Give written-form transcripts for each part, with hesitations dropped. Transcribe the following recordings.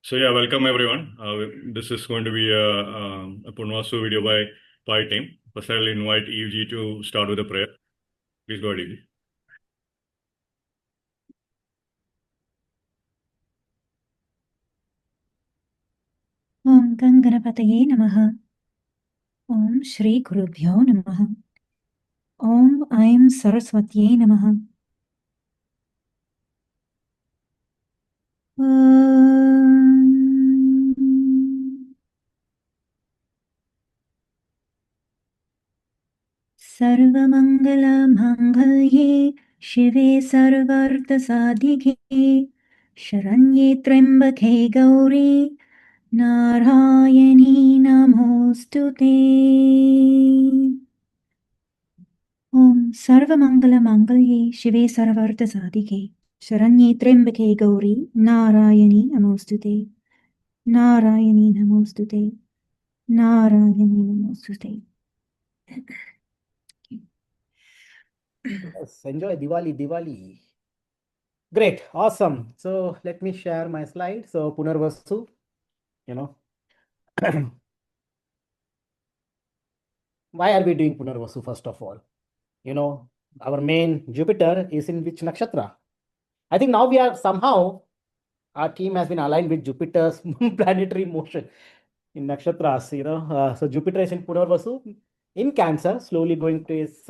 So yeah, welcome everyone. This is going to be a Punarvasu video by Pi team. First, I'll invite EUG to start with a prayer. Please go ahead, EUG. ॐ गणपतये नमः। ॐ श्रीगुरुभ्यो नमः। ॐ ऐं सरस्वत्यै नमः। सर्वमङ्गलमाङ्गल्ये शिवे सर्वार्थसाधिके शरण्ये त्र्यम्बके गौरी नारायणी नमोऽस्तु ते। ॐ सर्वमङ्गलमाङ्गल्ये शिवे सर्वार्थसाधिके शरण्ये त्र्यम्बके गौरी नारायणी नमोऽस्तु ते। नारायणी नमोऽस्तु ते। नारायणी नमोऽस्तु ते। Yes, enjoy Diwali. Great, awesome. So let me share my slide. So Punarvasu, why are we doing Punarvasu first of all? Our main Jupiter is in which nakshatra? I think now our team has been aligned with Jupiter's planetary motion in nakshatras, so Jupiter is in Punarvasu, in Cancer, slowly going to its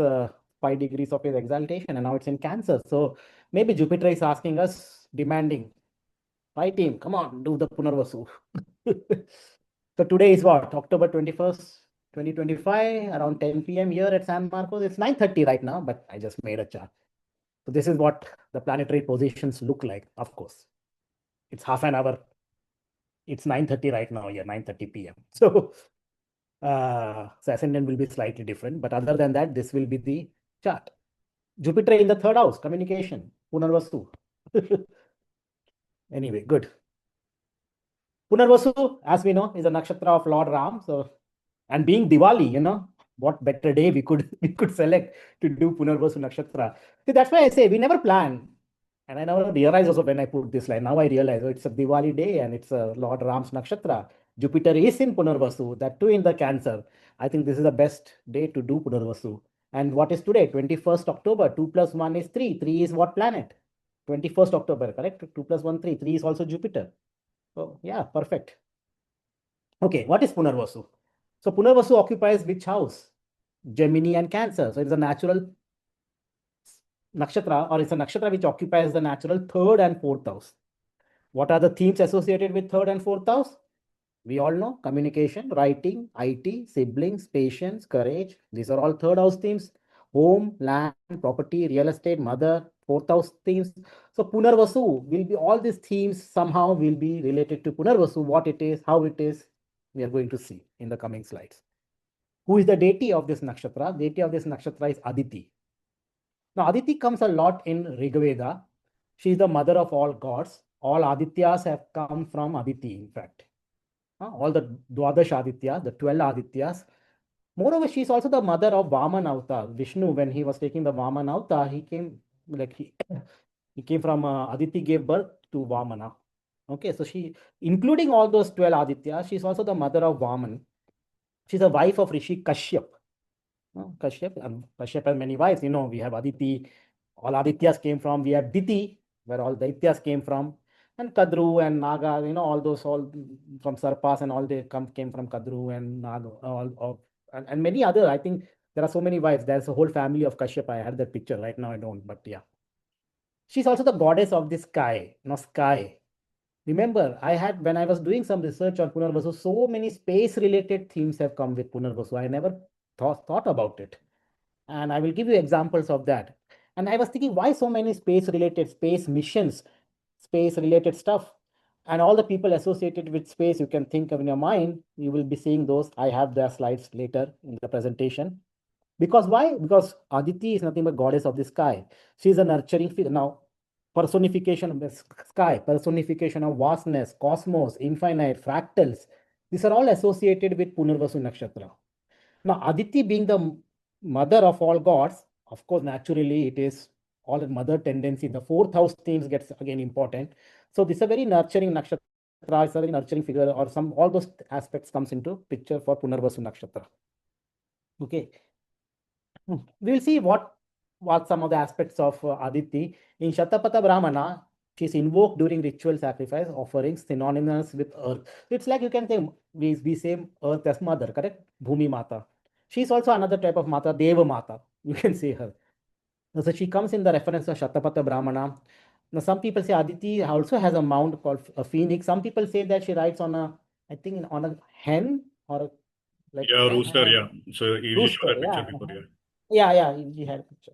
5 degrees of his exaltation, and now it's in Cancer. So maybe Jupiter is asking us, demanding, "Hi team, come on, do the Punarvasu." So today is what? October 21st, 2025, around 10 p.m. here at San Marcos. It's 9:30 right now, but I just made a chart. So this is what the planetary positions look like, of course. It's half an hour. It's 9:30 right now here, 9:30 p.m. So ascendant will be slightly different, but other than that, this will be the chart. Jupiter in the third house, communication, Punarvasu. Anyway, good. Punarvasu, as we know, is a nakshatra of Lord Ram. So, and being Diwali, what better day we could select to do Punarvasu Nakshatra. See, that's why I say we never plan. And I never realized also when I put this line. Now I realize it's a Diwali day and it's a Lord Ram's Nakshatra. Jupiter is in Punarvasu, that too in the Cancer. I think this is the best day to do Punarvasu. And what is today? 21st October. 2 plus 1 is 3. 3 is what planet? 21st October, correct? 2 plus 1, 3. 3 is also Jupiter. So yeah, perfect. Okay, what is Punarvasu? So Punarvasu occupies which house? Gemini and Cancer. So it's a natural nakshatra, or it's a nakshatra which occupies the natural third and fourth house. What are the themes associated with third and fourth house? We all know communication, writing, IT, siblings, patience, courage. These are all third house themes. Home, land, property, real estate, mother, fourth house themes. So Punarvasu will be, all these themes somehow will be related to Punarvasu. What it is, how it is, we are going to see in the coming slides. Who is the deity of this nakshatra? Deity of this nakshatra is Aditi. Now, Aditi comes a lot in Rigveda. She is the mother of all gods. All Adityas have come from Aditi, in fact. All the Dwadash Adityas, the 12 Adityas. Moreover, she is also the mother of Vaman avatar. Vishnu, when he was taking the Vaman avatar, he came he came from Aditi gave birth to Vamana. Okay, so she, including all those 12 Adityas, she is also the mother of Vaman. She's a wife of Rishi Kashyap. Kashyap has many wives. We have Aditi. All Adityas came from. We have Diti, where all Daityas came from. And Kadru and Naga, all those, all from Sarpas and all, they came from Kadru and Naga, and many other. I think there are so many wives. There's a whole family of Kashyap. I had that picture. Right now I don't, but yeah. She's also the goddess of the sky, sky. Remember, when I was doing some research on Punarvasu, so many space-related themes have come with Punarvasu. I never thought about it. And I will give you examples of that. And I was thinking, why so many space-related, space missions, space-related stuff? And all the people associated with space you can think of in your mind, you will be seeing those. I have their slides later in the presentation. Because why? Because Aditi is nothing but goddess of the sky. She is a nurturing figure. Now, personification of the sky, personification of vastness, cosmos, infinite, fractals. These are all associated with Punarvasu Nakshatra. Now, Aditi being the mother of all gods, of course, naturally, it is all the mother tendency. The fourth house themes gets again important. So this is a very nurturing nakshatra Nakshatra is a very nurturing figure, or some all those aspects comes into picture for Punarvasu Nakshatra. Okay. We will see what some of the aspects of Aditi. In Shatapatha Brahmana, she is invoked during ritual sacrifice offerings synonymous with earth. So it's like you can say, we say earth as mother, correct? Bhumi Mata. She is also another type of Mata, Deva Mata. You can say her. So she comes in the reference of Shatapatha Brahmana. Now, some people say Aditi also has a mount called a phoenix. Some people say that she rides on a, I think, on a hen or a, like Yeah, rooster, yeah. So you showed rooster. that Yeah, picture before, yeah. yeah, he had a picture.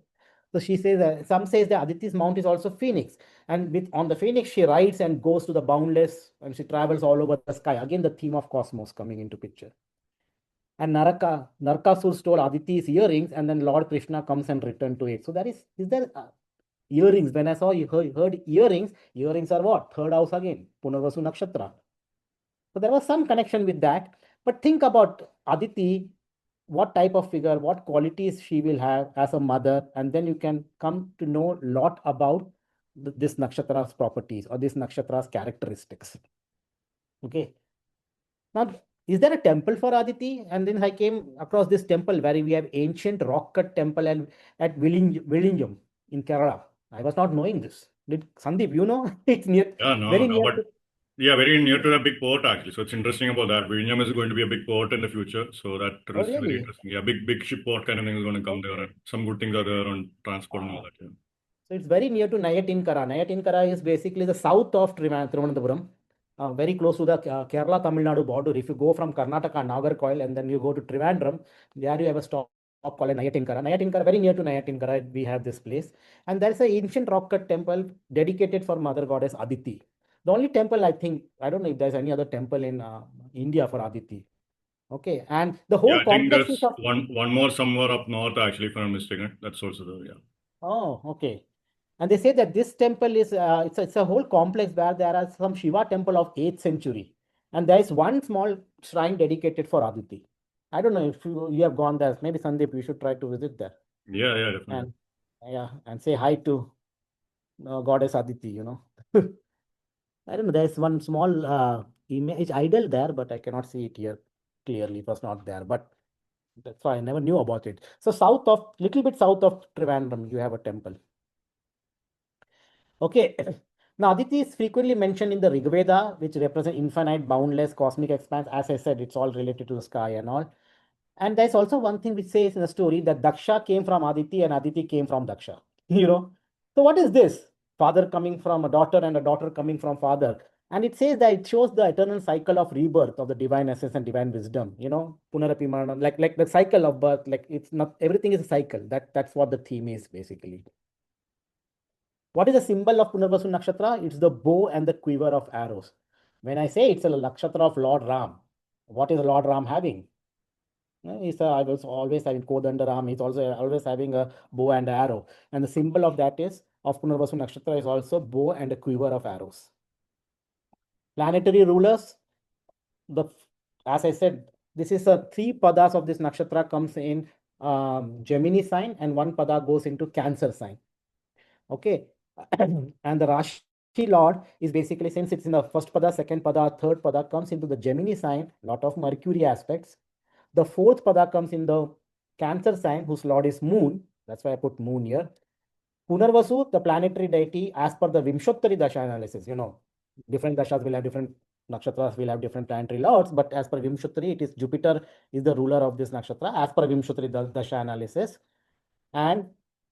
So she says that some says that Aditi's mount is also phoenix, and with on the phoenix she rides and goes to the boundless, and she travels all over the sky. Again, the theme of cosmos coming into picture. And Narakasur stole Aditi's earrings, and then Lord Krishna comes and returned to it. So is there earrings? When I saw you heard earrings are what? Third house again, Punarvasu Nakshatra. So there was some connection with that. But think about Aditi, what type of figure, what qualities she will have as a mother, and then you can come to know a lot about this nakshatra's properties or this nakshatra's characteristics. Okay. Now, is there a temple for Aditi? And then I came across this temple where we have ancient rock cut temple at Villingam in Kerala. I was not knowing this. Did Sandeep, you know? It's near, Yeah, no, very no, near but to. yeah, very near to the big port actually. So it's interesting about that. Viljam is going to be a big port in the future. So that Oh, is very really? interesting. Yeah, big ship port kind of thing is going to come there. Okay. And some good things are there on transport and all that. Yeah. So it's very near to Nayatinkara. Nayatinkara is basically the south of Thiruvananthapuram, very close to the Kerala Tamil Nadu border. If you go from Karnataka, Nagarkoil, and then you go to Trivandrum, there you have a stop called Nayatinkara. Nayatinkara, very near to Nayatinkara, we have this place. And there's an ancient rock cut temple dedicated for Mother Goddess Aditi. The only temple I think, I don't know if there's any other temple in India for Aditi. Okay, and the Yeah, whole I think complex is there's of. one more somewhere up north actually, if I'm not mistaken. That's also there. Yeah. Oh, okay. And they say that this temple is it's a whole complex where there are some Shiva temple of 8th century, and there is one small shrine dedicated for Aditi. I don't know if you have gone there. Maybe Sandeep, you should try to visit there Yeah, definitely. and and say hi to goddess Aditi. I don't know. There's one small image idol there, but I cannot see it here clearly. It was not there, but that's why I never knew about it. So little bit south of Trivandrum, you have a temple. Okay. Now, Aditi is frequently mentioned in the Rig Veda, which represent infinite, boundless, cosmic expanse. As I said, it's all related to the sky and all. And there's also one thing which says in the story that Daksha came from Aditi and Aditi came from Daksha. So what is this? Father coming from a daughter and a daughter coming from father. And it says that it shows the eternal cycle of rebirth of the divine essence and divine wisdom. Punarapi Marana, like the cycle of birth. Like it's not everything is a cycle. That's what the theme is basically. What is the symbol of Punarvasu Nakshatra? It's the bow and the quiver of arrows. When I say it's a nakshatra of Lord Ram, what is Lord Ram having? I was always having Kodanda Ram. He's also always having a bow and arrow. And the symbol of that is, of Punarvasu Nakshatra, is also bow and a quiver of arrows. Planetary rulers, as I said, this is a 3 padas of this nakshatra comes in Gemini sign, and 1 pada goes into Cancer sign. Okay. And the Rashi Lord is basically, since it's in the first pada, second pada, third pada, comes into the Gemini sign, lot of Mercury aspects. The 4th pada comes in the Cancer sign, whose Lord is Moon. That's why I put Moon here. Punarvasu, the planetary deity, as per the Vimshottari Dasha analysis, different dashas will have different nakshatras, will have different planetary lords, but as per Vimshottari, it is Jupiter is the ruler of this nakshatra, as per Vimshottari Dasha analysis. And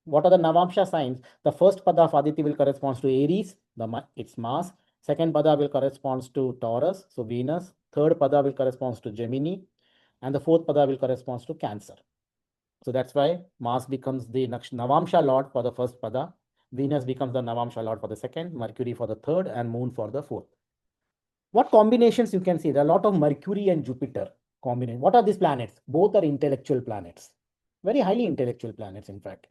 what are the Navamsha signs? The first pada of Aditi will correspond to Aries, its mass. Second pada will correspond to Taurus, so Venus. Third pada will correspond to Gemini. And the 4th pada will correspond to Cancer. So that's why Mars becomes the Navamsha Lord for the first pada. Venus becomes the Navamsha Lord for the second, Mercury for the third, and Moon for the fourth. What combinations you can see? There are a lot of Mercury and Jupiter combination. What are these planets? Both are intellectual planets. Very highly intellectual planets, in fact.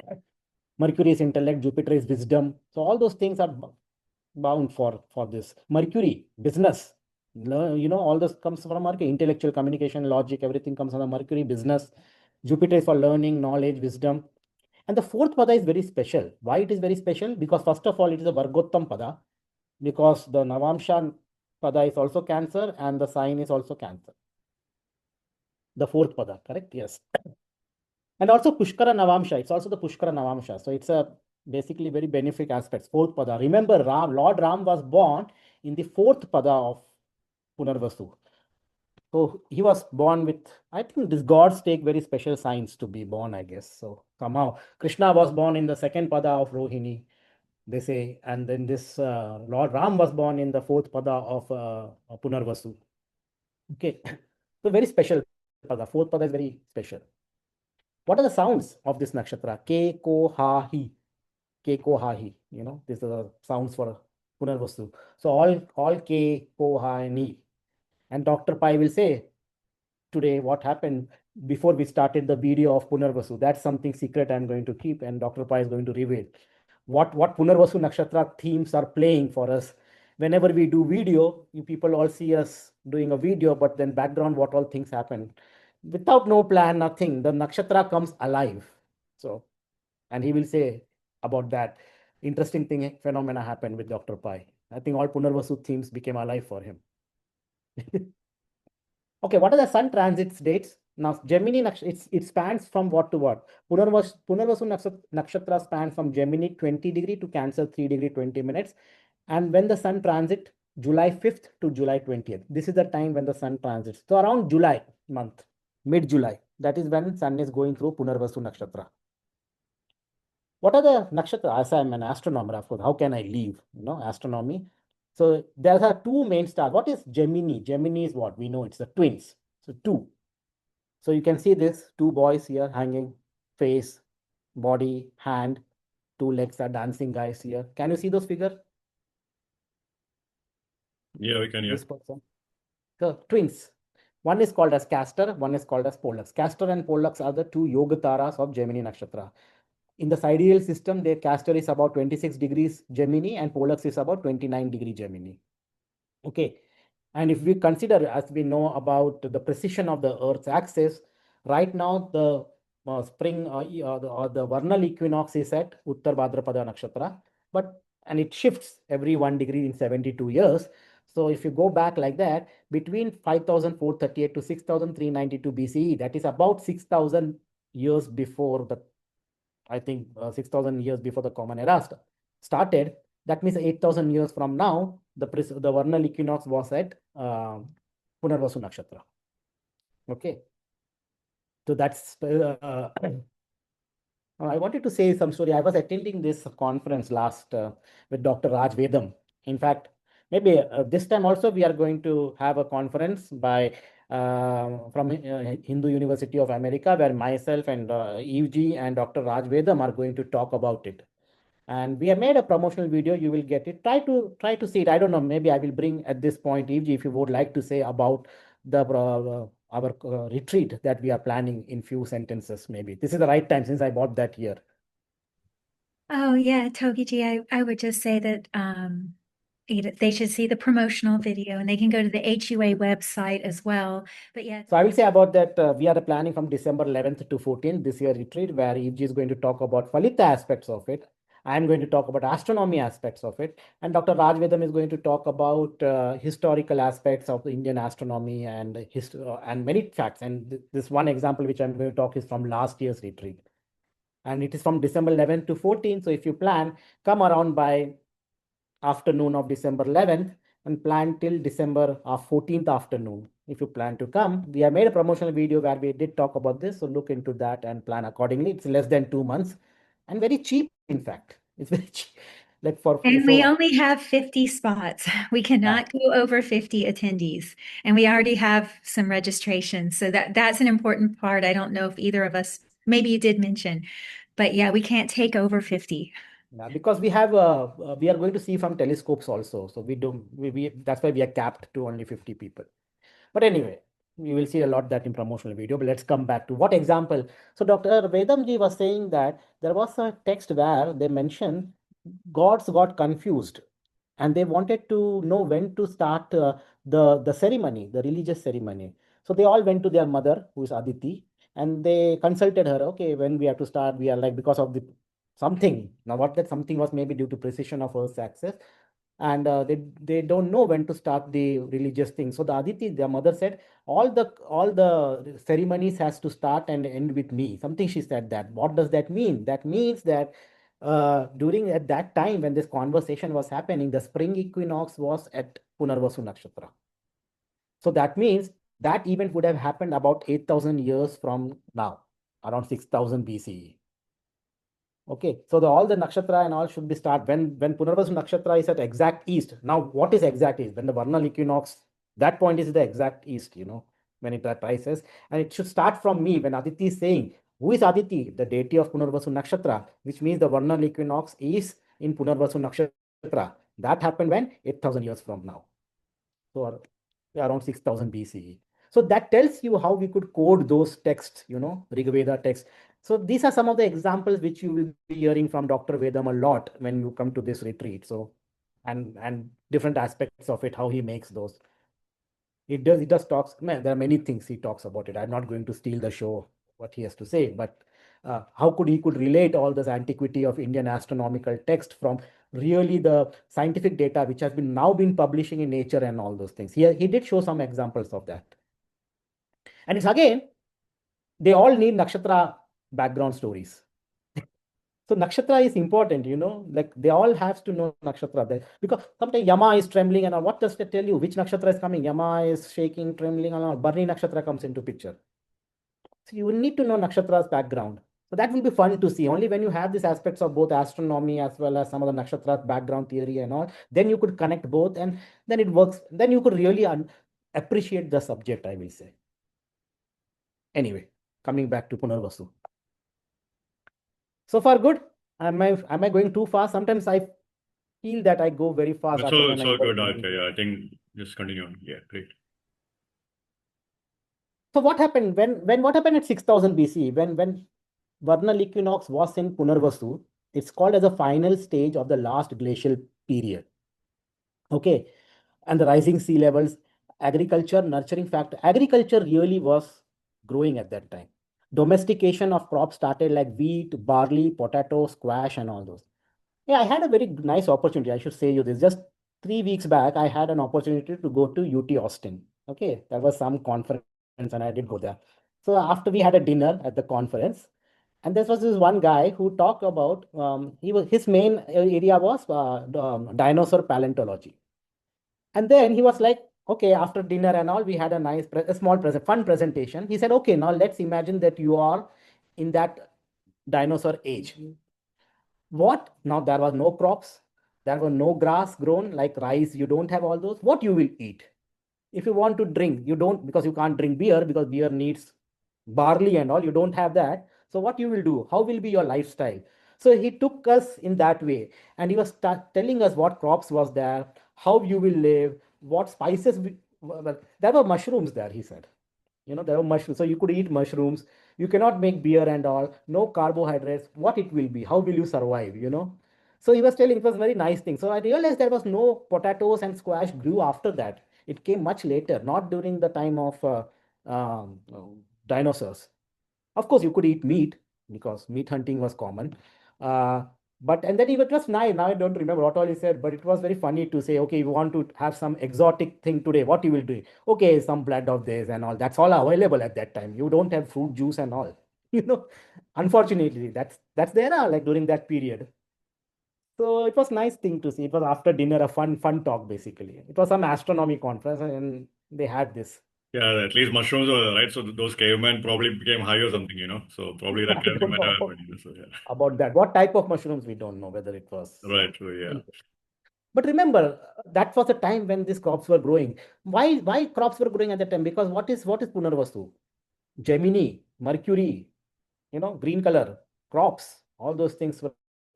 Mercury is intellect, Jupiter is wisdom. So all those things are bound for this. Mercury, business. All this comes from Mercury. Intellectual communication, logic, everything comes from the Mercury, business. Jupiter is for learning, knowledge, wisdom. And the 4th pada is very special. Why it is very special? Because first of all, it is a Vargottam pada. Because the Navamsha pada is also Cancer, and the sign is also Cancer. The fourth pada, correct? Yes. And also Pushkara Navamsha. It's also the Pushkara Navamsha. So it's a basically very benefic aspects. Fourth pada. Remember, Lord Ram was born in the fourth pada of Punarvasu. So he was born with, I think these gods take very special signs to be born, I guess. So somehow Krishna was born in the second pada of Rohini, they say, and then this Lord Ram was born in the fourth pada of Punarvasu. Okay, so very special pada. Fourth pada is very special. What are the sounds of this nakshatra? Ke, ko, ha, hi. Ke, ko, ha, hi. You know, these are the sounds for Punarvasu. So all ke, ko, ha, and hi. And Dr. Pai will say today what happened before we started the video of Punarvasu. That's something secret I'm going to keep, and Dr. Pai is going to reveal what Punarvasu Nakshatra themes are playing for us. Whenever we do video, you people all see us doing a video, but then background, what all things happen. Without no plan, nothing, the nakshatra comes alive. So, and he will say about that. Interesting thing, phenomena happened with Dr. Pai. I think all Punarvasu themes became alive for him. Okay, what are the sun transits dates? Now, Gemini, it spans from what to what? Punarvasu Nakshatra spans from Gemini 20 degree to Cancer 3 degree 20 minutes. And when the sun transit, July 5th to July 20th. This is the time when the sun transits. So around July month, mid-July, that is when sun is going through Punarvasu Nakshatra. What are the nakshatra? As I'm an astronomer, of course, how can I leave, astronomy? So there are two main stars. What is Gemini? Gemini is what? We know it's the twins. So two. So you can see this, two boys here hanging, face, body, hand, two legs are dancing guys here. Can you see those figures? Yeah, we can, yeah. This person. So twins. One is called as Castor, one is called as Pollux. Castor and Pollux are the two yoga taras of Gemini Nakshatra. In the sidereal system, their Castor is about 26 degrees Gemini and Pollux is about 29 degree Gemini. Okay. And if we consider, as we know about the precision of the Earth's axis, right now the spring or the vernal equinox is at Uttar Bhadrapada Nakshatra, and it shifts every 1 degree in 72 years. So if you go back like that, between 5,438 to 6,392 BCE, that is about 6,000 years before the, I think 6,000 years before the Common Era started. That means 8,000 years from now, the vernal equinox was at Punarvasu Nakshatra. Okay. So that's, I wanted to say some story. I was attending this conference last with Dr. Raj Vedam. In fact, maybe this time also we are going to have a conference by from Hindu University of America, where myself and Eve and Dr. Raj Vedam are going to talk about it. And we have made a promotional video. You will get it. Try to see it. I don't know. Maybe I will bring at this point, Eve, if you would like to say about the our retreat that we are planning in few sentences. Maybe this is the right time since I bought that here. Oh, yeah, Togiji, I would just say that they should see the promotional video and they can go to the HUA website as well. But yeah. So I will say about that, we are planning from December 11th to 14th this year retreat, where Eve is going to talk about Falita aspects of it. I'm going to talk about astronomy aspects of it. And Dr. Raj Vedam is going to talk about historical aspects of the Indian astronomy and many facts. And this one example which I'm going to talk is from last year's retreat. And it is from December 11th to 14th. So if you plan, come around by afternoon of December 11th and plan till December 14th afternoon. If you plan to come, we have made a promotional video where we did talk about this. So look into that and plan accordingly. It's less than 2 months and very cheap. In fact, it's very cheap. And we only have 50 spots. We cannot go over 50 attendees. And we already have some registrations. So that's an important part. I don't know if either of us, maybe you did mention, but yeah, we can't take over 50. Yeah, because we have we are going to see from telescopes also. So that's why we are capped to only 50 people. But anyway, we will see a lot that in promotional video, but let's come back to what example. So Dr. Vedamji was saying that there was a text where they mentioned gods got confused and they wanted to know when to start the ceremony, the religious ceremony. So they all went to their mother, who is Aditi, and they consulted her. Okay, when we have to start, we are like, because of the something. Now what that something was, maybe due to precision of Earth's axis. and they don't know when to start the religious thing. So the Aditi, their mother said, all the ceremonies has to start and end with me. Something she said that. What does that mean? That means that during at that time when this conversation was happening, the spring equinox was at Punarvasu Nakshatra. So that means that event would have happened about 8,000 years from now, around 6,000 BCE. Okay, so all the nakshatra and all should be start when Punarvasu Nakshatra is at exact east. Now, what is exact east? When the vernal equinox, that point is the exact east, when it rises. And it should start from me when Aditi is saying, who is Aditi? The deity of Punarvasu Nakshatra, which means the vernal equinox is in Punarvasu Nakshatra. That happened when? 8,000 years from now. So around 6,000 BCE. So that tells you how we could code those texts, Rigveda texts. So these are some of the examples which you will be hearing from Dr. Vedam a lot when you come to this retreat. So, and different aspects of it, how he makes those. It does talks, man, there are many things he talks about it. I'm not going to steal the show, what he has to say, but how he could relate all this antiquity of Indian astronomical text from really the scientific data which has been now been publishing in Nature and all those things. He did show some examples of that. And it's again, they all need nakshatra background stories. So nakshatra is important, like they all have to know nakshatra there, because sometimes Yama is trembling and all. What does that tell you? Which nakshatra is coming? Yama is shaking, trembling and all. Bharani nakshatra comes into picture. So you will need to know nakshatra's background. So that will be fun to see. Only when you have these aspects of both astronomy as well as some of the nakshatra background theory and all, then you could connect both and then it works. Then you could really appreciate the subject, I will say. Anyway, coming back to Punarvasu. So far, good. Am I going too fast? Sometimes I feel that I go very fast. That's after all, when so I good, Aditya. Yeah, I think just continue on. Yeah, great. So what happened when what happened at 6,000 BC when vernal equinox was in Punarvasu? It's called as a final stage of the last glacial period. Okay, and the rising sea levels, agriculture, nurturing factor. Agriculture really was growing at that time. Domestication of crops started like wheat, barley, potato, squash, and all those. Yeah, I had a very nice opportunity. I should say you this. Just 3 weeks back, I had an opportunity to go to UT Austin. Okay, there was some conference and I did go there. So after we had a dinner at the conference, and there was this one guy who talked about his main area was dinosaur paleontology. And then he was like, okay, after dinner and all, we had a nice, fun presentation. He said, okay, now let's imagine that you are in that dinosaur age. What? Now there was no crops, there was no grass grown like rice. You don't have all those. What you will eat? If you want to drink, you don't, because you can't drink beer because beer needs barley and all. You don't have that. So what you will do? How will be your lifestyle? So he took us in that way, and he was telling us what crops was there, how you will live, what spices. Well, there were mushrooms there. He said, there were mushrooms, so you could eat mushrooms. You cannot make beer and all. No carbohydrates. What it will be? How will you survive? So he was telling, it was very nice thing. So I realized there was no potatoes and squash grew after that. It came much later, not during the time of um, dinosaurs. Of course, you could eat meat because meat hunting was common. Uh, but and then it was nice. Now I don't remember what all he said, but it was very funny to say, okay, you want to have some exotic thing today, what you will do? Okay, some blood of this and all. That's all available at that time. You don't have fruit juice and all. Unfortunately, that's there like during that period. So it was nice thing to see. It was after dinner, a fun talk basically. It was some astronomy conference and they had this. Yeah, at least mushrooms were right. So those cavemen probably became high or something. So probably that I kind of thing don't might know have happened. So yeah. about that. What type of mushrooms we don't know, whether it was. Right, true, yeah. But remember, that was a time when these crops were growing. Why crops were growing at that time? Because what is Punarvasu? Gemini, Mercury, green color, crops, all those things were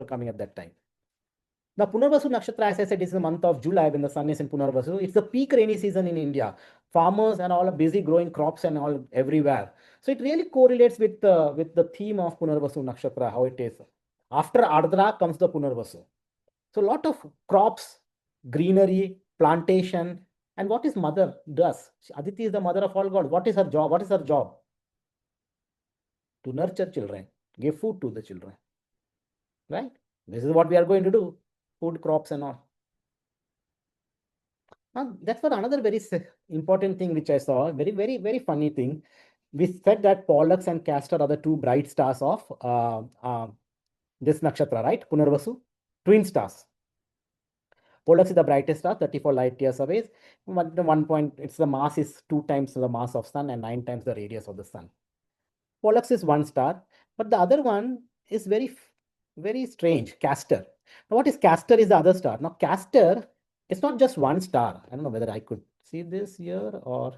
coming at that time. Now, Punarvasu Nakshatra, as I said, is the month of July when the sun is in Punarvasu. It's the peak rainy season in India. Farmers and all are busy growing crops and all everywhere. So it really correlates with the theme of Punarvasu Nakshatra, how it is. After Ardra comes the Punarvasu. So a lot of crops, greenery, plantation, and what is mother does? Aditi is the mother of all gods. What is her job? What is her job? To nurture children, give food to the children. Right? This is what we are going to do. Food, crops, and all. That's what another very important thing which I saw. Very funny thing. We said that Pollux and Castor are the two bright stars of this nakshatra, right? Punarvasu, twin stars. Pollux is the brightest star, 34 light years away. It's the mass is 2 times the mass of sun and 9 times the radius of the sun. Pollux is one star, but the other one is very strange. Castor. Now, what is Castor? Is the other star. Now, Castor, it's not just one star. I don't know whether I could see this here or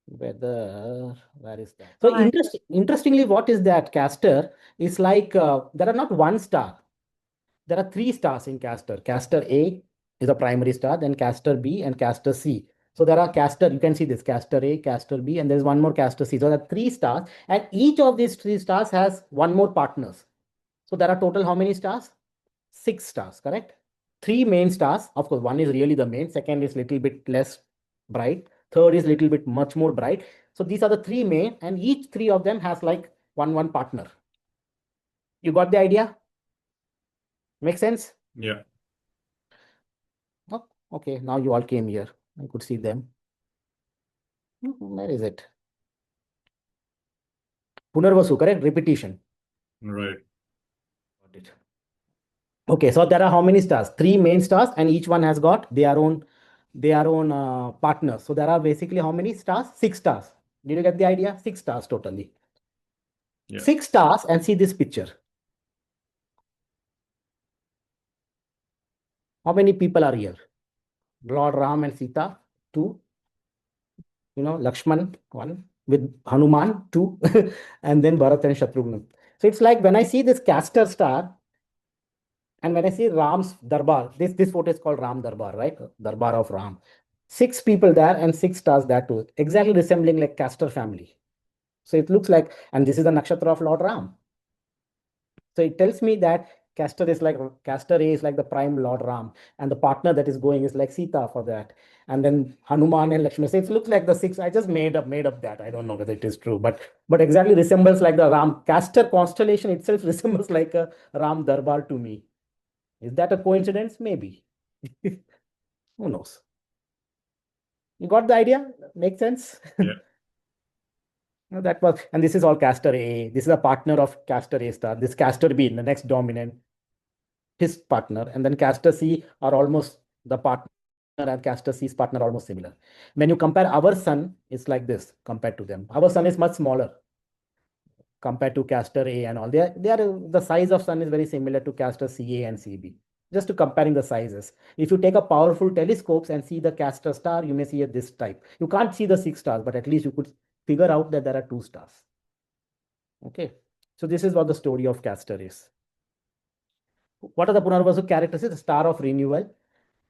where is that? So interestingly, what is that? Castor is like there are not one star. There are 3 stars in Castor. Castor A is a primary star, then Castor B and Castor C. So there are Castor, you can see this Castor A, Castor B, and there's one more Castor C. So there are 3 stars, and each of these 3 stars has one more partners. So there are total how many stars? 6 stars, correct? 3 main stars. Of course, one is really the main, second is little bit less bright, third is little bit much more bright. So these are the 3 main, and each 3 of them has like one partner. You got the idea? Make sense? Yeah. Oh, okay, now you all came here. I could see them. Where is it? Punarvasu, correct? Repetition. Right. Got it. Okay, so there are how many stars? 3 main stars, and each one has got their own partners. So there are basically how many stars? 6 stars. Did you get the idea? 6 stars totally. Yeah. 6 stars, and see this picture. How many people are here? Lord Ram and Sita, 2. Lakshman, 1. With Hanuman, 2. And then Bharat and Shatrughan. So it's like when I see this Castor star, and when I see Ram's Darbar, this photo is called Ram Darbar, right? Darbar of Ram. 6 people there and 6 stars there too. Exactly resembling like Castor family. So it looks like, and this is the nakshatra of Lord Ram. So it tells me that Castor A is like the prime Lord Ram, and the partner that is going is like Sita for that. And then Hanuman and Lakshman. So it looks like the 6. I just made up that. I don't know whether it is true, but exactly resembles like the Ram. Castor constellation itself resembles like a Ram Darbar to me. Is that a coincidence? Maybe. Who knows? You got the idea? Make sense? Yeah. That was, and this is all Castor A. This is a partner of Castor A star. This Castor B, the next dominant, his partner, and then Castor C are almost the partner, and Castor C's partner almost similar. When you compare our sun, it's like this compared to them. Our sun is much smaller compared to Castor A and all. They are the size of sun is very similar to Castor CA and CB. Just to comparing the sizes. If you take a powerful telescopes and see the Castor star, you may see this type. You can't see the 6 stars, but at least you could figure out that there are 2 stars. Okay, so this is what the story of Castor is. What are the Punarvasu characteristics? The star of renewal.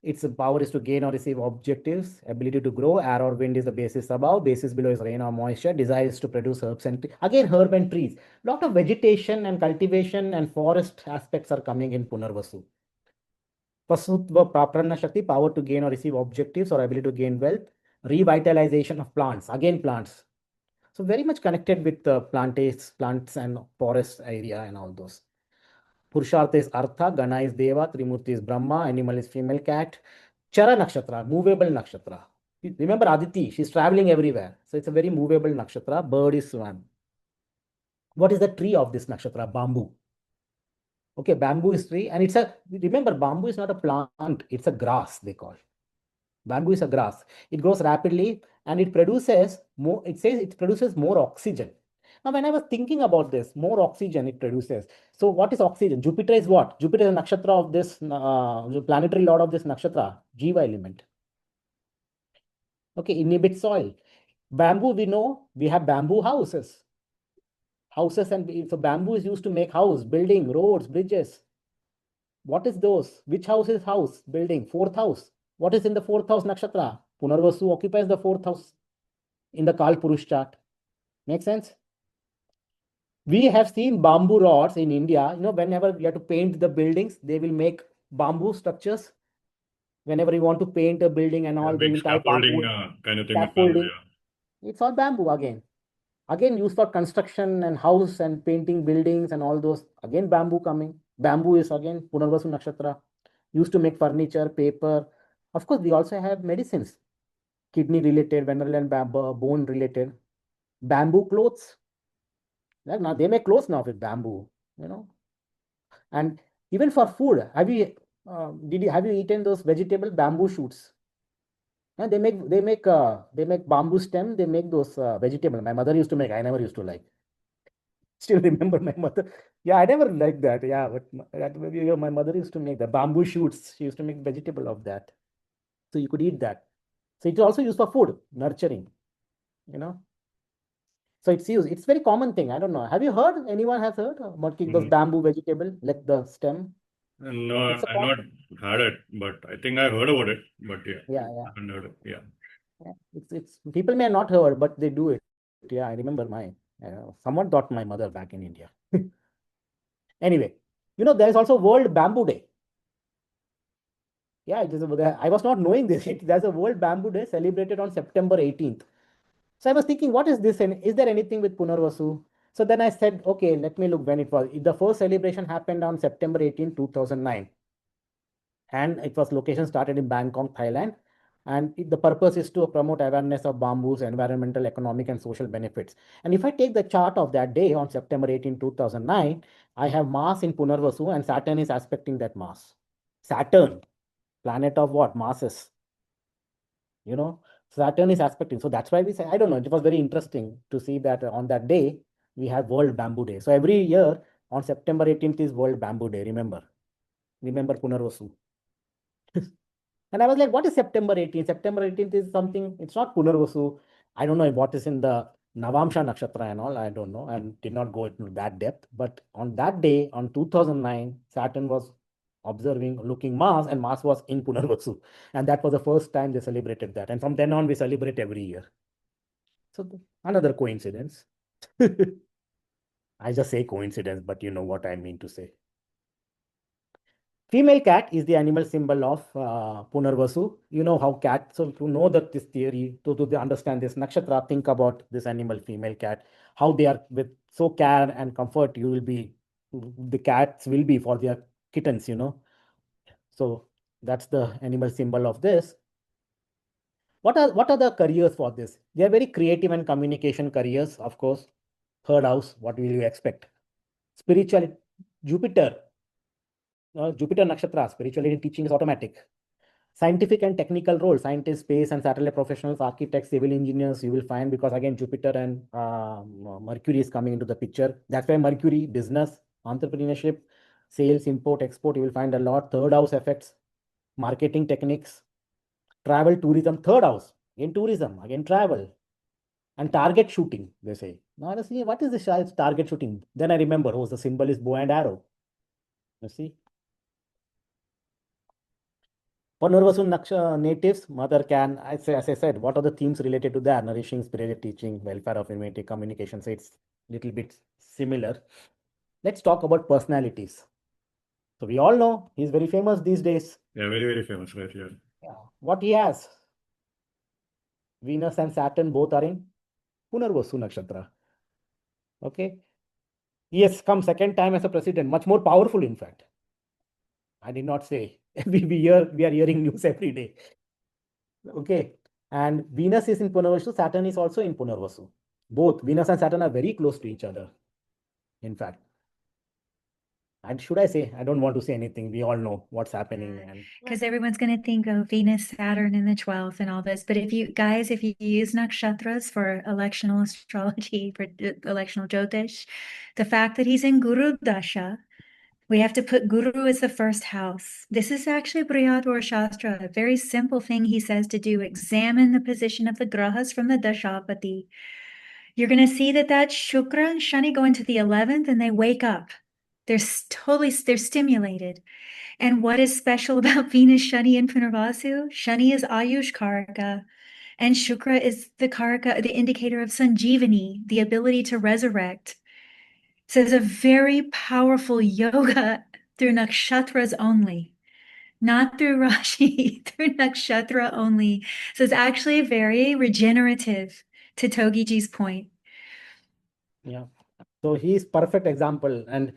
Its power is to gain or receive objectives, ability to grow, air or wind is the basis above, basis below is rain or moisture, desire is to produce herbs and again herb and trees. Lot of vegetation and cultivation and forest aspects are coming in Punarvasu. Pasutva Praprana Shakti, power to gain or receive objectives or ability to gain wealth, revitalization of plants, again plants. So very much connected with the plants and forest area and all those. Purushartha is Artha, Gana is Deva, Trimurti is Brahma, animal is female cat. Chara Nakshatra, movable Nakshatra. Remember Aditi, she's traveling everywhere. So it's a very movable Nakshatra. Bird is Swan. What is the tree of this Nakshatra? Bamboo. Okay, bamboo is tree. And remember, bamboo is not a plant, it's a grass, they call. Bamboo is a grass. It grows rapidly and it produces more, it says it produces more oxygen. Now, when I was thinking about this, more oxygen it produces. So what is oxygen? Jupiter is what? Jupiter is a nakshatra of this, the planetary lord of this nakshatra, Jiva element. Okay, inhibit soil. Bamboo, we know, we have bamboo houses. And so bamboo is used to make house, building, roads, bridges. What is those? Which house is house? Building, 4th house. What is in the 4th house nakshatra? Punarvasu occupies the 4th house in the Kal Purush chart. Make sense? We have seen bamboo rods in India. Whenever we have to paint the buildings, they will make bamboo structures. Whenever you want to paint a building and all, they Big will tie scaffolding bamboo. kind of thing with bamboo, Scaffolding. yeah. It's all bamboo again. Again, used for construction and house and painting buildings and all those. Again, bamboo coming. Bamboo is again Punarvasu Nakshatra. Used to make furniture, paper, Of course, we also have medicines, kidney related, venereal and bone related, bamboo clothes. Now they make clothes now with bamboo, you know. And even for food, have you eaten those vegetable bamboo shoots? They make bamboo stem. They make those vegetable. My mother used to make. I never used to like. Still remember my mother. Yeah, I never liked that. Yeah, but my mother used to make the bamboo shoots. She used to make vegetable of that, so you could eat that. So it's also used for food, nurturing. You know. So it's used. It's very common thing. I don't know. Have you heard? Anyone has heard about those bamboo vegetable, like the stem? No, It's a I've not common. had it, but I think I heard about it. But yeah, Yeah, I yeah. haven't heard it. Yeah. Yeah. It's people may not heard, but they do it. Yeah, I remember someone taught my mother back in India. Anyway, there is also World Bamboo Day. Yeah, I was not knowing this. There's a World Bamboo Day celebrated on September 18th. So I was thinking, what is this? And is there anything with Punarvasu? So then I said, okay, let me look when it was. The first celebration happened on September 18, 2009. And it was location started in Bangkok, Thailand. And the purpose is to promote awareness of bamboo's environmental, economic, and social benefits. And if I take the chart of that day on September 18, 2009, I have Mars in Punarvasu and Saturn is aspecting that Mars. Saturn, planet of what? Masses. Saturn is aspecting. So that's why we say, I don't know, it was very interesting to see that on that day, we have World Bamboo Day. So every year on September 18th is World Bamboo Day. Remember Punarvasu. And I was like, what is September 18th? September 18th is something, it's not Punarvasu. I don't know what is in the Navamsha Nakshatra and all. I don't know. I did not go into that depth. But on that day, on 2009, Saturn was looking Mars, and Mars was in Punarvasu. And that was the first time they celebrated that. And from then on, we celebrate every year. So another coincidence. I just say coincidence, but you know what I mean to say. Female cat is the animal symbol of Punarvasu. You know how cat, so to know that this theory, to understand this nakshatra, think about this animal, female cat, how they are with so care and comfort, the cats will be for their kittens, So that's the animal symbol of this. What are the careers for this? They are very creative and communication careers, of course. Third house, what will you expect? Spirituality, Jupiter, Jupiter nakshatra, spirituality teaching is automatic. Scientific and technical role, scientists, space and satellite professionals, architects, civil engineers, you will find, because again, Jupiter and Mercury is coming into the picture. That's why Mercury, business, entrepreneurship, sales, import, export, you will find a lot. Third house effects, marketing techniques, travel, tourism, third house, again, tourism, again, travel, and target shooting, they say. Now, honestly, what is this target shooting? Then I remember, the symbol is bow and arrow. You see? Punarvasu natives, mother can, as I said, what are the themes related to that? Nourishing, spiritual teaching, welfare of humanity, communication. So it's a little bit similar. Let's talk about personalities. So we all know he's very famous these days. Yeah, very, very famous, right? Yeah. Yeah. What he has? Venus and Saturn both are in Punarvasu Nakshatra. Okay. He has come second time as a president, much more powerful, in fact. I did not say. we are hearing news every day. Okay. And Venus is in Punarvasu, Saturn is also in Punarvasu. Both Venus and Saturn are very close to each other, in fact. And should I say, I don't want to say anything. We all know what's happening. And because everyone's going to think of Venus, Saturn in the 12th and all this. But if you use nakshatras for electional astrology, for electional Jyotish, the fact that he's in Guru Dasha, we have to put Guru as the first house. This is actually Brihadwar Shastra, a very simple thing he says to do. Examine the position of the grahas from the Dashapati. You're going to see that Shukra and Shani go into the 11th and they wake up. They're stimulated. And what is special about Venus, Shani, and Punarvasu? Shani is Ayush Karaka, and Shukra is the Karaka, the indicator of Sanjeevani, the ability to resurrect. So it's a very powerful yoga through nakshatras only, not through Rashi, through nakshatra only. So it's actually very regenerative, to Togiji's point. yeah, so he's perfect example. And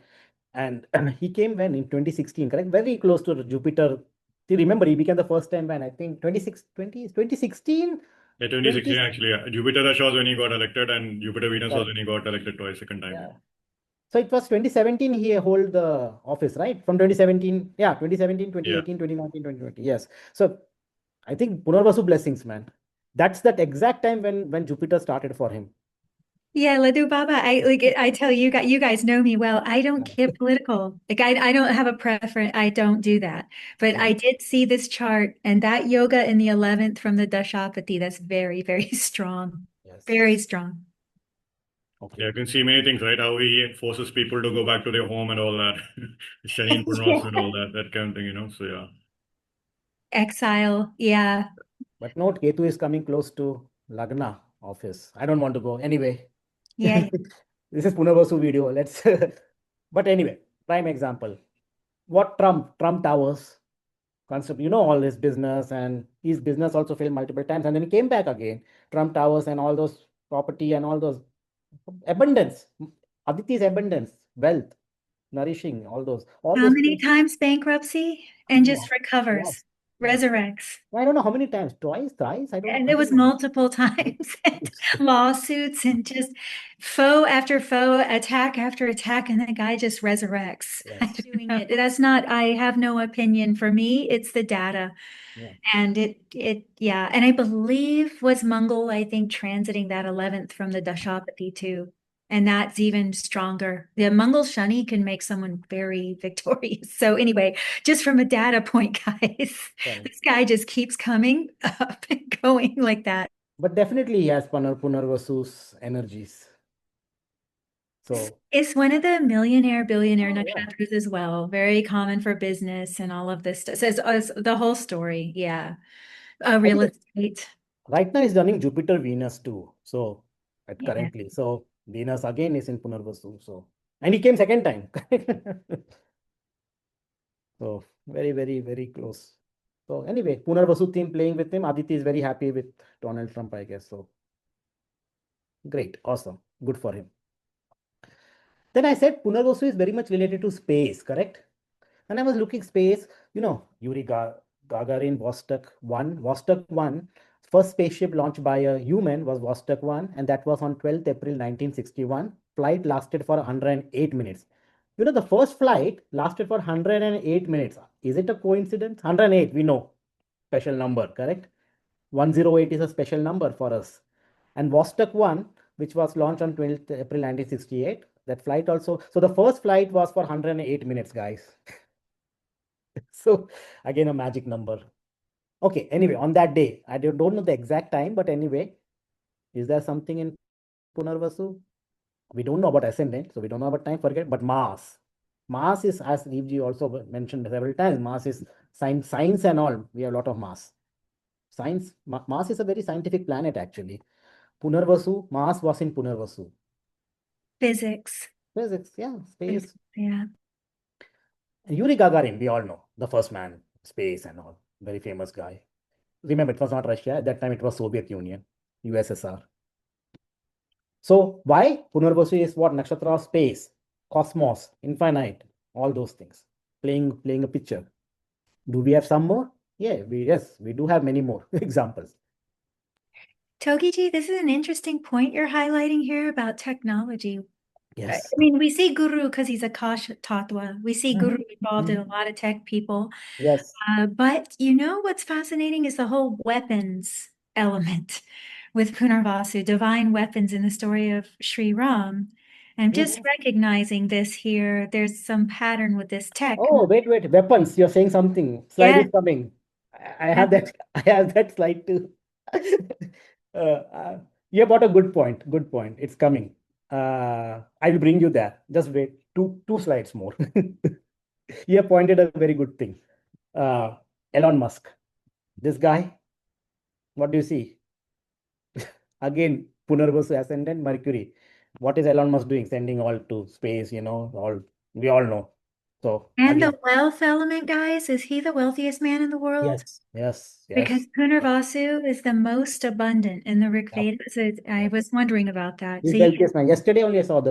he came when in 2016, correct? Very close to Jupiter See, remember, he became the first time when I think 2016. Yeah, 2016 actually. Yeah. Jupiter Rush was when he got elected, and Jupiter Venus was Correct. when he got elected twice, second time. Yeah. So it was 2017 he hold the office, right? From 2017, yeah, 2017, 2018, 2019, 2020. Yes. So I think Punarvasu blessings, man. That's that exact time when Jupiter started for him. Yeah, Ladhu Baba, I tell you guys know me well. I don't get political. Like I don't have a preference. I don't do that. But I did see this chart and that yoga in the 11th from the Dashapati, that's very, very strong. Yes. Very strong. Okay. Yeah, you can see many things, right? How he forces people to go back to their home and all that. Shani and Punarvasu and all that kind of thing, So yeah. Exile, yeah. But note, Ketu is coming close to Lagna office. I don't want to go. Anyway. Yeah. This is Punarvasu video. Let's but anyway, prime example. What Trump Towers concept, all his business, and his business also failed multiple times, and then he came back again. Trump Towers and all those property and all those abundance. Aditi's abundance, wealth, nourishing, all those How many things. times bankruptcy and just Yes, recovers, yes. resurrects. I don't know how many times, twice, thrice, I don't And know. it was multiple times, and lawsuits and just foe after foe, attack after attack, and the guy just resurrects. Yes. Doing it. That's not, I have no opinion. For me, it's the data. Yeah. And yeah. And I believe was Mangal, I think, transiting that 11th from the Dashapati too. And that's even stronger. The Mangal Shani can make someone very victorious. So anyway, just from a data point, guys, this guy just keeps coming up and going like that. But definitely he has Punarvasu's energies. So it's one of the billionaire nakshatras as well. Very common for business and all of this stuff. So it's the whole story. Yeah. Real estate. Right now he's running Jupiter Venus too. So Yeah. currently. So Venus again is in Punarvasu. So and he came second time. So very, very, very close. So anyway, Punarvasu team playing with him. Aditi is very happy with Donald Trump, I guess. So great, awesome, good for him. Then I said Punarvasu is very much related to space, correct? And I was looking space, Yuri Gagarin Vostok 1. Vostok 1, first spaceship launched by a human was Vostok 1, and that was on 12th April 1961. Flight lasted for 108 minutes. The first flight lasted for 108 minutes. Is it a coincidence? 108, we know. Special number, correct? 108 is a special number for us. And Vostok 1, which was launched on 12th April 1968, that flight also. So the first flight was for 108 minutes, guys. So again, a magic number. Okay, anyway, on that day, I don't know the exact time, but anyway, is there something in Punarvasu? We don't know about ascendant, so we don't know about time, forget, but Mars. Mars is, as Deepji also mentioned several times, Mars is science and all. We have a lot of Mars. Science, Mars is a very scientific planet actually. Punarvasu, Mars was in Punarvasu. Physics. Physics, yeah, space. Yeah. Yuri Gagarin, we all know, the first man, space and all, very famous guy. Remember, it was not Russia. At that time, it was Soviet Union, USSR. So why? Punarvasu is what? Nakshatra of space, cosmos, infinite, all those things. Playing a picture. Do we have some more? Yeah, yes, we do have many more examples. Togiji, this is an interesting point you're highlighting here about technology. Yes. I mean, we see Guru because he's a Kash Tattva. We see Guru involved in a lot of tech people. Yes. But what's fascinating is the whole weapons element with Punarvasu, divine weapons in the story of Sri Ram. I'm just recognizing this here. There's some pattern with this tech. Oh, wait, weapons. You're saying something. Slide is coming. I have that. I have that slide too. You brought a good point. Good point. It's coming. I will bring you there. Just wait. Two slides more. You have pointed a very good thing. Elon Musk. This guy. What do you see? Again, Punarvasu ascendant Mercury. What is Elon Musk doing? Sending all to space. All we all know. So and again, the wealth element, guys, is he the wealthiest man in the world? Yes. Because Punarvasu is the most abundant in the Rig Veda. So I was wondering about that. He's wealthiest man. Yesterday only I saw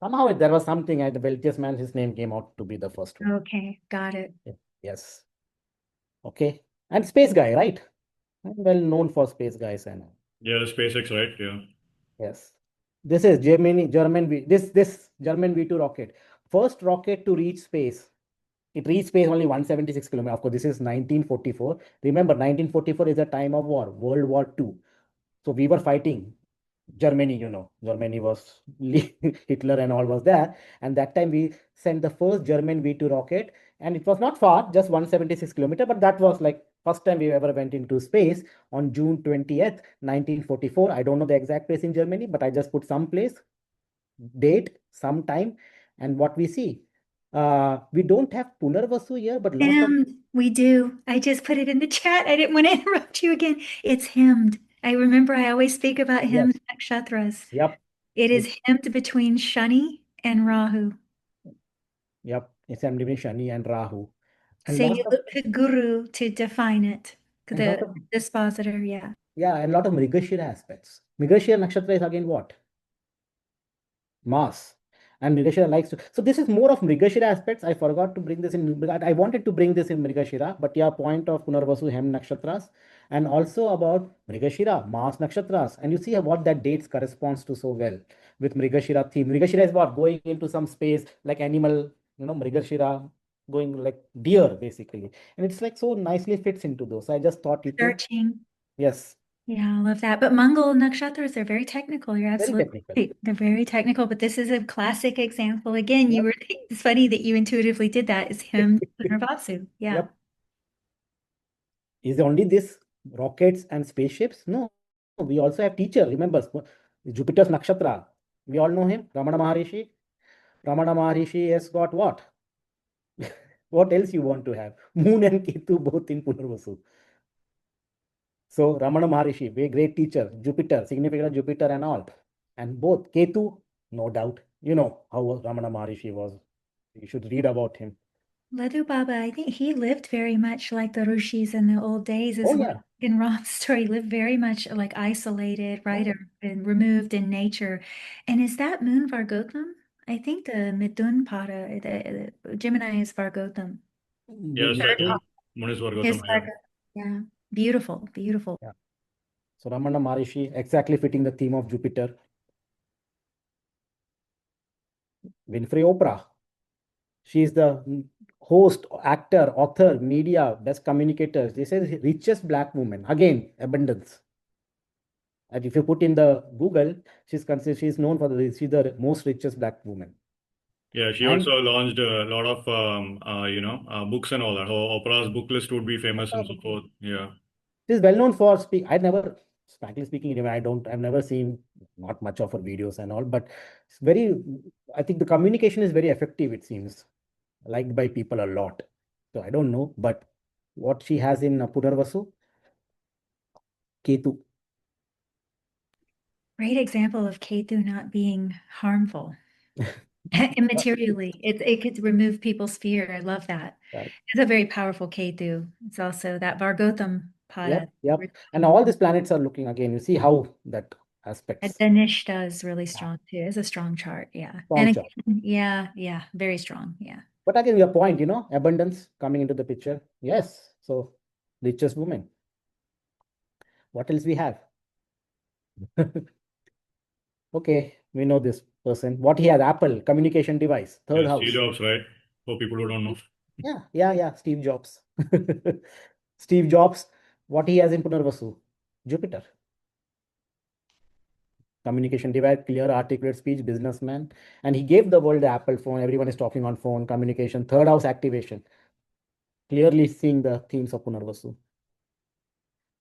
somehow there was something the wealthiest man, his name came out to be the first one. Okay, got it. Yes. Okay. And space guy, right? Well known for space guys and all. Yeah, the SpaceX, right? Yeah. Yes. This is this German V2 rocket. First rocket to reach space. It reached space only 176 kilometers. Of course, this is 1944. Remember, 1944 is a time of war, World War II. So we were fighting Germany, Germany was Hitler and all was there. And that time we sent the first German V2 rocket, and it was not far, just 176 kilometers, but that was like first time we ever went into space on June 20th, 1944. I don't know the exact place in Germany, but I just put some place, date, some time, and what we see. We don't have Punarvasu here, but lot of We do. I just put it in the chat. I didn't want to interrupt you again. It's hemmed. I remember I always speak about hemmed nakshatras. Yep. It is hemmed between Shani and Rahu. Yep. It's between Shani and Rahu. And So lot you of look to Guru to define it. and lot The of dispositor, yeah. yeah, and lot of Mrigashira aspects. Mrigashira Nakshatra is again what? Mass. And Mrigashira likes to. So this is more of Mrigashira aspects. I forgot to bring this in. I wanted to bring this in Mrigashira, but yeah, point of Punarvasu Hem Nakshatras, and also about Mrigashira, Mass Nakshatras. And you see what that dates corresponds to so well with Mrigashira theme. Mrigashira is what? Going into some space like animal, Mrigashira going like deer basically. And it's like so nicely fits into those. I just thought you could. Searching. Yes. Yeah, I love that. But Mangal nakshatras, they're very technical. You're Very absolutely technical. right. They're very technical, but this is a classic example. Again, Yep. it's funny that you intuitively did that. It's him, Punarvasu. Yeah. Yep. Is only this rockets and spaceships? No, we also have teacher. Remember, Jupiter's Nakshatra. We all know him, Ramana Maharishi. Ramana Maharishi has got what? What else you want to have? Moon and Ketu both in Punarvasu. So Ramana Maharishi, very great teacher. Jupiter, significant of Jupiter and all. And both Ketu, no doubt. You know how Ramana Maharishi was. You should read about him. Ladhu Baba, I think he lived very much like the Rishis in the old days as Oh, well. yeah. In Ram's story, lived very much like isolated, right? Or and removed in nature. And is that moon Vargotham? I think the Midun Pada, the Gemini is Vargotham. Yeah, second one is Is Vargotham. Vargotham. Yeah. Beautiful, beautiful. Yeah. So Ramana Maharishi, exactly fitting the theme of Jupiter. Winfrey Oprah. She is the host, actor, author, media, best communicator. This is richest black woman. Again, abundance. And if you put in the Google, she's known for she's the most richest black woman. Yeah, she And also launched a lot of books and all that. Her Oprah's book list would be famous and so forth. Yeah. she's well known for frankly speaking, I've never seen not much of her videos and all, but it's I think the communication is very effective, it seems, liked by people a lot. So I don't know, but what she has in Punarvasu, Ketu. Great example of Ketu not being harmful immaterially. It could remove people's fear. I love that. Right. It's a very powerful Ketu. It's also that Vargotham Pada. Yep. And all these planets are looking again. You see how that aspects. Danishta is really strong too. It's a strong chart. Yeah. Strong And chart. again, yeah, very strong. Yeah. But again, your point, abundance coming into the picture. Yes. So richest woman. What else we have? Okay, we know this person. What he has, Apple communication device, third house. Steve Jobs, right? For people who don't know. Yeah. Steve Jobs. Steve Jobs. What he has in Punarvasu? Jupiter. Communication device, clear, articulate speech, businessman. And he gave the world the Apple phone. Everyone is talking on phone, communication, third house activation. Clearly seeing the themes of Punarvasu.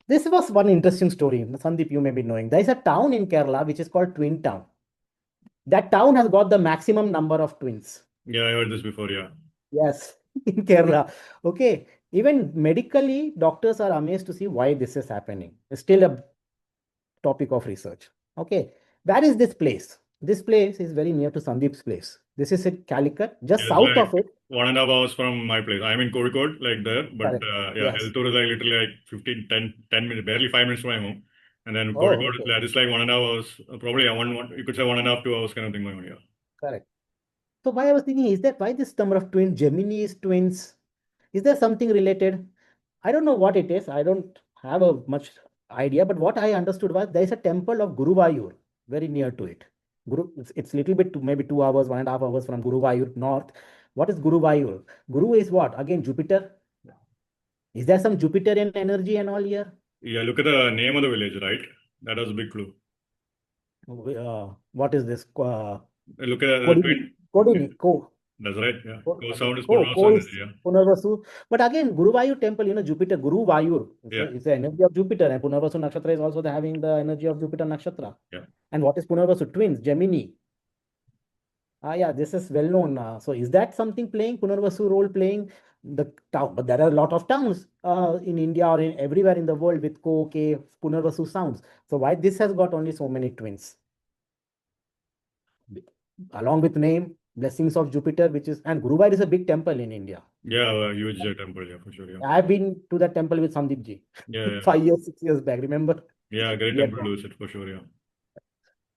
This was one interesting story. Sandeep, you may be knowing. There is a town in Kerala which is called Twin Town. That town has got the maximum number of twins. Yeah, I heard this before. Yeah. Yes, in Kerala. Okay. Even medically, doctors are amazed to see why this is happening. It's still a topic of research. Okay. Where is this place? This place is very near to Sandeep's place. This is in Calicut, just south of it. 1.5 hours from my place. I'm in Kozhikode, like there, but Yes. Heltur is like literally like 15, 10 minutes, barely 5 minutes from my home. And then Oh, Kozhikode okay. is like 1.5 hours, probably you could say 1.5, 2 hours kind of thing going on here. Correct. So why I was thinking, is that why this number of twins, Gemini is twins? Is there something related? I don't know what it is. I don't have a much idea, but what I understood was there is a temple of Guruvayur very near to it. It's little bit maybe 2 hours, 1.5 hours from Guruvayur north. What is Guruvayur? Guru is what? Again, Jupiter. Is there some Jupiterian energy and all here? Yeah, look at the name of the village, right? That was a big clue. What is this? Look at the Kodini. twin. Kodini. That's right. Yeah. Ko sound is Ko Punarvasu is energy. Yeah. Punarvasu. But again, Guruvayur temple, Jupiter, Guruvayur. Yeah. It's the energy of Jupiter. And Punarvasu Nakshatra is also having the energy of Jupiter Nakshatra. Yeah. And what is Punarvasu? Twins, Gemini. Yeah, this is well known. So is that something playing Punarvasu role playing the town? But there are a lot of towns in India or in everywhere in the world with Ko, K, Punarvasu sounds. So why this has got only so many twins? Along with name, blessings of Jupiter, which is, and Guruvayur is a big temple in India. Yeah, huge temple. Yeah, for sure. Yeah. I've been to that temple with Sandeep ji. Yeah. 5 years, 6 years back. Remember? Yeah, great We had temple gone. to visit for sure. Yeah.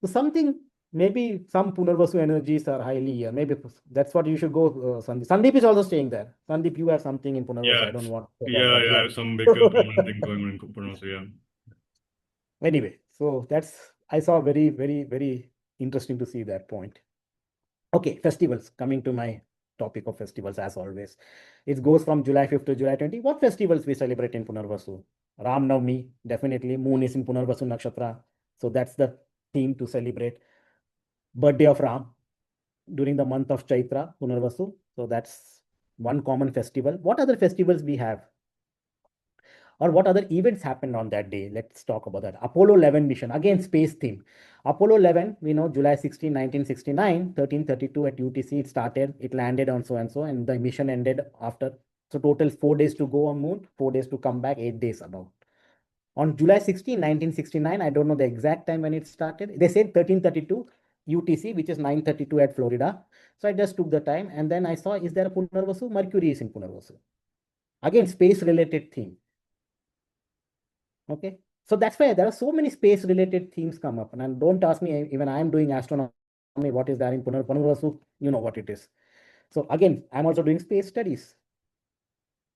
So something, maybe some Punarvasu energies are highly here. Maybe that's what you should go, Sandeep. Sandeep is also staying there. Sandeep, you have something in Punarvasu. Yeah. I don't want to talk Yeah, about I that. have some big prominent thing going on in Punarvasu. Yeah. Anyway, so I saw very, very, very interesting to see that point. Okay, festivals. Coming to my topic of festivals, as always. It goes from July 5th to July 20. What festivals we celebrate in Punarvasu? Ram Navami, definitely. Moon is in Punarvasu Nakshatra. So that's the theme to celebrate. Birthday of Ram during the month of Chaitra, Punarvasu. So that's one common festival. What other festivals we have? Or what other events happened on that day? Let's talk about that. Apollo 11 mission, again space theme. Apollo 11, we know July 16, 1969, 1332 at UTC it started, it landed on so and so, and the mission ended after. So total 4 days to go on moon, 4 days to come back, 8 days about. On July 16, 1969, I don't know the exact time when it started. They said 1332 UTC, which is 9:32 at Florida. So I just took the time and then I saw, is there a Punarvasu? Mercury is in Punarvasu. Again, space related theme. Okay, so that's why there are so many space related themes come up. And don't ask me, even I am doing astronomy, what is there in Punarvasu? You know what it is. So again, I'm also doing space studies.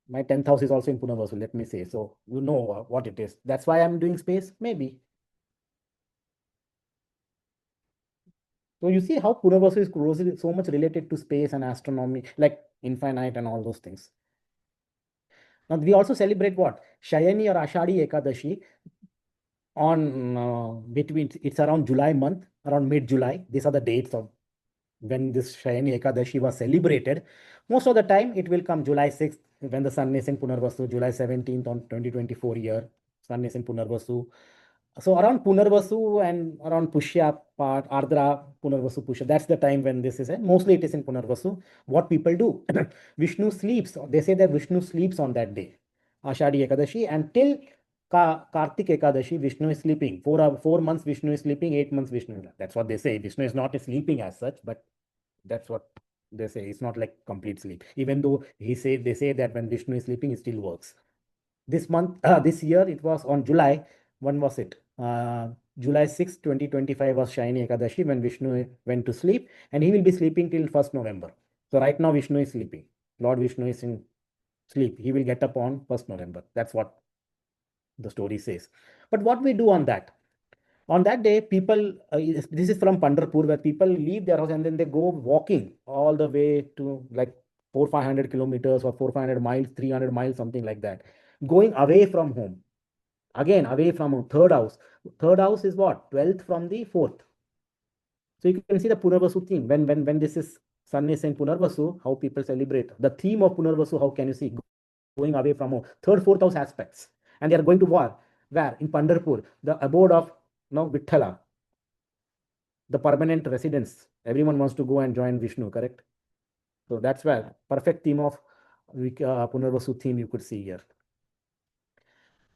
My 10th house is also in Punarvasu, let me say. So you know what it is. That's why I'm doing space, maybe. So you see how Punarvasu is so much related to space and astronomy, like infinite and all those things. Now we also celebrate what? Shayani or Ashadi Ekadashi on between, it's around July month, around mid-July. These are the dates of when this Shayani Ekadashi was celebrated. Most of the time it will come July 6th when the sun is in Punarvasu, July 17th on 2024 year, sun is in Punarvasu. So around Punarvasu and around Pushya part, Ardra, Punarvasu, Pushya, that's the time when this is, mostly it is in Punarvasu. What people do, Vishnu sleeps, they say that Vishnu sleeps on that day, Ashadi Ekadashi, and till Kartik Ekadashi, Vishnu is sleeping. 4 months Vishnu is sleeping, 8 months Vishnu. That's what they say. Vishnu is not sleeping as such, but that's what they say. It's not like complete sleep. Even though they say that when Vishnu is sleeping, it still works. This month, this year, it was on July. When was it? July 6, 2025 was Shayani Ekadashi when Vishnu went to sleep, and he will be sleeping till 1st November. So right now Vishnu is sleeping. Lord Vishnu is in sleep. He will get up on 1st November. That's what the story says. But what we do on that? On that day, people, this is from Pandharpur, where people leave their house and then they go walking all the way to like 400-500 kilometers or 400-500 miles, 300 miles, something like that. Going away from home. Again, away from home. Third house. Third house is what? 12th from the 4th. So you can see the Punarvasu theme. When this is sun is in Punarvasu, how people celebrate. The theme of Punarvasu, how can you see? Going away from home. Third, fourth house aspects. And they are going to war. Where? In Pandharpur, the abode of Vithala, the permanent residence. Everyone wants to go and join Vishnu, correct? So that's where perfect theme of Punarvasu theme you could see here.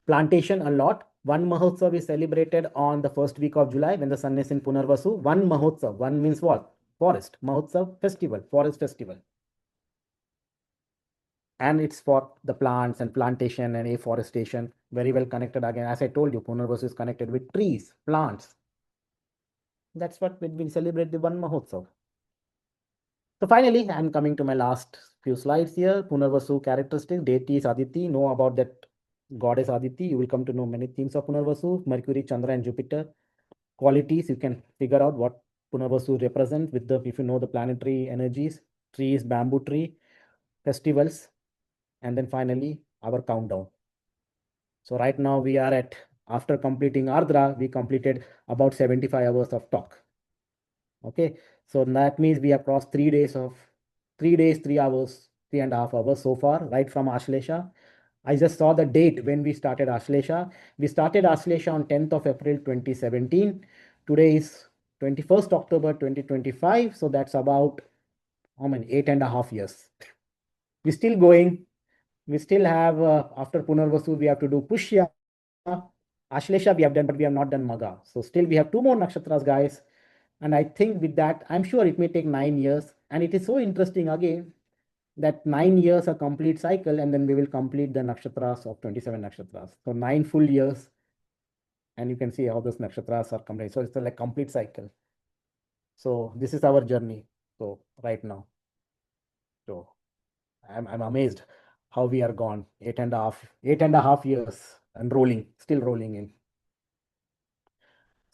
Plantation a lot. One Mahotsav is celebrated on the first week of July when the sun is in Punarvasu. One Mahotsav. One means what? Forest. Mahotsav, festival, forest festival. And it's for the plants and plantation and afforestation, very well connected. Again, as I told you, Punarvasu is connected with trees, plants. That's what we celebrate the One Mahotsav. So finally, I'm coming to my last few slides here. Punarvasu characteristics, deity is Aditi. Know about that goddess Aditi. You will come to know many things of Punarvasu, Mercury, Chandra, and Jupiter. Qualities, you can figure out what Punarvasu represents with the, if you know the planetary energies, trees, bamboo tree, festivals, and then finally our countdown. So right now we are at, after completing Ardra, we completed about 75 hours of talk. Okay, so that means we have crossed 3 days, 3 hours, 3.5 hours so far, right from Ashlesha. I just saw the date when we started Ashlesha. We started Ashlesha on 10th of April 2017. Today is 21st October 2025. So that's about, how many, 8.5 years. We're still going. We still have, after Punarvasu, we have to do Pushya. Ashlesha we have done, but we have not done Maga. So still we have 2 more nakshatras, guys. And I think with that, I'm sure it may take 9 years. And it is so interesting again that 9 years a complete cycle, and then we will complete the nakshatras of 27 nakshatras. So 9 full years. And you can see how those nakshatras are complete. So it's like complete cycle. So this is our journey. So right now. So I'm amazed how we are gone 8.5 years and rolling, still rolling in.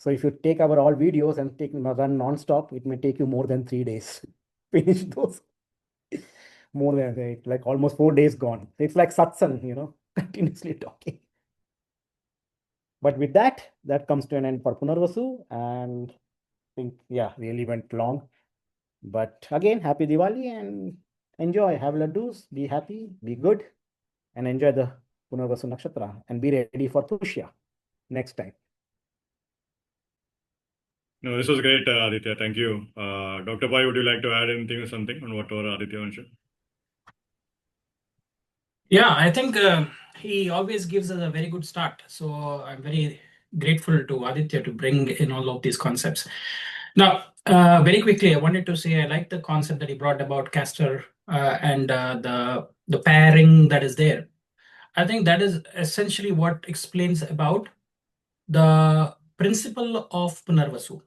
So if you take our all videos and run non-stop, it may take you more than 3 days. Finish those. More than like almost 4 days gone. It's like satsang, continuously talking. But with that, that comes to an end for Punarvasu. And I think, yeah, really went long. But again, happy Diwali and enjoy. Have laddus, be happy, be good, and enjoy the Punarvasu Nakshatra and be ready for Pushya next time. No, this was great, Aditya. Thank you. Dr. Pai, would you like to add anything or something on what Aditya mentioned? Yeah, I think he always gives us a very good start. So I'm very grateful to Aditya to bring in all of these concepts. Now, very quickly, I wanted to say I like the concept that he brought about Castor and the pairing that is there. I think that is essentially what explains about the principle of Punarvasu.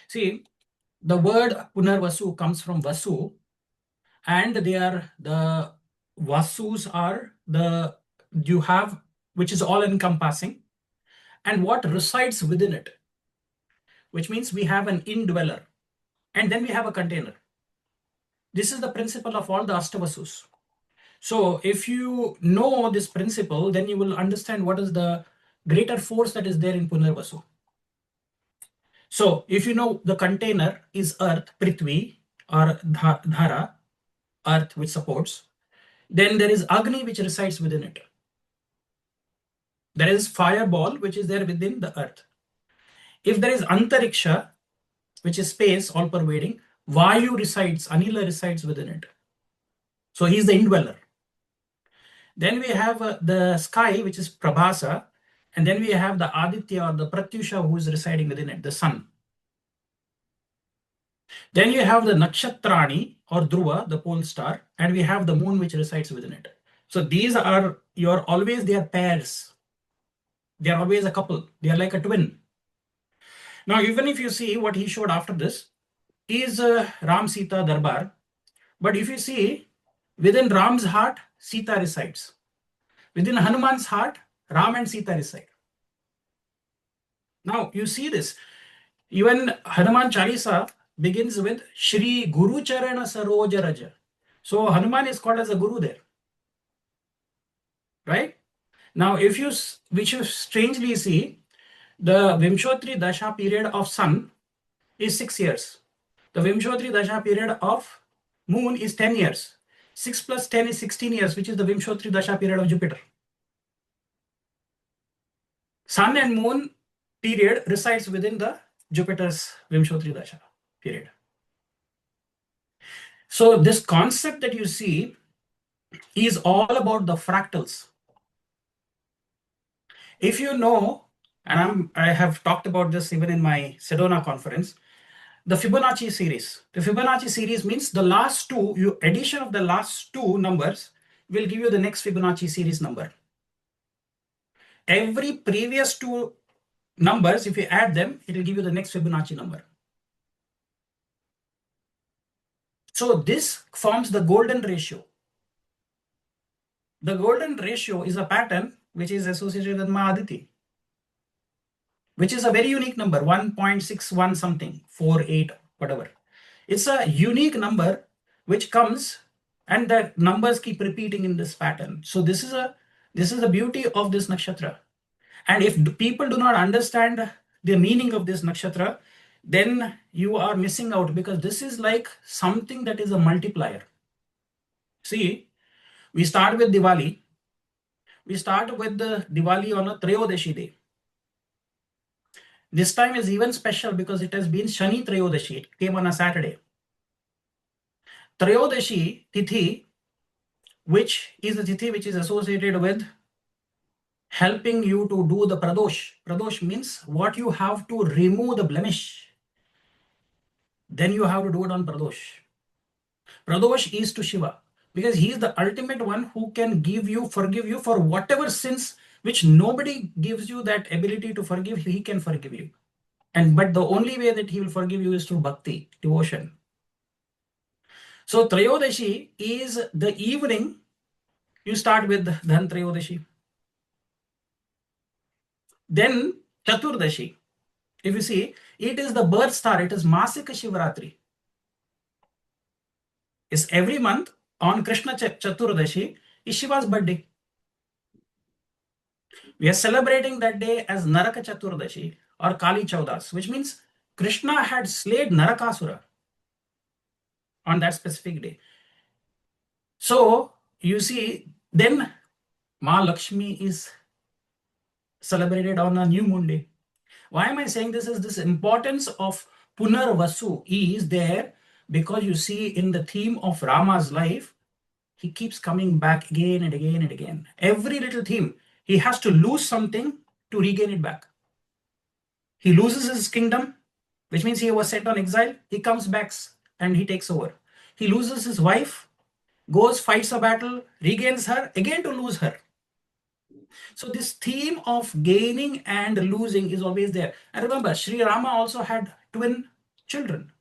See, the word Punarvasu comes from Vasu, and they are the Vasus are the you have, which is all encompassing, and what resides within it, which means we have an indweller, and then we have a container. This is the principle of all the Astavasus. So if you know this principle, then you will understand what is the greater force that is there in Punarvasu. So if you know the container is earth, Prithvi, or Dhara, earth which supports, then there is Agni which resides within it. There is fireball which is there within the earth. If there is Antariksha, which is space all pervading, Vayu resides, Anila resides within it. So he is the indweller. Then we have the sky, which is Prabhasa, and then we have the Aditya or the Pratyusha who is residing within it, the sun. Then you have the Nakshatrani or Dhruva, the pole star, and we have the moon which resides within it. So these are they are pairs. They are always a couple. They are like a twin. Now, even if you see what he showed after this is Ram Sita Darbar, but if you see within Ram's heart, Sita resides. Within Hanuman's heart, Ram and Sita reside. Now you see this. Even Hanuman Chalisa begins with Shri Guru Charana Saroja Raja. So Hanuman is called as a guru there. Right? Now, which you strangely see, the Vimshotri Dasha period of sun is 6 years. The Vimshotri Dasha period of moon is 10 years. 6 plus 10 is 16 years, which is the Vimshotri Dasha period of Jupiter. Sun and moon period resides within the Jupiter's Vimshotri Dasha period. So this concept that you see is all about the fractals. If you know, and I have talked about this even in my Sedona conference, the Fibonacci series. The Fibonacci series means the last two, addition of the last two numbers will give you the next Fibonacci series number. Every previous two numbers, if you add them, it will give you the next Fibonacci number. So this forms the golden ratio. The golden ratio is a pattern which is associated with Mahaditi, which is a very unique number, 1.61 something, 48, whatever. It's a unique number which comes, and the numbers keep repeating in this pattern. So this is the beauty of this nakshatra. And if people do not understand the meaning of this nakshatra, then you are missing out, because this is like something that is a multiplier. See, we start with Diwali. We start with the Diwali on a Trayodashi day. This time is even special because it has been Shani Trayodashi. It came on a Saturday. Trayodashi Tithi, which is a Tithi which is associated with helping you to do the Pradosh. Pradosh means what you have to remove the blemish. Then you have to do it on Pradosh. Pradosh is to Shiva, because he is the ultimate one who can forgive you for whatever sins which nobody gives you that ability to forgive. He can forgive you. But the only way that he will forgive you is through bhakti, devotion. So Trayodashi is the evening. You start with Dhan Trayodashi. Then Chaturdashi. If you see, it is the birth star. It is Masika Shivratri. It's every month on Krishna Chaturdashi is Shiva's birthday. We are celebrating that day as Naraka Chaturdashi or Kali Chaudas, which means Krishna had slayed Narakasura on that specific day. So you see, then Ma Lakshmi is celebrated on a new moon day. Why am I saying this? Is this importance of Punarvasu is there because you see in the theme of Rama's life, he keeps coming back again and again and again. Every little theme, he has to lose something to regain it back. He loses his kingdom, which means he was set on exile. He comes back and he takes over. He loses his wife, goes, fights a battle, regains her, again to lose her. So this theme of gaining and losing is always there. And remember, Sri Rama also had twin children,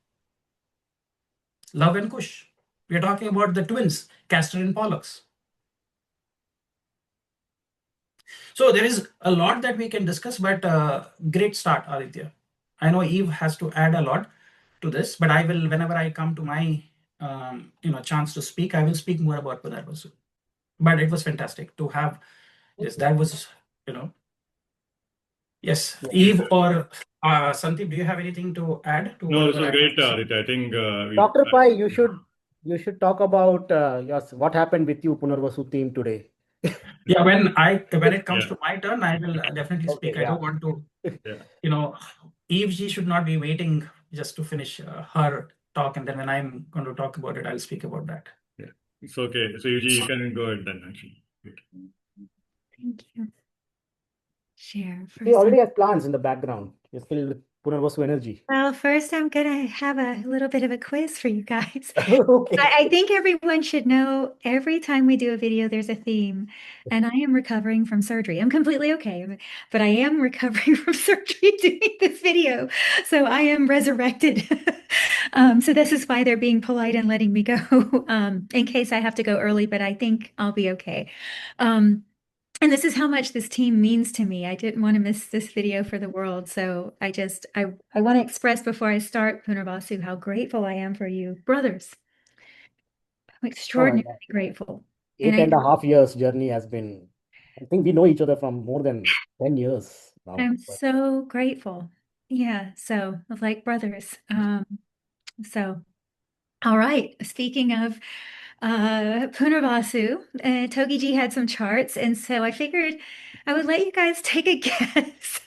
Love and Kush. We are talking about the twins, Castor and Pollux. So there is a lot that we can discuss, but great start, Aditya. I know Eve has to add a lot to this, but I will, whenever I come to my chance to speak, I will speak more about Punarvasu. But it was fantastic to have this. That was, yes. Eve or Sandeep, do you have anything to add to? No, this was great, Aditya. I think Dr. Pai, you should talk about what happened with you Punarvasu team today. Yeah, when it comes to my turn, I will definitely speak. Okay, I don't want to, Eve, she should not be waiting just to finish her talk, and then when I'm going to talk about it, I'll speak about that. Yeah, it's okay. So you can go ahead then, actually. Thank you. Share. He already has plans in the background. He's filled with Punarvasu energy. Well, first I'm going to have a little bit of a quiz for you guys. Okay. I think everyone should know every time we do a video, there's a theme, and I am recovering from surgery. I'm completely okay, but I am recovering from surgery doing this video. So I am resurrected. So this is why they're being polite and letting me go in case I have to go early, but I think I'll be okay. And this is how much this team means to me. I didn't want to miss this video for the world. So I want to express before I start, Punarvasu, how grateful I am for you, brothers. I'm extraordinarily grateful. 8.5 years journey has been, I think we know each other from more than 10 years now. I'm so grateful. Yeah. So like brothers. So, all right. Speaking of Punarvasu, Togiji had some charts, and so I figured I would let you guys take a guess.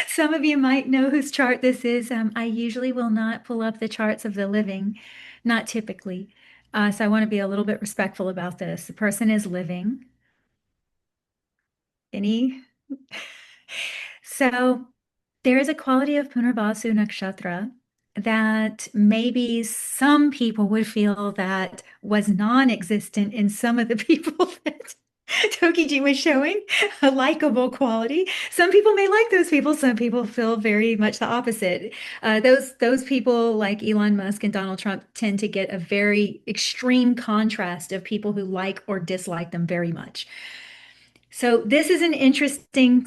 Some of you might know whose chart this is. I usually will not pull up the charts of the living, not typically. So I want to be a little bit respectful about this. The person is living. So there is a quality of Punarvasu Nakshatra that maybe some people would feel that was non-existent in some of the people that Tokiji was showing a likable quality. Some people may like those people. Some people feel very much the opposite. Those people like Elon Musk and Donald Trump tend to get a very extreme contrast of people who like or dislike them very much. So this is an interesting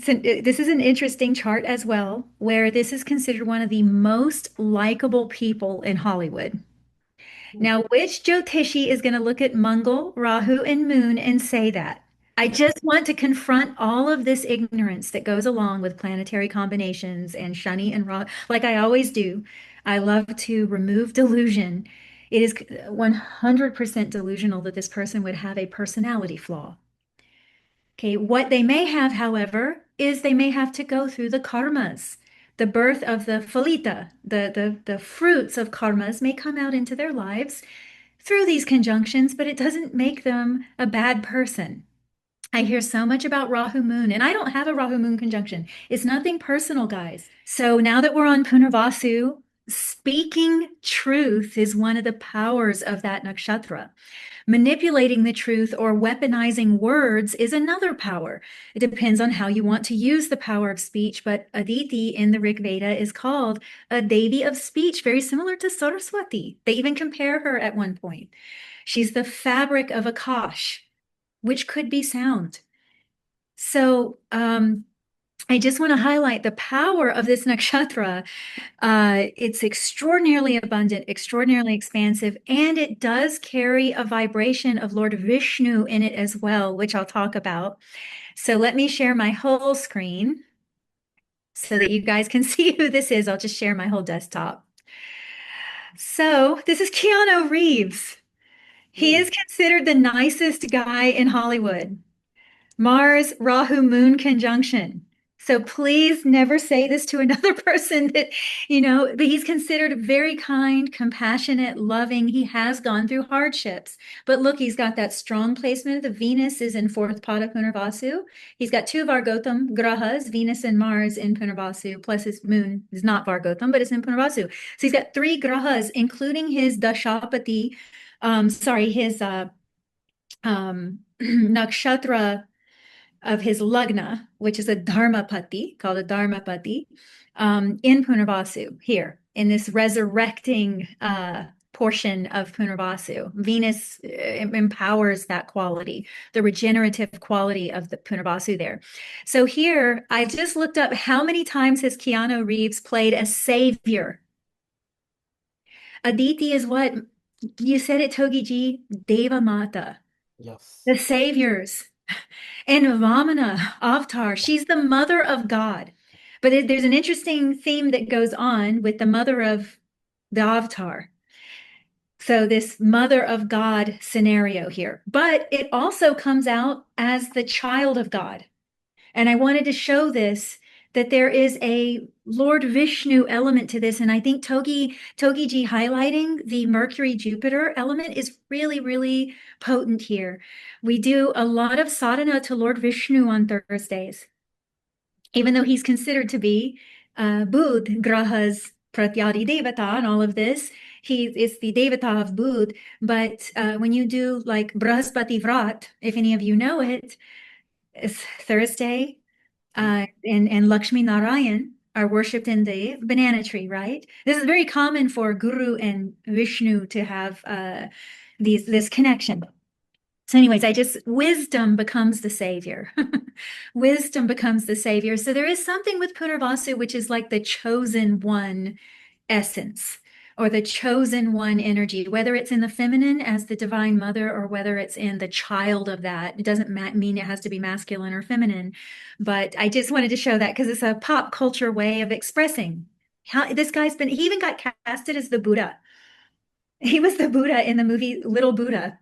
chart as well, where this is considered one of the most likable people in Hollywood. Now, which Jyotishi is going to look at Mangal, Rahu, and Moon and say that? I just want to confront all of this ignorance that goes along with planetary combinations and Shani and Rahu, like I always do. I love to remove delusion. It is 100% delusional that this person would have a personality flaw. Okay, what they may have, however, is they may have to go through the karmas. The birth of the phalita, the fruits of karmas may come out into their lives through these conjunctions, but it doesn't make them a bad person. I hear so much about Rahu Moon, and I don't have a Rahu Moon conjunction. It's nothing personal, guys. So now that we're on Punarvasu, speaking truth is one of the powers of that nakshatra. Manipulating the truth or weaponizing words is another power. It depends on how you want to use the power of speech, but Aditi in the Rig Veda is called a Devi of speech, very similar to Saraswati. They even compare her at one point. She's the fabric of Akash, which could be sound. So I just want to highlight the power of this nakshatra. It's extraordinarily abundant, extraordinarily expansive, and it does carry a vibration of Lord Vishnu in it as well, which I'll talk about. So let me share my whole screen so that you guys can see who this is. I'll just share my whole desktop. So this is Keanu Reeves. He is considered the nicest guy in Hollywood. Mars, Rahu, Moon conjunction. So please never say this to another person that, but he's considered very kind, compassionate, loving. He has gone through hardships. But look, he's got that strong placement. The Venus is in fourth pada Punarvasu. He's got two Vargotham grahas, Venus and Mars in Punarvasu, plus his moon is not Vargotham, but it's in Punarvasu. So he's got three grahas, including his Dashapati, his nakshatra of his lagna, which is a dharmapati, called a dharmapati, in Punarvasu, here, in this resurrecting portion of Punarvasu. Venus empowers that quality, the regenerative quality of the Punarvasu there. So here, I just looked up how many times has Keanu Reeves played a savior. Aditi is what? You said it, Togiji, Deva Mata. Yes. The saviors. And Vamana, Avatar, she's the mother of God. But there's an interesting theme that goes on with the mother of the Avatar. So this mother of God scenario here. But it also comes out as the child of God. And I wanted to show this, that there is a Lord Vishnu element to this. And I think Togiji highlighting the Mercury-Jupiter element is really, really potent here. We do a lot of sadhana to Lord Vishnu on Thursdays, even though he's considered to be Budh, Graha's Pratyadi Devata and all of this. He is the Devata of Budh. But when you do like Brahaspati Vrat, if any of you know it, it's Thursday, and Lakshmi Narayan are worshipped in the banana tree, right? This is very common for Guru and Vishnu to have this connection. So anyways, wisdom becomes the savior. Wisdom becomes the savior. So there is something with Punarvasu, which is like the chosen one essence, or the chosen one energy, whether it's in the feminine as the divine mother or whether it's in the child of that. It doesn't mean it has to be masculine or feminine, but I just wanted to show that because it's a pop culture way of expressing how this guy's been. He even got casted as the Buddha. He was the Buddha in the movie Little Buddha.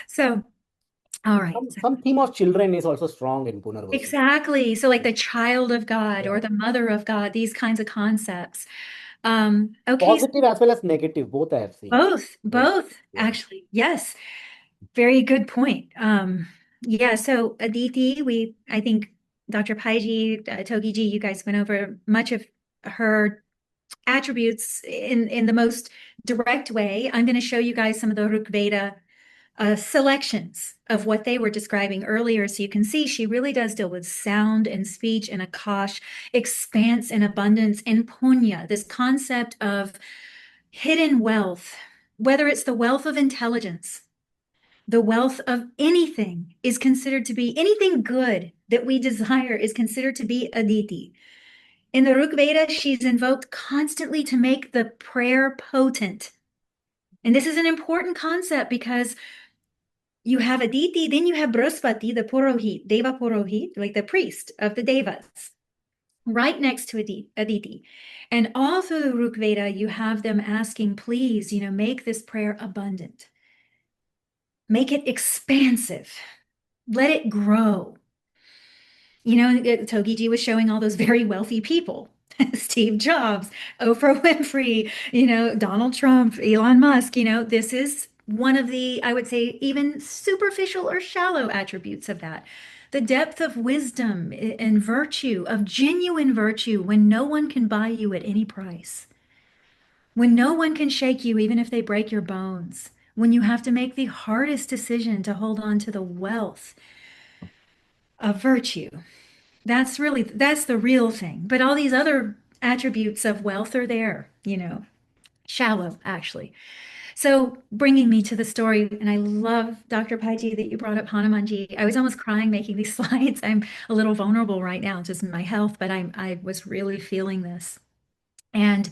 So, all right. Some theme of children is also strong in Punarvasu. Exactly. So like the child of God or the mother of God, these kinds of concepts. Okay. Positive as well as negative, both I have seen. Both, actually. Yes. Very good point. Yeah, so Aditi, I think Dr. Paiji, Togiji, you guys went over much of her attributes in the most direct way. I'm going to show you guys some of the Rig Veda selections of what they were describing earlier. So you can see she really does deal with sound and speech and akash, expanse and abundance, and punya, this concept of hidden wealth, whether it's the wealth of intelligence, the wealth of anything is considered to be, anything good that we desire is considered to be aditi. In the Rig Veda, she's invoked constantly to make the prayer potent. And this is an important concept because you have Aditi, then you have Brahaspati, the Purohit, Deva Purohit, like the priest of the Devas, right next to Aditi. And all through the Rig Veda, you have them asking, please, make this prayer abundant. Make it expansive. Let it grow. Togiji was showing all those very wealthy people. Steve Jobs, Oprah Winfrey, Donald Trump, Elon Musk, this is one of the, I would say, even superficial or shallow attributes of that. The depth of wisdom and virtue, of genuine virtue, when no one can buy you at any price, when no one can shake you, even if they break your bones, when you have to make the hardest decision to hold on to the wealth of virtue. That's the real thing. But all these other attributes of wealth are there, shallow, actually. So bringing me to the story, and I love, Dr. Paiji, that you brought up Hanumanji. I was almost crying making these slides. I'm a little vulnerable right now, just my health, but I was really feeling this. And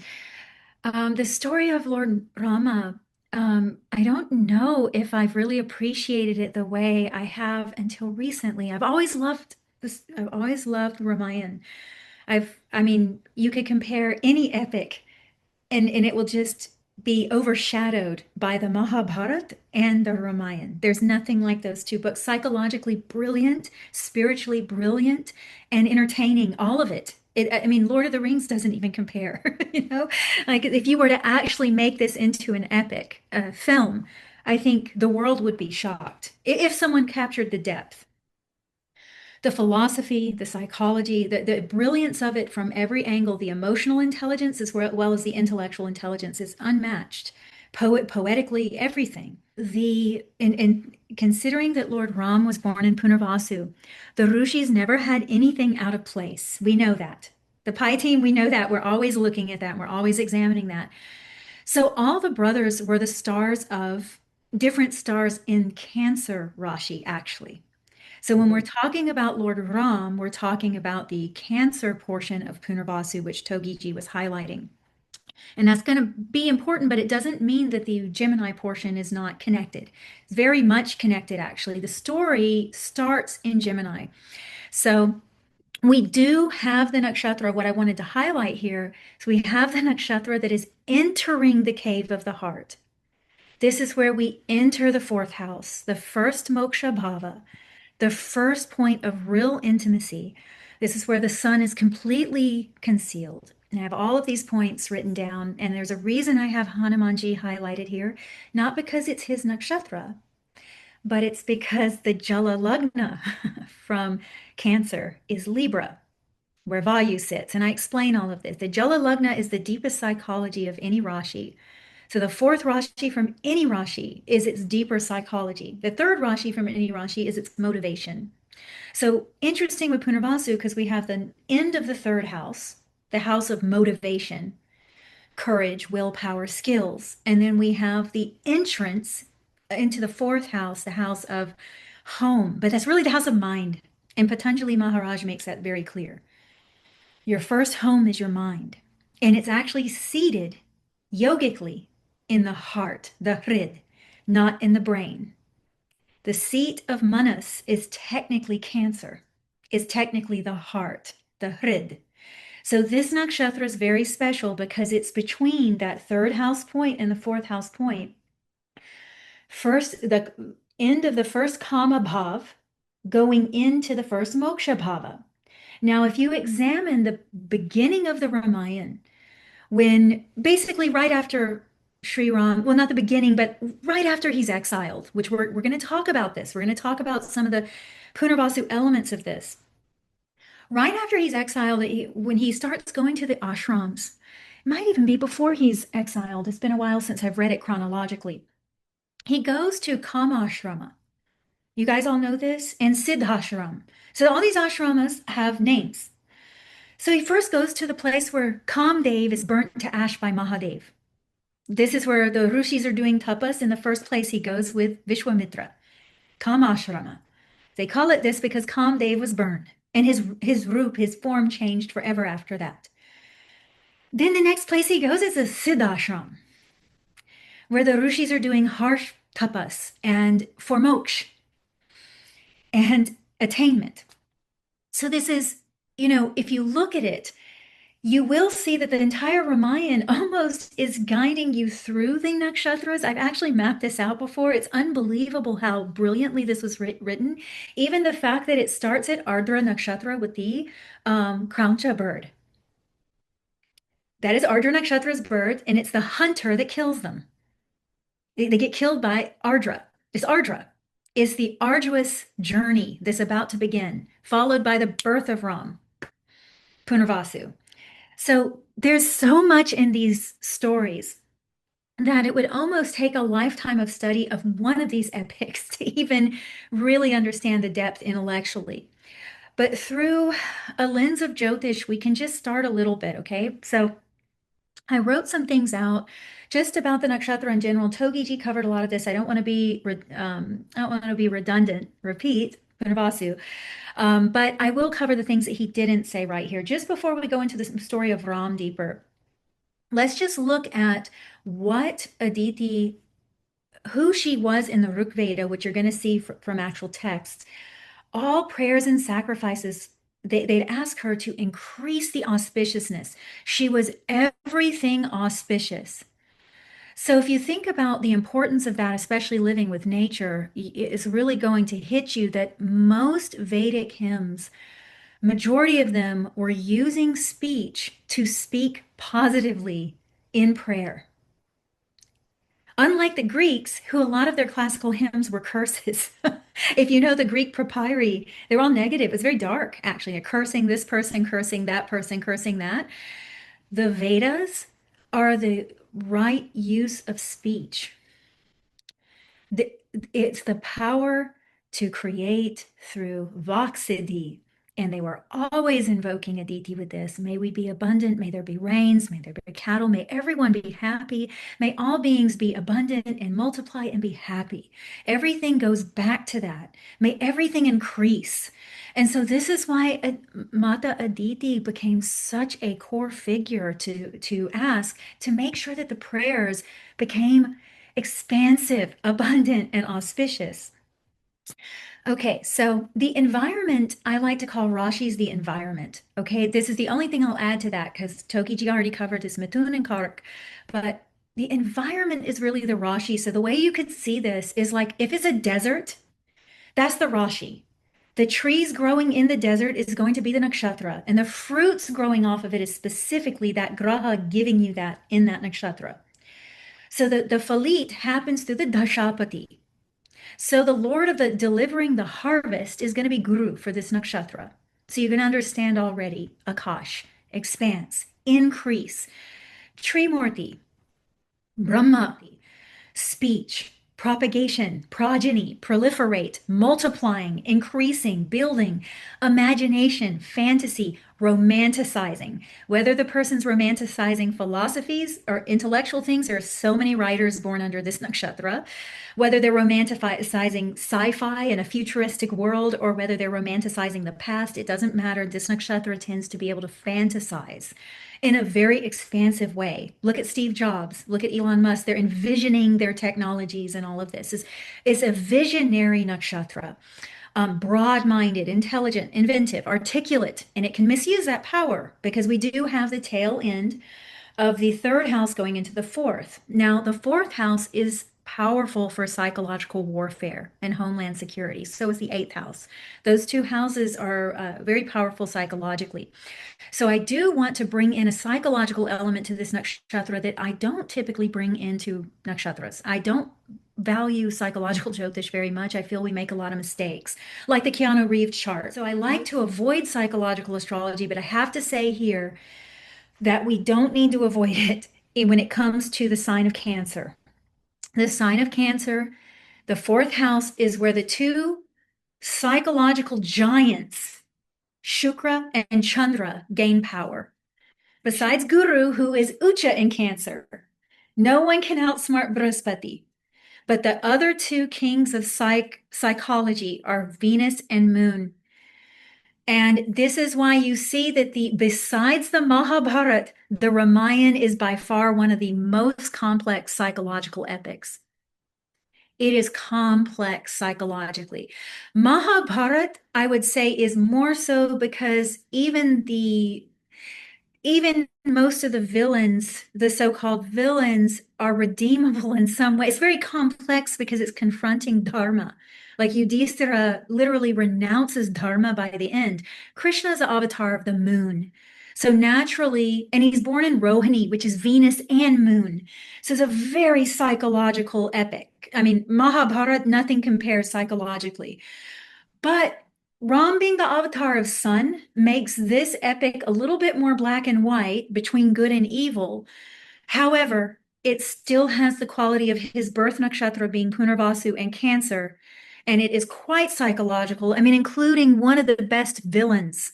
the story of Lord Rama, I don't know if I've really appreciated it the way I have until recently. I've always loved this. I've always loved Ramayana. You could compare any epic and it will just be overshadowed by the Mahabharata and the Ramayana. There's nothing like those two books. Psychologically brilliant, spiritually brilliant, and entertaining, all of it. Lord of the Rings doesn't even compare, Like if you were to actually make this into an epic film, I think the world would be shocked if someone captured the depth, the philosophy, the psychology, the brilliance of it from every angle. The emotional intelligence as well as the intellectual intelligence is unmatched. Poetically, everything. And considering that Lord Ram was born in Punarvasu, the Rishis never had anything out of place. We know that. The Pi team, we know that. We're always looking at that. We're always examining that. So all the brothers were the stars of different stars in Cancer Rashi, actually. So when we're talking about Lord Ram, we're talking about the Cancer portion of Punarvasu, which Togiji was highlighting. And that's going to be important, but it doesn't mean that the Gemini portion is not connected. It's very much connected, actually. The story starts in Gemini. So we do have the nakshatra. What I wanted to highlight here is we have the nakshatra that is entering the cave of the heart. This is where we enter the fourth house, the first moksha bhava, the first point of real intimacy. This is where the sun is completely concealed. And I have all of these points written down, and there's a reason I have Hanumanji highlighted here, not because it's his nakshatra, but it's because the Jala Lagna from Cancer is Libra, where Vayu sits. And I explain all of this. The Jala Lagna is the deepest psychology of any Rashi. So the fourth Rashi from any Rashi is its deeper psychology. The third Rashi from any Rashi is its motivation. So interesting with Punarvasu, because we have the end of the third house, the house of motivation, courage, willpower, skills. And then we have the entrance into the fourth house, the house of home. But that's really the house of mind. And Patanjali Maharaj makes that very clear. Your first home is your mind. And it's actually seated yogically in the heart, the hrid, not in the brain. The seat of manas is technically Cancer, is technically the heart, the hrid. So this nakshatra is very special because it's between that third house point and the fourth house point. First, the end of the first kama bhav going into the first moksha bhava. Now, if you examine the beginning of the Ramayana, when basically right after Sri Ram, well, not the beginning, but right after he's exiled, which we're going to talk about this. We're going to talk about some of the Punarvasu elements of this. Right after he's exiled, when he starts going to the ashrams, it might even be before he's exiled. It's been a while since I've read it chronologically. he goes to Kamashrama. You guys all know this, and Siddhashram. So all these ashramas have names. So he first goes to the place where Kamdev is burnt to ash by Mahadev. This is where the rishis are doing tapas. In the first place, he goes with Vishwamitra, Kamashrama. They call it this because Kamdev was burned, and his roop, his form changed forever after that. Then the next place he goes is a Siddhashram, where the rishis are doing harsh tapas and for moksha and attainment. So this is, if you look at it, you will see that the entire Ramayana almost is guiding you through the nakshatras. I've actually mapped this out before. It's unbelievable how brilliantly this was written. Even the fact that it starts at Ardra Nakshatra with the Krauncha bird. That is Ardra Nakshatra's bird, and it's the hunter that kills them. They get killed by Ardra. It's Ardra. It's the arduous journey that's about to begin, followed by the birth of Ram, Punarvasu. So there's so much in these stories that it would almost take a lifetime of study of one of these epics to even really understand the depth intellectually. But through a lens of Jyotish, we can just start a little bit, okay? So I wrote some things out just about the nakshatra in general. Togiji covered a lot of this. I don't want to be redundant, repeat, Punarvasu. But I will cover the things that he didn't say right here. Just before we go into the story of Ram deeper, let's just look at what Aditi, who she was in the Rig Veda, which you're going to see from actual texts. All prayers and sacrifices, they'd ask her to increase the auspiciousness. She was everything auspicious. So if you think about the importance of that, especially living with nature, it's really going to hit you that most Vedic hymns, majority of them were using speech to speak positively in prayer. Unlike the Greeks, who a lot of their classical hymns were curses. If you know the Greek papyri, they were all negative. It was very dark, actually, cursing this person, cursing that person, cursing that. The Vedas are the right use of speech. It's the power to create through Vaksiddhi. And they were always invoking Aditi with this. May we be abundant. May there be rains. May there be cattle. May everyone be happy. May all beings be abundant and multiply and be happy. Everything goes back to that. May everything increase. And so this is why Mata Aditi became such a core figure to ask, to make sure that the prayers became expansive, abundant, and auspicious. Okay, so the environment, I like to call Rashi's the environment. Okay, this is the only thing I'll add to that because Tokiji already covered this Mithun and Kark, but the environment is really the Rashi. So the way you could see this is like if it's a desert, that's the Rashi. The trees growing in the desert is going to be the nakshatra, and the fruits growing off of it is specifically that graha giving you that in that nakshatra. So the falit happens through the dashapati. So the Lord of the delivering the harvest is going to be Guru for this nakshatra. So you can understand already Akash, expanse, increase, Trimurti, Brahma, speech, propagation, progeny, proliferate, multiplying, increasing, building, imagination, fantasy, romanticizing. Whether the person's romanticizing philosophies or intellectual things, there are so many writers born under this nakshatra. Whether they're romanticizing sci-fi in a futuristic world or whether they're romanticizing the past, it doesn't matter. This nakshatra tends to be able to fantasize in a very expansive way. Look at Steve Jobs, look at Elon Musk. They're envisioning their technologies and all of this. It's a visionary nakshatra, broad-minded, intelligent, inventive, articulate, and it can misuse that power because we do have the tail end of the third house going into the fourth. Now, the fourth house is powerful for psychological warfare and homeland security. So is the eighth house. Those two houses are very powerful psychologically. So I do want to bring in a psychological element to this nakshatra that I don't typically bring into nakshatras. I don't value psychological Jyotish very much. I feel we make a lot of mistakes, like the Keanu Reeves chart. So I like to avoid psychological astrology, but I have to say here that we don't need to avoid it when it comes to the sign of Cancer. the sign of Cancer. The fourth house is where the two psychological giants, Shukra and Chandra, gain power. Besides Guru, who is Ucha in Cancer, no one can outsmart Brihaspati. But the other two kings of psychology are Venus and Moon. And this is why you see that besides the Mahabharata, the Ramayana is by far one of the most complex psychological epics. It is complex psychologically. Mahabharata, I would say, is more so because even most of the villains, the so-called villains, are redeemable in some way. It's very complex because it's confronting dharma. Like Yudhishthira literally renounces dharma by the end. Krishna is the avatar of the moon. So naturally, and he's born in Rohini, which is Venus and moon. So it's a very psychological epic. I mean, Mahabharata, nothing compares psychologically. But Ram being the avatar of sun makes this epic a little bit more black and white between good and evil. However, it still has the quality of his birth nakshatra being Punarvasu and Cancer, and it is quite psychological. I mean, including one of the best villains,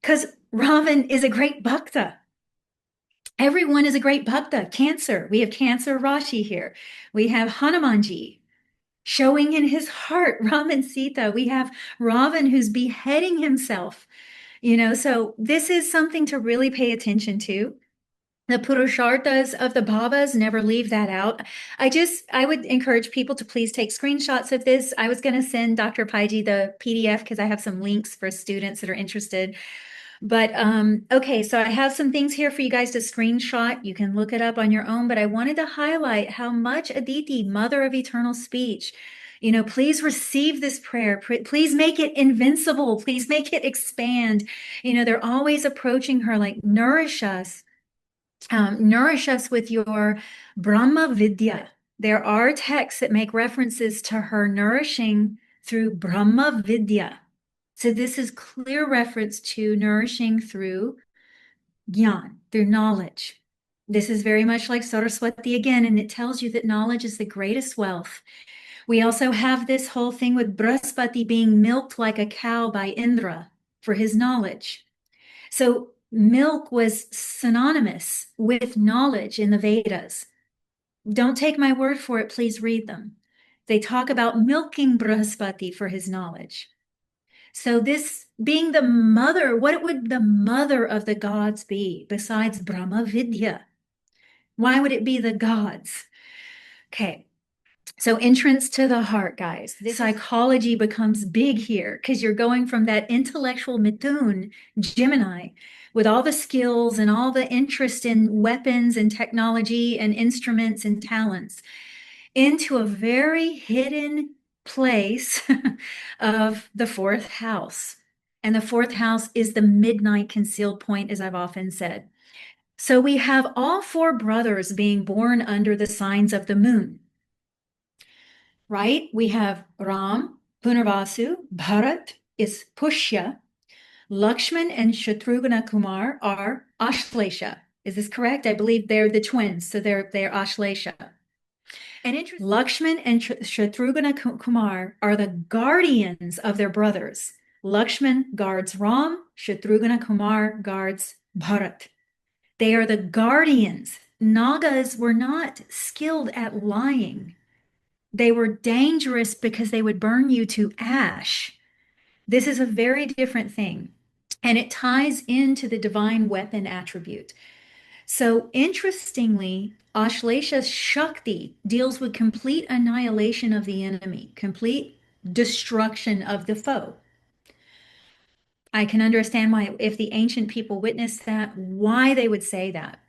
because Ravan is a great bhakta. Everyone is a great bhakta. Cancer, we have Cancer Rashi here. We have Hanumanji showing in his heart Ram and Sita. We have Ravan who's beheading himself. So this is something to really pay attention to. The Purusharthas of the Bhavas, never leave that out. I would encourage people to please take screenshots of this. I was going to send Dr. Paiji the PDF because I have some links for students that are interested. But okay, so I have some things here for you guys to screenshot. You can look it up on your own, but I wanted to highlight how much Aditi, Mother of Eternal Speech, please receive this prayer. Please make it invincible. Please make it expand. They're always approaching her like, nourish us with your Brahma Vidya. There are texts that make references to her nourishing through Brahma Vidya. So this is clear reference to nourishing through Gyan, through knowledge. This is very much like Saraswati again, and it tells you that knowledge is the greatest wealth. We also have this whole thing with Brihaspati being milked like a cow by Indra for his knowledge. So milk was synonymous with knowledge in the Vedas. Don't take my word for it, please read them. They talk about milking Brihaspati for his knowledge. So this being the mother, what would the mother of the gods be besides Brahma Vidya? Why would it be the gods? Okay, so entrance to the heart, guys. This psychology becomes big here because you're going from that intellectual Mithun, Gemini, with all the skills and all the interest in weapons and technology and instruments and talents, into a very hidden place of the fourth house. And the fourth house is the midnight concealed point, as I've often said. So we have all four brothers being born under the signs of the moon, right? We have Ram, Punarvasu, Bharat is Pushya, Lakshman and Shatrughna Kumar are Ashlesha. Is this correct? I believe they're the twins, so they're Ashlesha. And Lakshman and Shatrughna Kumar are the guardians of their brothers. Lakshman guards Ram, Shatrughna Kumar guards Bharat. They are the guardians. Nagas were not skilled at lying. They were dangerous because they would burn you to ash. This is a very different thing. And it ties into the divine weapon attribute. So interestingly, Ashlesha Shakti deals with complete annihilation of the enemy, complete destruction of the foe. I can understand why, if the ancient people witnessed that, why they would say that,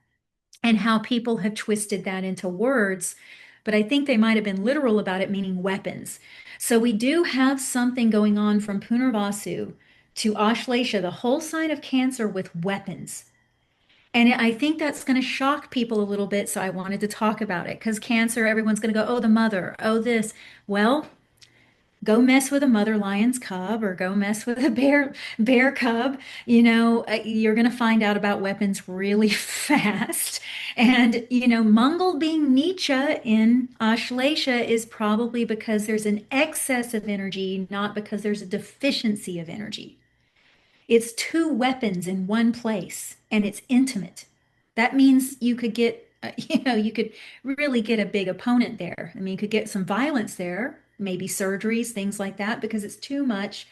and how people have twisted that into words. But I think they might have been literal about it, meaning weapons. So we do have something going on from Punarvasu to Ashlesha, the whole sign of Cancer, with weapons. And I think that's going to shock people a little bit. So I wanted to talk about it because Cancer, everyone's going to go, oh, the mother, oh, this. Well, go mess with a mother lion's cub or go mess with a bear cub, you're going to find out about weapons really fast. And, Mongol being Nietzsche in Ashlesha is probably because there's an excess of energy, not because there's a deficiency of energy. It's two weapons in one place and it's intimate. That means you could get, you could really get a big opponent there. I mean, you could get some violence there, maybe surgeries, things like that, because it's too much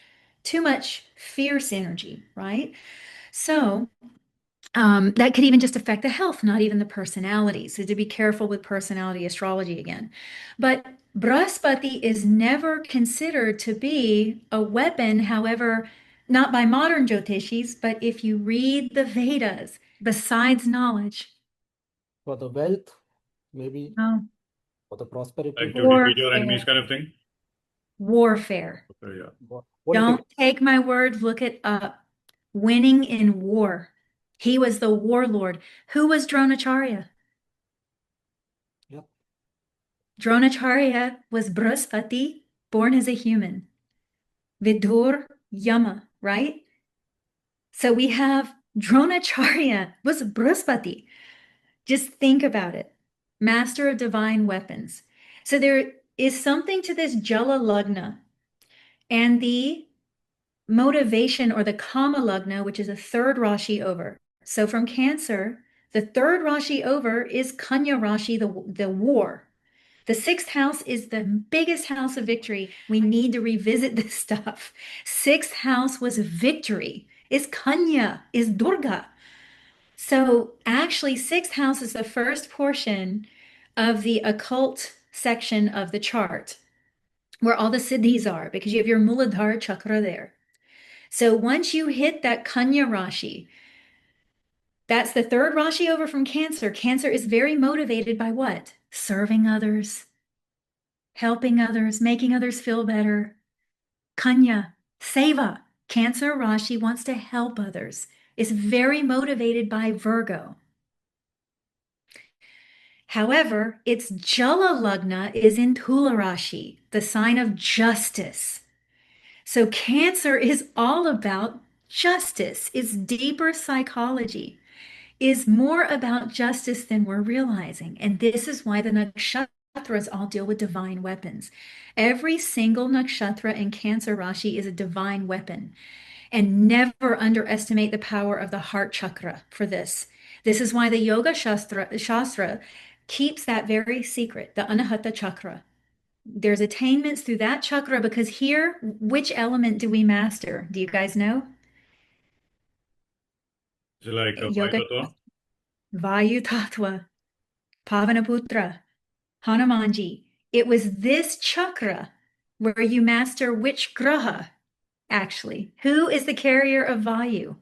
fierce energy, right? So that could even just affect the health, not even the personality. So to be careful with personality astrology again. But Brahaspati is never considered to be a weapon, however, not by modern Jyotishis, but if you read the Vedas, besides knowledge. For the wealth, maybe Oh, for the prosperity. Like to defeat your enemies kind of thing? Warfare. Okay, yeah. Don't take my word, look it up. Winning in war. He was the warlord. Who was Dronacharya? Yep. Dronacharya was Brahaspati, born as a human. Vidur, Yama, right? So we have Dronacharya was Brahaspati. Just think about it. Master of divine weapons. So there is something to this Jala Lagna and the motivation or the Kama Lagna, which is a third Rashi over. So from Cancer, the third Rashi over is Kanya Rashi, the war. The sixth house is the biggest house of victory. We need to revisit this stuff. Sixth house was victory, is Kanya, is Durga. So actually, sixth house is the first portion of the occult section of the chart, where all the siddhis are, because you have your Muladhara chakra there. So once you hit that Kanya Rashi, that's the third Rashi over from Cancer. Cancer is very motivated by what? Serving others, helping others, making others feel better. Kanya, Seva, Cancer Rashi wants to help others, is very motivated by Virgo. However, its Jala Lagna is in Tula Rashi, the sign of justice. So Cancer is all about justice. It's deeper psychology, is more about justice than we're realizing. And this is why the nakshatras all deal with divine weapons. Every single nakshatra in Cancer Rashi is a divine weapon. And never underestimate the power of the heart chakra for this. This is why the Yoga Shastra keeps that very secret, the Anahata chakra. There's attainments through that chakra because here, which element do we master? Do you guys know? Is it like a Yoga, Vayu Vayu Tattva, Pavanaputra, Hanumanji. It was this chakra where you master which graha, actually. Who is the carrier of Vayu?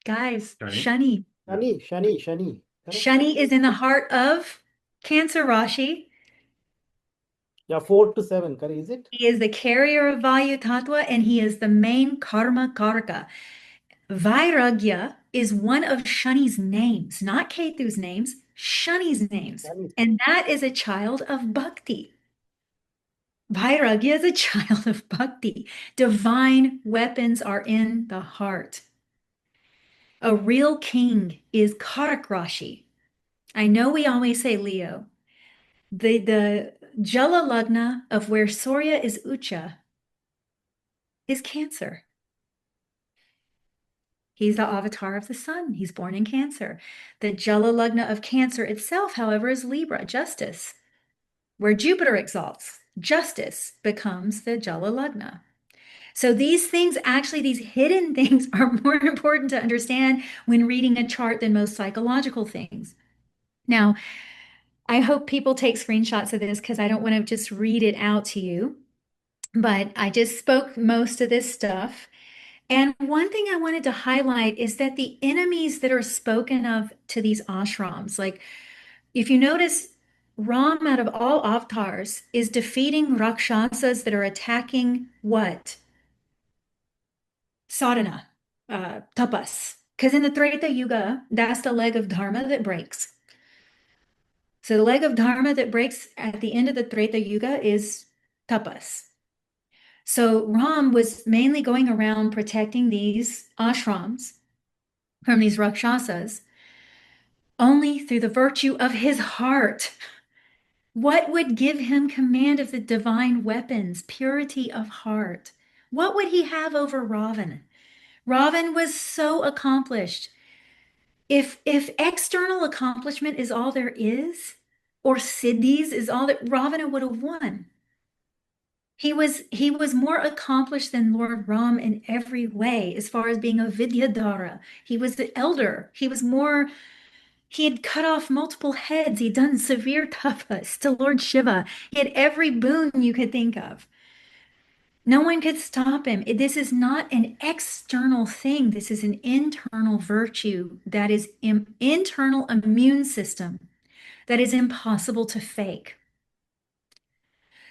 Guys, Shani. Shani. Shani. Correct? Shani is in the heart of Cancer Rashi. Yeah, 4 to 7, correct, is it? He is the carrier of Vayu Tattva and he is the main karma karaka. Vairagya is one of Shani's names, not Ketu's names, Shani's names. And that is a child of Bhakti. Vairagya is a child of Bhakti. Divine weapons are in the heart. A real king is Karak Rashi. I know we always say Leo. The Jala Lagna of where Surya is Ucha is Cancer. He's the avatar of the sun. He's born in Cancer. The Jala Lagna of Cancer itself, however, is Libra, justice. Where Jupiter exalts, justice becomes the Jala Lagna. So these things, actually, these hidden things are more important to understand when reading a chart than most psychological things. Now, I hope people take screenshots of this because I don't want to just read it out to you. But I just spoke most of this stuff. And one thing I wanted to highlight is that the enemies that are spoken of to these ashrams, like if you notice, Ram out of all avatars is defeating Rakshasas that are attacking what? Sadhana, tapas. Because in the Treta Yuga, that's the leg of Dharma that breaks. So the leg of dharma that breaks at the end of the Treta Yuga is tapas. So Ram was mainly going around protecting these ashrams from these rakshasas only through the virtue of his heart. What would give him command of the divine weapons? Purity of heart. What would he have over Ravan? Ravan was so accomplished. If external accomplishment is all there is, or siddhis is all that, Ravana would have won. He was more accomplished than Lord Ram in every way, as far as being a Vidyadhara. He was the elder. He had cut off multiple heads. He'd done severe tapas to Lord Shiva. He had every boon you could think of. No one could stop him. This is not an external thing. This is an internal virtue that is internal immune system that is impossible to fake.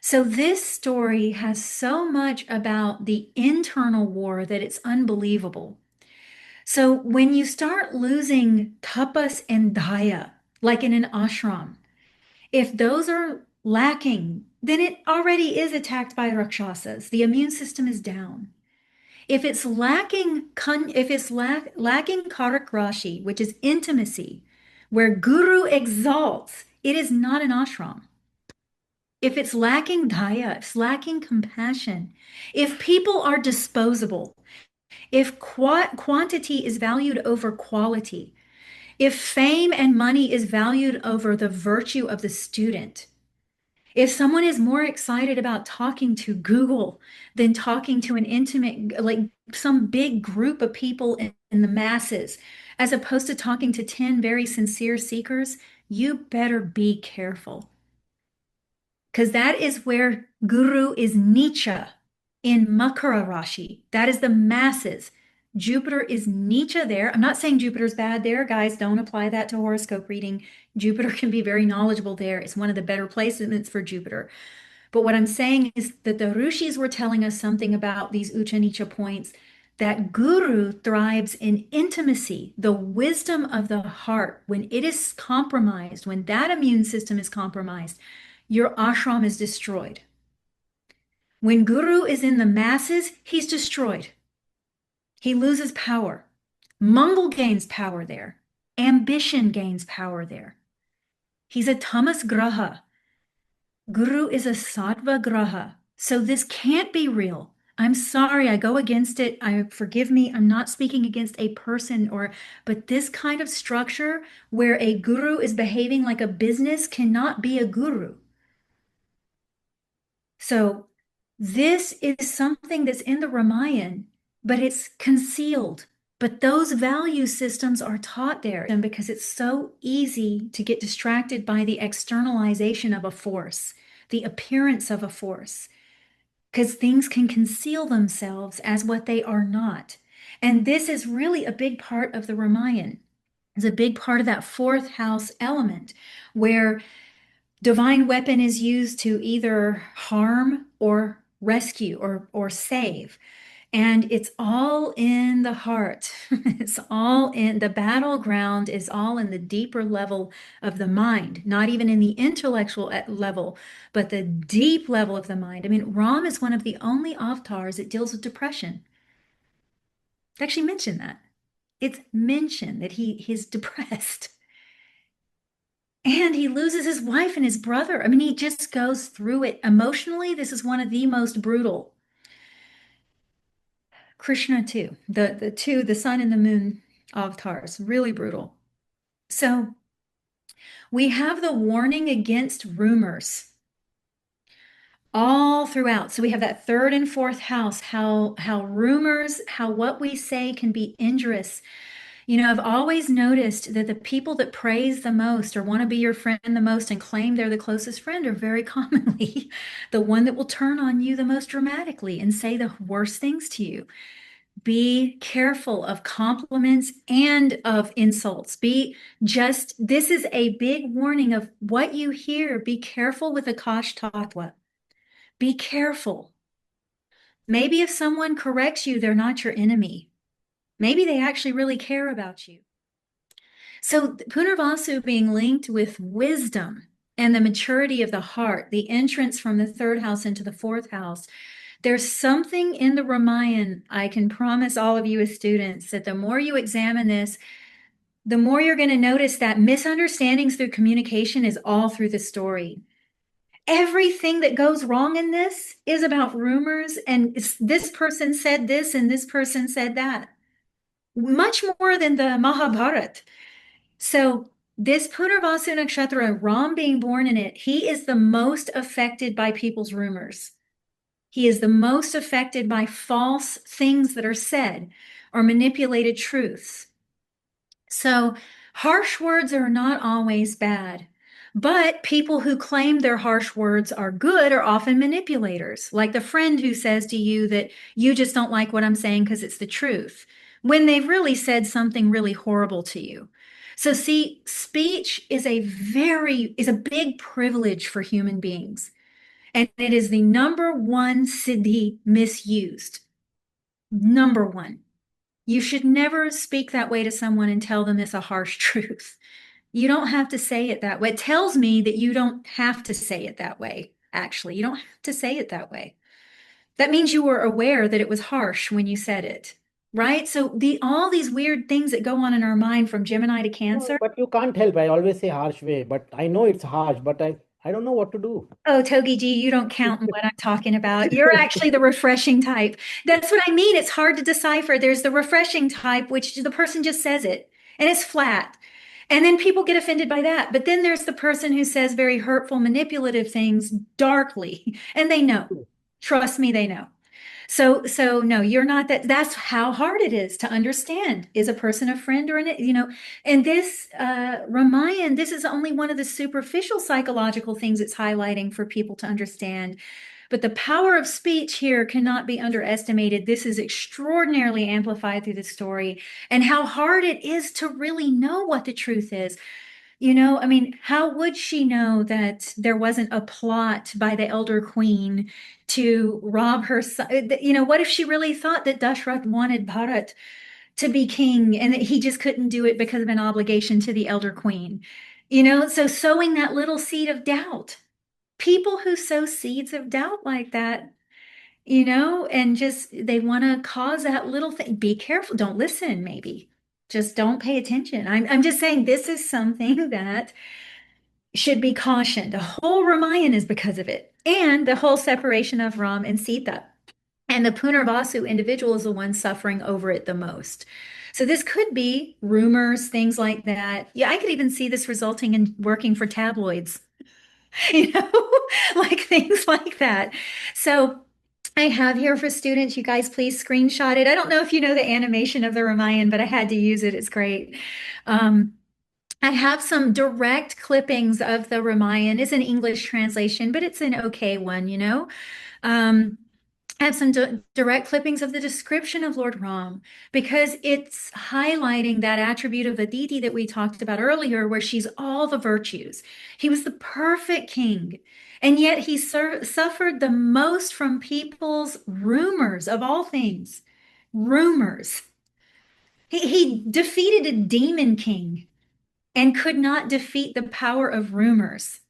So this story has so much about the internal war that it's unbelievable. So when you start losing tapas and daya, like in an ashram, if those are lacking, then it already is attacked by rakshasas. The immune system is down. If it's lacking karak rashi, which is intimacy, where guru exalts, it is not an ashram. If it's lacking daya, if it's lacking compassion, if people are disposable, if quantity is valued over quality, if fame and money is valued over the virtue of the student, if someone is more excited about talking to Google than talking to an intimate, like some big group of people in the masses, as opposed to talking to 10 very sincere seekers, you better be careful. Because that is where Guru is Nietzsche in Makara Rashi. That is the masses. Jupiter is Nietzsche there. I'm not saying Jupiter's bad there, guys. Don't apply that to horoscope reading. Jupiter can be very knowledgeable there. It's one of the better placements for Jupiter. But what I'm saying is that the Rishis were telling us something about these Ucha Nietzsche points, that Guru thrives in intimacy, the wisdom of the heart. When it is compromised, when that immune system is compromised, your ashram is destroyed. When Guru is in the masses, he's destroyed. He loses power. Mangal gains power there. Ambition gains power there. He's a tamas graha. Guru is a sattva graha. So this can't be real. I'm sorry, I go against it. Forgive me, I'm not speaking against a person but this kind of structure where a guru is behaving like a business cannot be a guru. So this is something that's in the Ramayana, but it's concealed. But those value systems are taught there because it's so easy to get distracted by the externalization of a force, the appearance of a force, because things can conceal themselves as what they are not. And this is really a big part of the Ramayana. It's a big part of that fourth house element where divine weapon is used to either harm or rescue or save. And it's all in the heart. It's all in the battleground, is all in the deeper level of the mind, not even in the intellectual level, but the deep level of the mind. I mean, Ram is one of the only avatars that deals with depression. They actually mentioned that. It's mentioned that he's depressed. And he loses his wife and his brother. I mean, he just goes through it emotionally. This is one of the most brutal. Krishna too, the sun and the moon avatars, really brutal. So we have the warning against rumors all throughout. So we have that third and fourth house, how rumors, how what we say can be injurious. You know, I've always noticed that the people that praise the most or want to be your friend the most and claim they're the closest friend are very commonly the one that will turn on you the most dramatically and say the worst things to you. Be careful of compliments and of insults. This is a big warning of what you hear. Be careful with Akash Tatwa. Be careful. Maybe if someone corrects you, they're not your enemy. Maybe they actually really care about you. So Punarvasu being linked with wisdom and the maturity of the heart, the entrance from the third house into the fourth house, there's something in the Ramayana, I can promise all of you as students, that the more you examine this, the more you're going to notice that misunderstandings through communication is all through the story. Everything that goes wrong in this is about rumors, and this person said this and this person said that. Much more than the Mahabharata. So this Punarvasu Nakshatra, Ram being born in it, he is the most affected by people's rumors. He is the most affected by false things that are said or manipulated truths. So harsh words are not always bad, but people who claim their harsh words are good are often manipulators, like the friend who says to you that you just don't like what I'm saying because it's the truth, when they've really said something really horrible to you. So see, speech is a big privilege for human beings. And it is the number one siddhi misused. Number one. You should never speak that way to someone and tell them it's a harsh truth. You don't have to say it that way. It tells me that you don't have to say it that way, actually. You don't have to say it that way. That means you were aware that it was harsh when you said it, right? So all these weird things that go on in our mind from Gemini to Cancer. But you can't help. I always say harsh way, but I know it's harsh, but I don't know what to do. Oh, Togi G, you don't count on what I'm talking about. You're actually the refreshing type. That's what I mean. It's hard to decipher. There's the refreshing type, which the person just says it and it's flat. And then people get offended by that. But then there's the person who says very hurtful, manipulative things darkly, and they know. Trust me, they know. So no, you're not that. That's how hard it is to understand. Is a person a friend or and this Ramayana, this is only one of the superficial psychological things it's highlighting for people to understand. But the power of speech here cannot be underestimated. This is extraordinarily amplified through the story, and how hard it is to really know what the truth is. I mean, how would she know that there wasn't a plot by the elder queen to rob her son? What if she really thought that Dashrath wanted Bharat to be king and that he just couldn't do it because of an obligation to the elder queen? So sowing that little seed of doubt. People who sow seeds of doubt like that, and just they want to cause that little thing. Be careful. Don't listen, maybe. Just don't pay attention. I'm just saying this is something that should be cautioned. The whole Ramayana is because of it. And the whole separation of Ram and Sita. And the Punarvasu individual is the one suffering over it the most. So this could be rumors, things like that. Yeah, I could even see this resulting in working for tabloids, like things like that. So I have here for students, you guys please screenshot it. I don't know if you know the animation of the Ramayana, but I had to use it. It's great. I have some direct clippings of the Ramayana. It's an English translation, but it's an okay one, I have some direct clippings of the description of Lord Ram because it's highlighting that attribute of Aditi that we talked about earlier, where she's all the virtues. He was the perfect king, and yet he suffered the most from people's rumors of all things. Rumors. He defeated a demon king and could not defeat the power of rumors.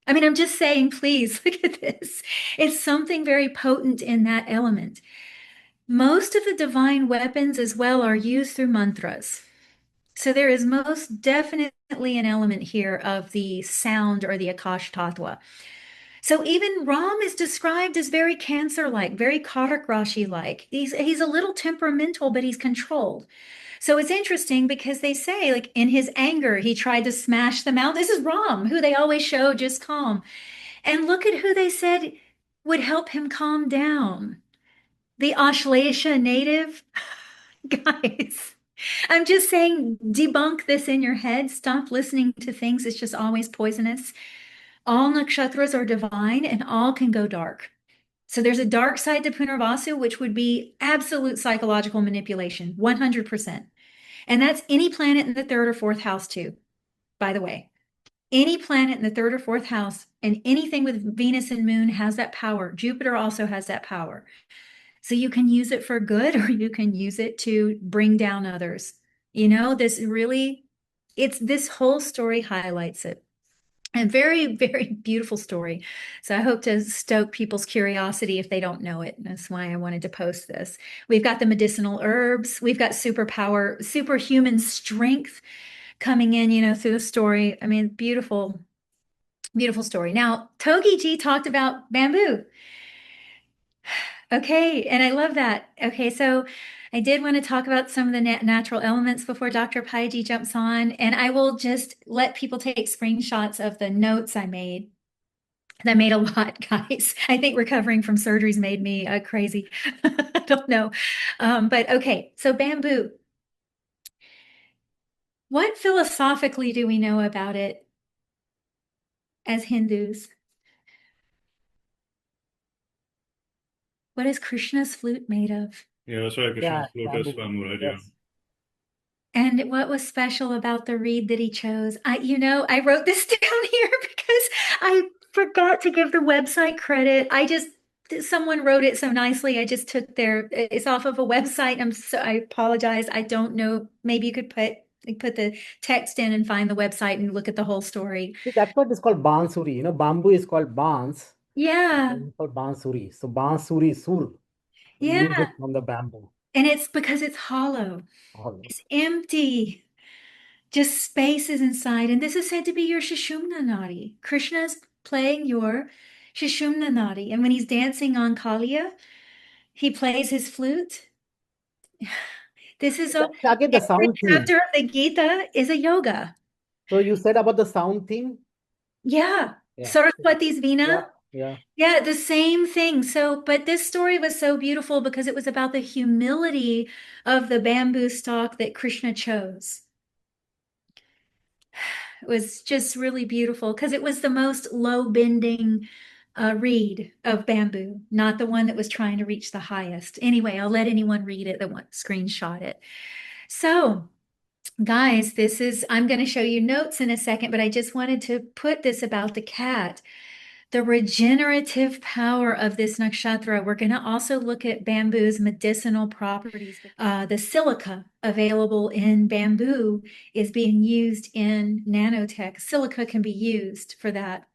I mean, I'm just saying, please look at this. It's something very potent in that element. Most of the divine weapons as well are used through mantras. So there is most definitely an element here of the sound or the Akash Tattva. So even Ram is described as very Cancer-like, very Karak Rashi-like. He's a little temperamental, but he's controlled. So it's interesting because they say, like, in his anger, he tried to smash them out. This is Ram, who they always show just calm. And look at who they said would help him calm down. The Ashlesha native. Guys, I'm just saying, debunk this in your head. Stop listening to things. It's just always poisonous. All nakshatras are divine and all can go dark. So there's a dark side to Punarvasu, which would be absolute psychological manipulation, 100%. And that's any planet in the third or fourth house too, by the way. Any planet in the third or fourth house and anything with Venus and Moon has that power. Jupiter also has that power. So you can use it for good or you can use it to bring down others. This really this whole story highlights it. And very, very beautiful story. So I hope to stoke people's curiosity if they don't know it. That's why I wanted to post this. We've got the medicinal herbs. We've got superhuman strength coming in, through the story. I mean, beautiful, beautiful story. Now, Togi-ji talked about bamboo. Okay, and I love that. Okay, so I did want to talk about some of the natural elements before Dr. Paiji jumps on, and I will just let people take screenshots of the notes I made. That made a lot, guys. I think recovering from surgeries made me crazy. I don't know. But okay, so bamboo. What philosophically do we know about it as Hindus? What is Krishna's flute made of? Yeah, that's why Krishna's flute is bamboo. bamboo, right? Yes. And what was special about the reed that he chose? I wrote this down here because I forgot to give the website credit. Someone wrote it so nicely. I just took it's off of a website. I apologize. I don't know. Maybe you could put the text in and find the website and look at the whole story. See, that's what is called bansuri. You know, bamboo is called bans. Yeah. It's called bansuri. So bansuri sur. Yeah. Leaves it from the bamboo. And it's because it's hollow. Hollow. It's empty. Just spaces inside. And this is said to be your Sushumna Nadi. Krishna's playing your Sushumna Nadi. And when he's dancing on Kalia, he plays his flute. This is Again, the sound theme. chapter of the Gita is a yoga. So you said about the sound theme? Yeah. Saraswati's Veena. Yeah, the same thing. But this story was so beautiful because it was about the humility of the bamboo stalk that Krishna chose. It was just really beautiful because it was the most low bending reed of bamboo, not the one that was trying to reach the highest. Anyway, I'll let anyone read it that wants to screenshot it. So, guys, I'm going to show you notes in a second, but I just wanted to put this about the cat. The regenerative power of this nakshatra. We're going to also look at bamboo's medicinal properties. The silica available in bamboo is being used in nanotech. Silica can be used for that,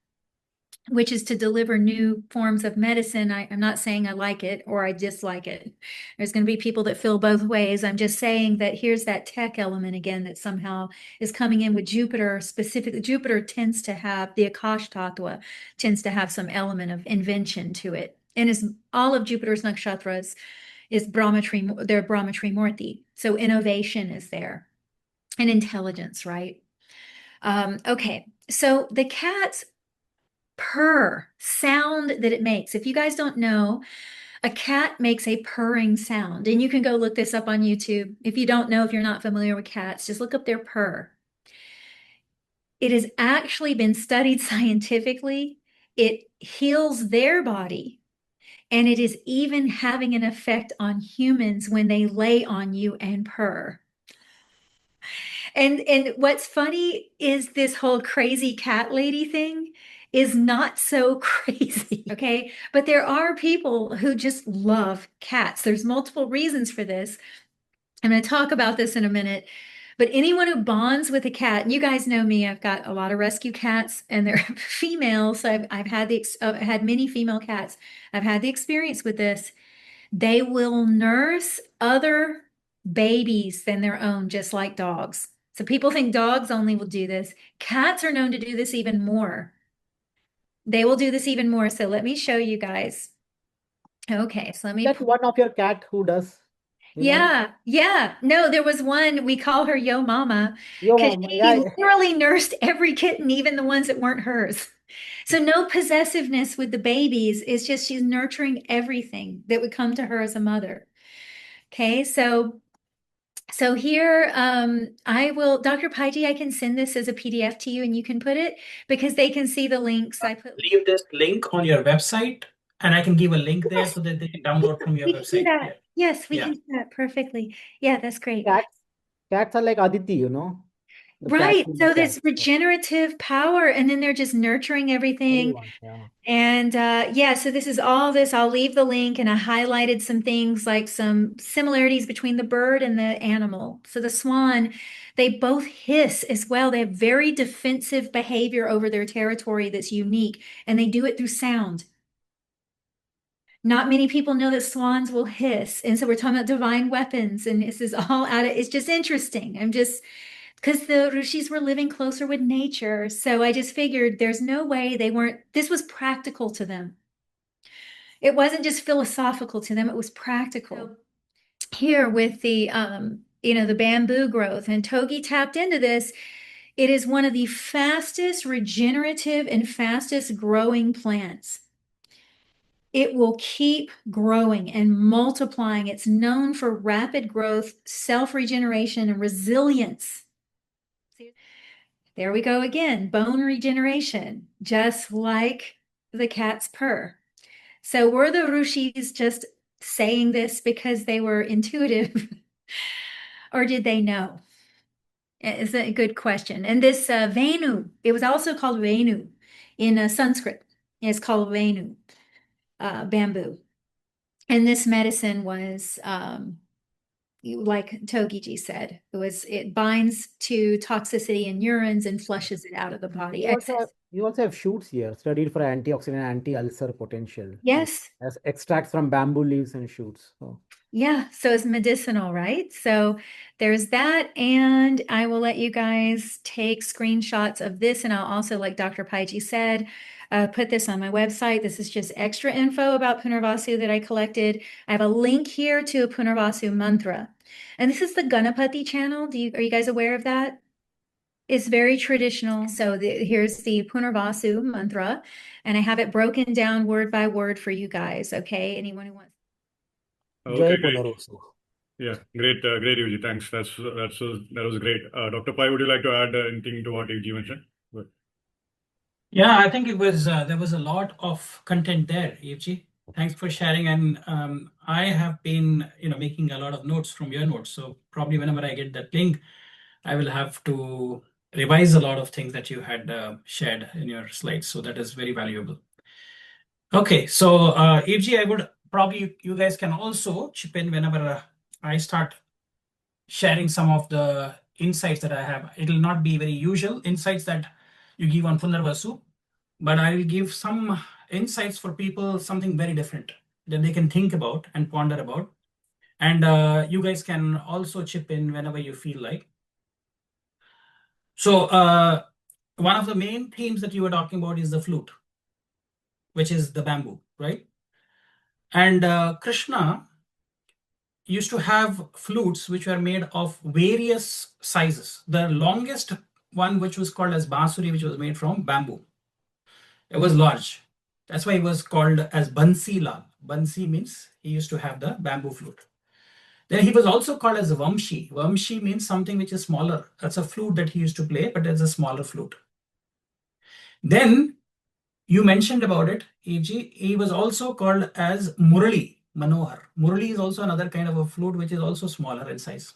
which is to deliver new forms of medicine. I'm not saying I like it or I dislike it. There's going to be people that feel both ways. I'm just saying that here's that tech element again that somehow is coming in with Jupiter. Specifically, Jupiter tends to have, the Akash Tattva tends to have some element of invention to it. And all of Jupiter's nakshatras is they're Brahma Trimurti. So innovation is there and intelligence, right? Okay, so the cat's purr sound that it makes. If you guys don't know, a cat makes a purring sound, and you can go look this up on YouTube. If you don't know, if you're not familiar with cats, just look up their purr. It has actually been studied scientifically. It heals their body, and it is even having an effect on humans when they lay on you and purr. And what's funny is this whole crazy cat lady thing is not so crazy, okay? But there are people who just love cats. There's multiple reasons for this. I'm going to talk about this in a minute. But anyone who bonds with a cat, and you guys know me, I've got a lot of rescue cats, and they're female. So I've had many female cats. I've had the experience with this. They will nurse other babies than their own, just like dogs. So people think dogs only will do this. Cats are known to do this even more. They will do this even more. So let me show you guys. Okay, so let me. That's one of your cat who does. Yeah. No, there was one, we call her Yo Mama, Yo because Mama, she yeah. literally nursed every kitten, even the ones that weren't hers. So no possessiveness with the babies. It's just she's nurturing everything that would come to her as a mother. Okay, so here, Dr. Paiji, I can send this as a PDF to you and you can put it because they can see the links I put. Leave this link on your website and I can give a link there so that they can download from your We can do website. that. Yeah. Yes, we can do that perfectly. Yeah, that's great. Cats are like Aditi, you know. Right. catching So the this cat. regenerative power, and then they're just nurturing everything. Everyone, yeah. And yeah, so this is all this. I'll leave the link, and I highlighted some things like some similarities between the bird and the animal. So the swan, they both hiss as well. They have very defensive behavior over their territory that's unique, and they do it through sound. Not many people know that swans will hiss. And so we're talking about divine weapons, and this is all out of, it's just interesting. I'm just, because the rishis were living closer with nature. So I just figured there's no way they weren't, this was practical to them. It wasn't just philosophical to them, it was practical. Here with the, the bamboo growth, and Togi tapped into this. It is one of the fastest regenerative and fastest growing plants. It will keep growing and multiplying. It's known for rapid growth, self-regeneration, and resilience. There we go again, bone regeneration, just like the cat's purr. So were the rishis just saying this because they were intuitive, or did they know? It's a good question. And this Venu, it was also called Venu in Sanskrit. It's called Venu, bamboo. And this medicine was, like Togiji said, it binds to toxicity in urines and flushes it out of the body. You also have shoots here, studied for antioxidant, anti-ulcer potential. Yes. As extracts from bamboo leaves and shoots. So. Yeah, so it's medicinal, right? So there's that, and I will let you guys take screenshots of this, and I'll also, like Dr. Paiji said, put this on my website. This is just extra info about Punarvasu that I collected. I have a link here to a Punarvasu mantra, and this is the Ganapati channel. Are you guys aware of that? It's very traditional. So here's the Punarvasu mantra, and I have it broken down word by word for you guys. Okay, anyone who wants. Jai Okay, great. Punarvasu. Yeah, great, great, Yuji. Thanks. That was great. Dr. Pai, would you like to add anything to what Yuji mentioned? Good. Yeah, I think it was there was a lot of content there, Yuji. Thanks for sharing. And I have been making a lot of notes from your notes. So probably whenever I get that link, I will have to revise a lot of things that you had shared in your slides. So that is very valuable. Okay, so Yuji, I would probably, you guys can also chip in whenever I start sharing some of the insights that I have. It will not be very usual insights that you give on Punarvasu, but I will give some insights for people, something very different that they can think about and ponder about. And you guys can also chip in whenever you feel like. So one of the main themes that you were talking about is the flute, which is the bamboo, right? And Krishna used to have flutes which were made of various sizes. The longest one, which was called as Bansuri, which was made from bamboo. It was large. That's why it was called as Bansi Lal. Bansi means he used to have the bamboo flute. Then he was also called as Vamshi. Vamshi means something which is smaller. That's a flute that he used to play, but it's a smaller flute. Then you mentioned about it, E.G. He was also called as Murali Manohar. Murali is also another kind of a flute which is also smaller in size.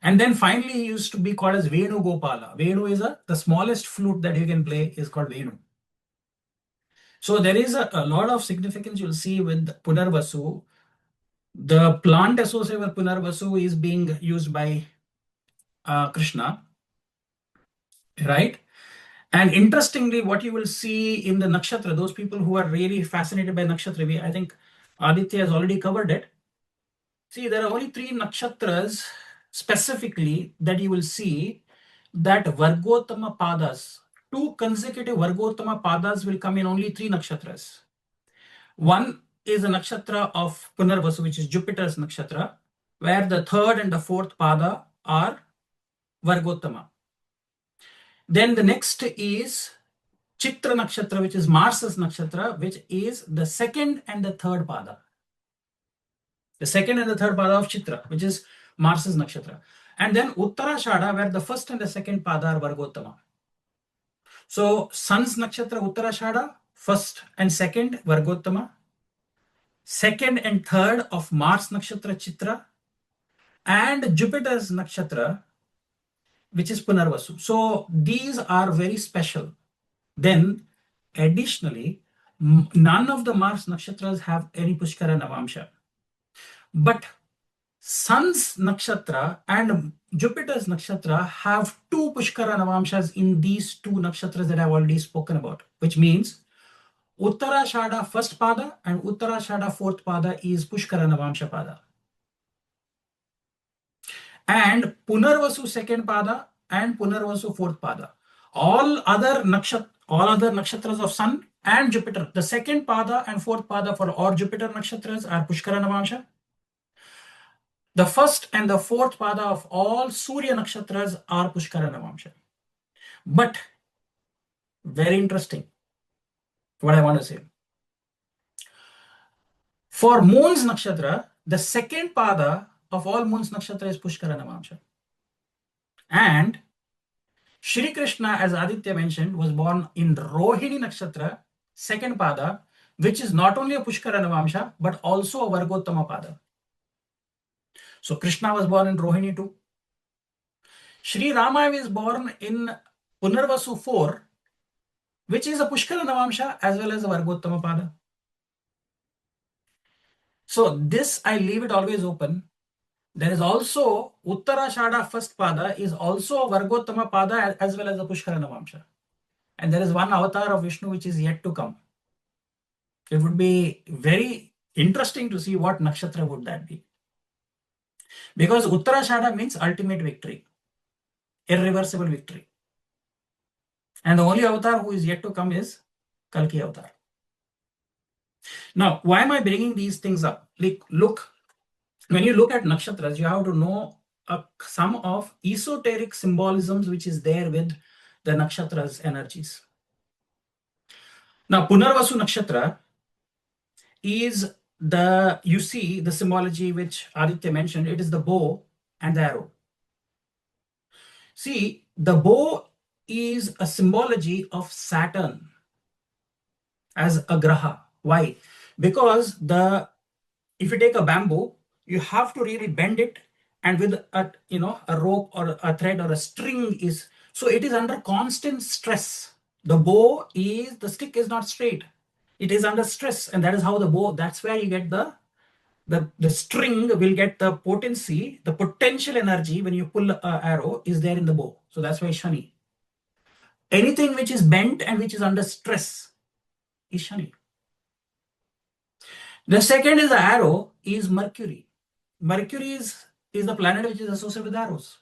And then finally he used to be called as Venu Gopala. Venu is the smallest flute that you can play is called Venu. So there is a lot of significance you'll see with Punarvasu. The plant associated with Punarvasu is being used by Krishna, right? And interestingly, what you will see in the nakshatra, those people who are really fascinated by nakshatra, I think Aditya has already covered it. See, there are only 3 nakshatras specifically that you will see that Vargottama Padas, 2 consecutive Vargottama Padas will come in only 3 nakshatras. One is the nakshatra of Punarvasu, which is Jupiter's nakshatra, where the 3rd and the 4th pada are Vargottama. Then the next is Chitra nakshatra, which is Mars's nakshatra, which is the 2nd and the 3rd pada. The 2nd and the 3rd pada of Chitra, which is Mars's nakshatra. And then Uttarashada, where the 1st and the 2nd pada are Vargottama. So Sun's nakshatra Uttarashada, 1st and 2nd Vargottama. 2nd and 3rd of Mars nakshatra Chitra, and Jupiter's nakshatra which is Punarvasu. So these are very special. Then additionally, none of the Mars nakshatras have any Pushkara Navamsha. But Sun's nakshatra and Jupiter's nakshatra have two Pushkara Navamshas in these two nakshatras that I've already spoken about, which means Uttarashada first pada and Uttarashada fourth pada is Pushkara Navamsha pada. And Punarvasu second pada and Punarvasu fourth pada. All other nakshatras of Sun and Jupiter, the second pada and fourth pada for all Jupiter nakshatras are Pushkara Navamsha. The first and the fourth pada of all Surya nakshatras are Pushkara Navamsha. But very interesting, what I want to say. For Moon's nakshatra, the second pada of all Moon's nakshatra is Pushkara Navamsha. And Shri Krishna, as Aditya mentioned, was born in Rohini nakshatra, second pada, which is not only a Pushkara Navamsha, but also a Vargottama pada. So Krishna was born in Rohini too. Shri Rama is born in Punarvasu 4, which is a Pushkara Navamsha as well as a Vargottama pada. So this I leave it always open. There is also Uttarashada first pada is also a Vargottama pada as well as a Pushkara Navamsha. And there is one avatar of Vishnu which is yet to come. It would be very interesting to see what nakshatra would that be. Because Uttarashada means ultimate victory, irreversible victory. And the only avatar who is yet to come is Kalki avatar. Now, why am I bringing these things up? Like, look, when you look at nakshatras, you have to know some of esoteric symbolisms which is there with the nakshatras energies. Now, Punarvasu Nakshatra is you see the symbology which Aditya mentioned, it is the bow and the arrow. See, the bow is a symbology of Saturn as a graha. Why? Because if you take a bamboo, you have to really bend it, and with a rope or a thread or a string so it is under constant stress. The stick is not straight. It is under stress, and that is how the bow, that's where you get the string will get the potency, the potential energy when you pull an arrow is there in the bow. So that's why Shani. Anything which is bent and which is under stress is Shani. The second is the arrow is Mercury. Mercury is the planet which is associated with arrows.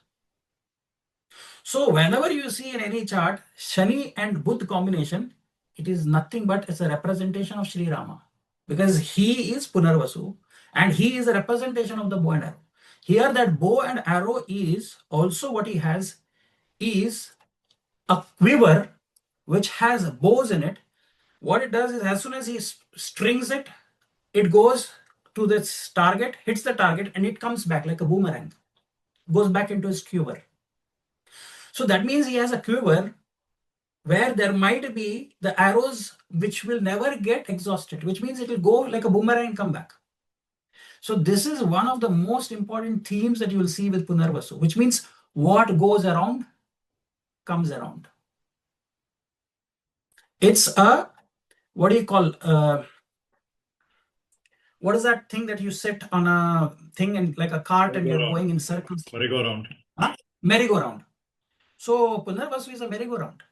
So whenever you see in any chart Shani and Buddha combination, it is nothing but it's a representation of Sri Rama, because he is Punarvasu and he is a representation of the bow and arrow. Here that bow and arrow is also what he has is a quiver which has bows in it. What it does is as soon as he strings it, it goes to this target, hits the target, and it comes back like a boomerang, goes back into his quiver. So that means he has a quiver where there might be the arrows which will never get exhausted, which means it will go like a boomerang and come back. So this is one of the most important themes that you will see with Punarvasu, which means what goes around comes around. It's what do you call, what is that thing that you sit on a thing and like a cart and you're going in circles? Merry-go-round. Merry-go-round. So Punarvasu is a merry-go-round.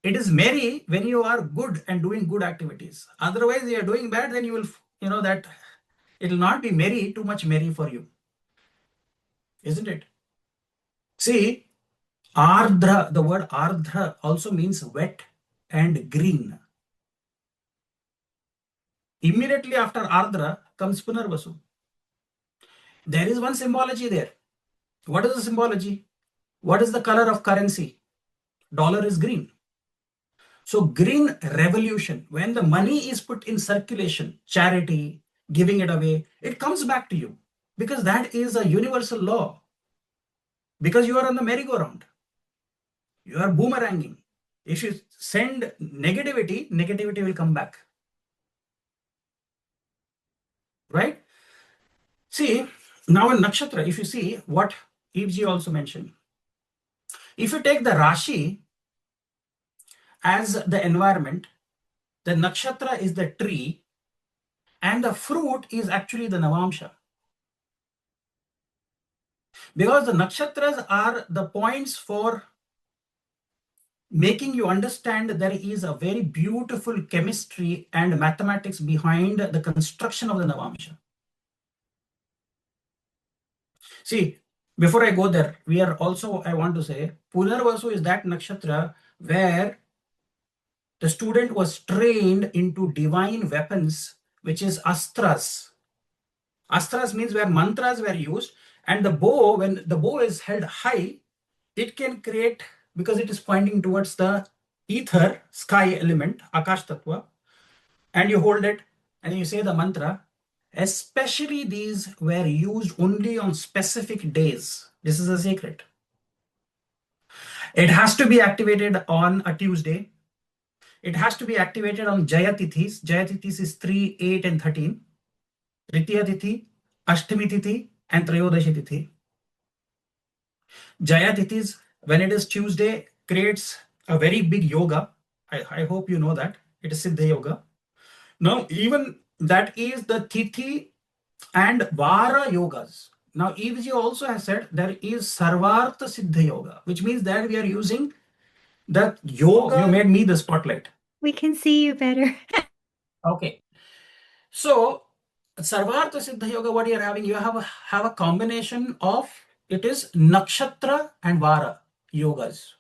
It is merry when you are good and doing good activities. Otherwise, you are doing bad, then you will, that it will not be merry, too much merry for you. Isn't it? See, Ardra, the word Ardra also means wet and green. Immediately after Ardra comes Punarvasu. There is one symbology there. What is the symbology? What is the color of currency? Dollar is green. So green revolution, when the money is put in circulation, charity, giving it away, it comes back to you, because that is a universal law. Because you are on the merry-go-round. You are boomeranging. If you send negativity, negativity will come back. Right? See, now in Nakshatra, if you see what Evji also mentioned, If you take the Rashi as the environment, the nakshatra is the tree, and the fruit is actually the Navamsha. Because the nakshatras are the points for making you understand there is a very beautiful chemistry and mathematics behind the construction of the Navamsha. See, before I go there, I want to say, Punarvasu is that nakshatra where the student was trained into divine weapons, which is astras. Astras means where mantras were used, and the bow, when the bow is held high, it can create, because it is pointing towards the ether, sky element, Akash Tattva, and you hold it and you say the mantra. Especially these were used only on specific days. This is a secret. It has to be activated on a Tuesday. It has to be activated on Jayatithis. Jayatithis is 3, 8, and 13. Tritiya Tithi, Ashtami Tithi, and Trayodashi Tithi. Jayatithis, when it is Tuesday, creates a very big yoga. I hope you know that. It is Siddha Yoga. Now, even that is the Tithi and Vara yogas. Now, EVG also has said there is Sarvartha Siddha Yoga, which means that we are using the yoga. You made me the spotlight. We can see you better. Okay. So, Sarvartha Siddha Yoga, what you are having, you have a combination of, it is Nakshatra and Vara yogas.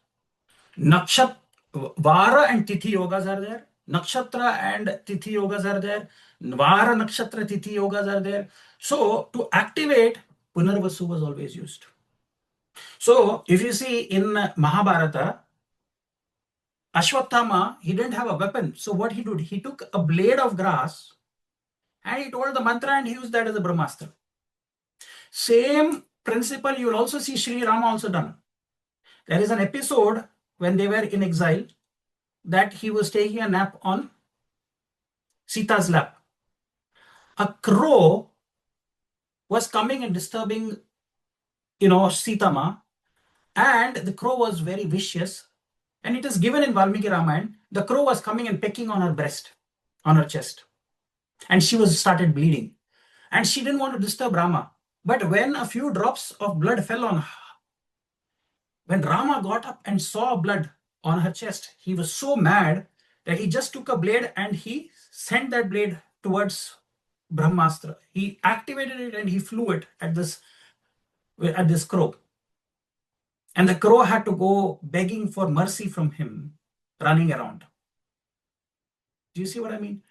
Vara and Tithi yogas are there. Nakshatra and Tithi yogas are there. Vara Nakshatra Tithi yogas are there. So to activate, Punarvasu was always used. So if you see in Mahabharata, Ashwatthama, he didn't have a weapon. So what he did, he took a blade of grass and he told the mantra and he used that as a Brahmastra. Same principle you will also see Sri Rama also done. There is an episode when they were in exile that he was taking a nap on Sita's lap. A crow was coming and disturbing, Sita Ma, and the crow was very vicious. And it is given in Valmiki Ramayana. The crow was coming and pecking on her breast, on her chest, and she started bleeding. And she didn't want to disturb Rama. But when a few drops of blood fell on her, when Rama got up and saw blood on her chest, he was so mad that he just took a blade and he sent that blade towards Brahmastra. He activated it and he flew it at this crow. And the crow had to go begging for mercy from him, running around. Do you see what I mean?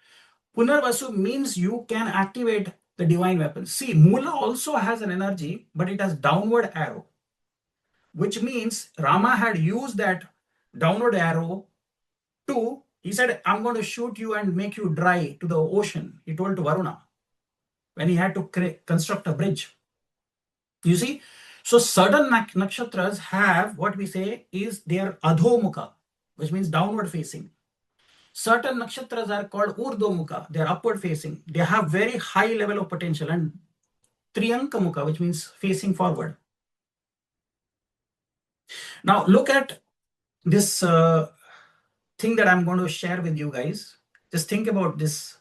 Punarvasu means you can activate the divine weapons. See, Mula also has an energy, but it has downward arrow, which means Rama had used that downward arrow he said, I'm going to shoot you and make you dry to the ocean. He told to Varuna when he had to construct a bridge. You see, so certain nakshatras have what we say is their adhomukha, which means downward facing. Certain nakshatras are called urdhomukha, they are upward facing. They have very high level of potential, and triyankamukha, which means facing forward. Now look at this thing that I'm going to share with you guys. Just think about this,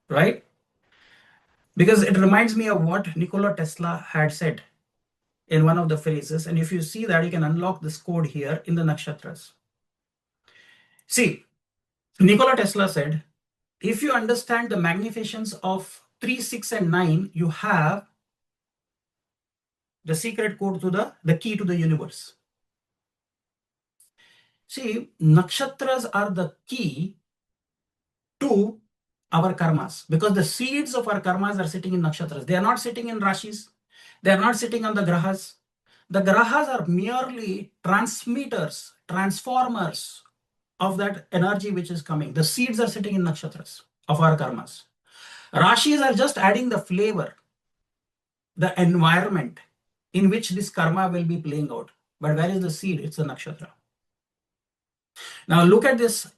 right? Because it reminds me of what Nikola Tesla had said in one of the phrases. And if you see that, you can unlock this code here in the nakshatras. See, Nikola Tesla said, if you understand the magnificence of 3, 6, and 9, you have the secret code to the key to the universe. See, nakshatras are the key to our karmas, because the seeds of our karmas are sitting in nakshatras. They are not sitting in rashis. They are not sitting on the grahas. The grahas are merely transmitters, transformers of that energy which is coming. The seeds are sitting in nakshatras of our karmas. Rashis are just adding the flavor, the environment in which this karma will be playing out. But where is the seed? It's a nakshatra. Now look at this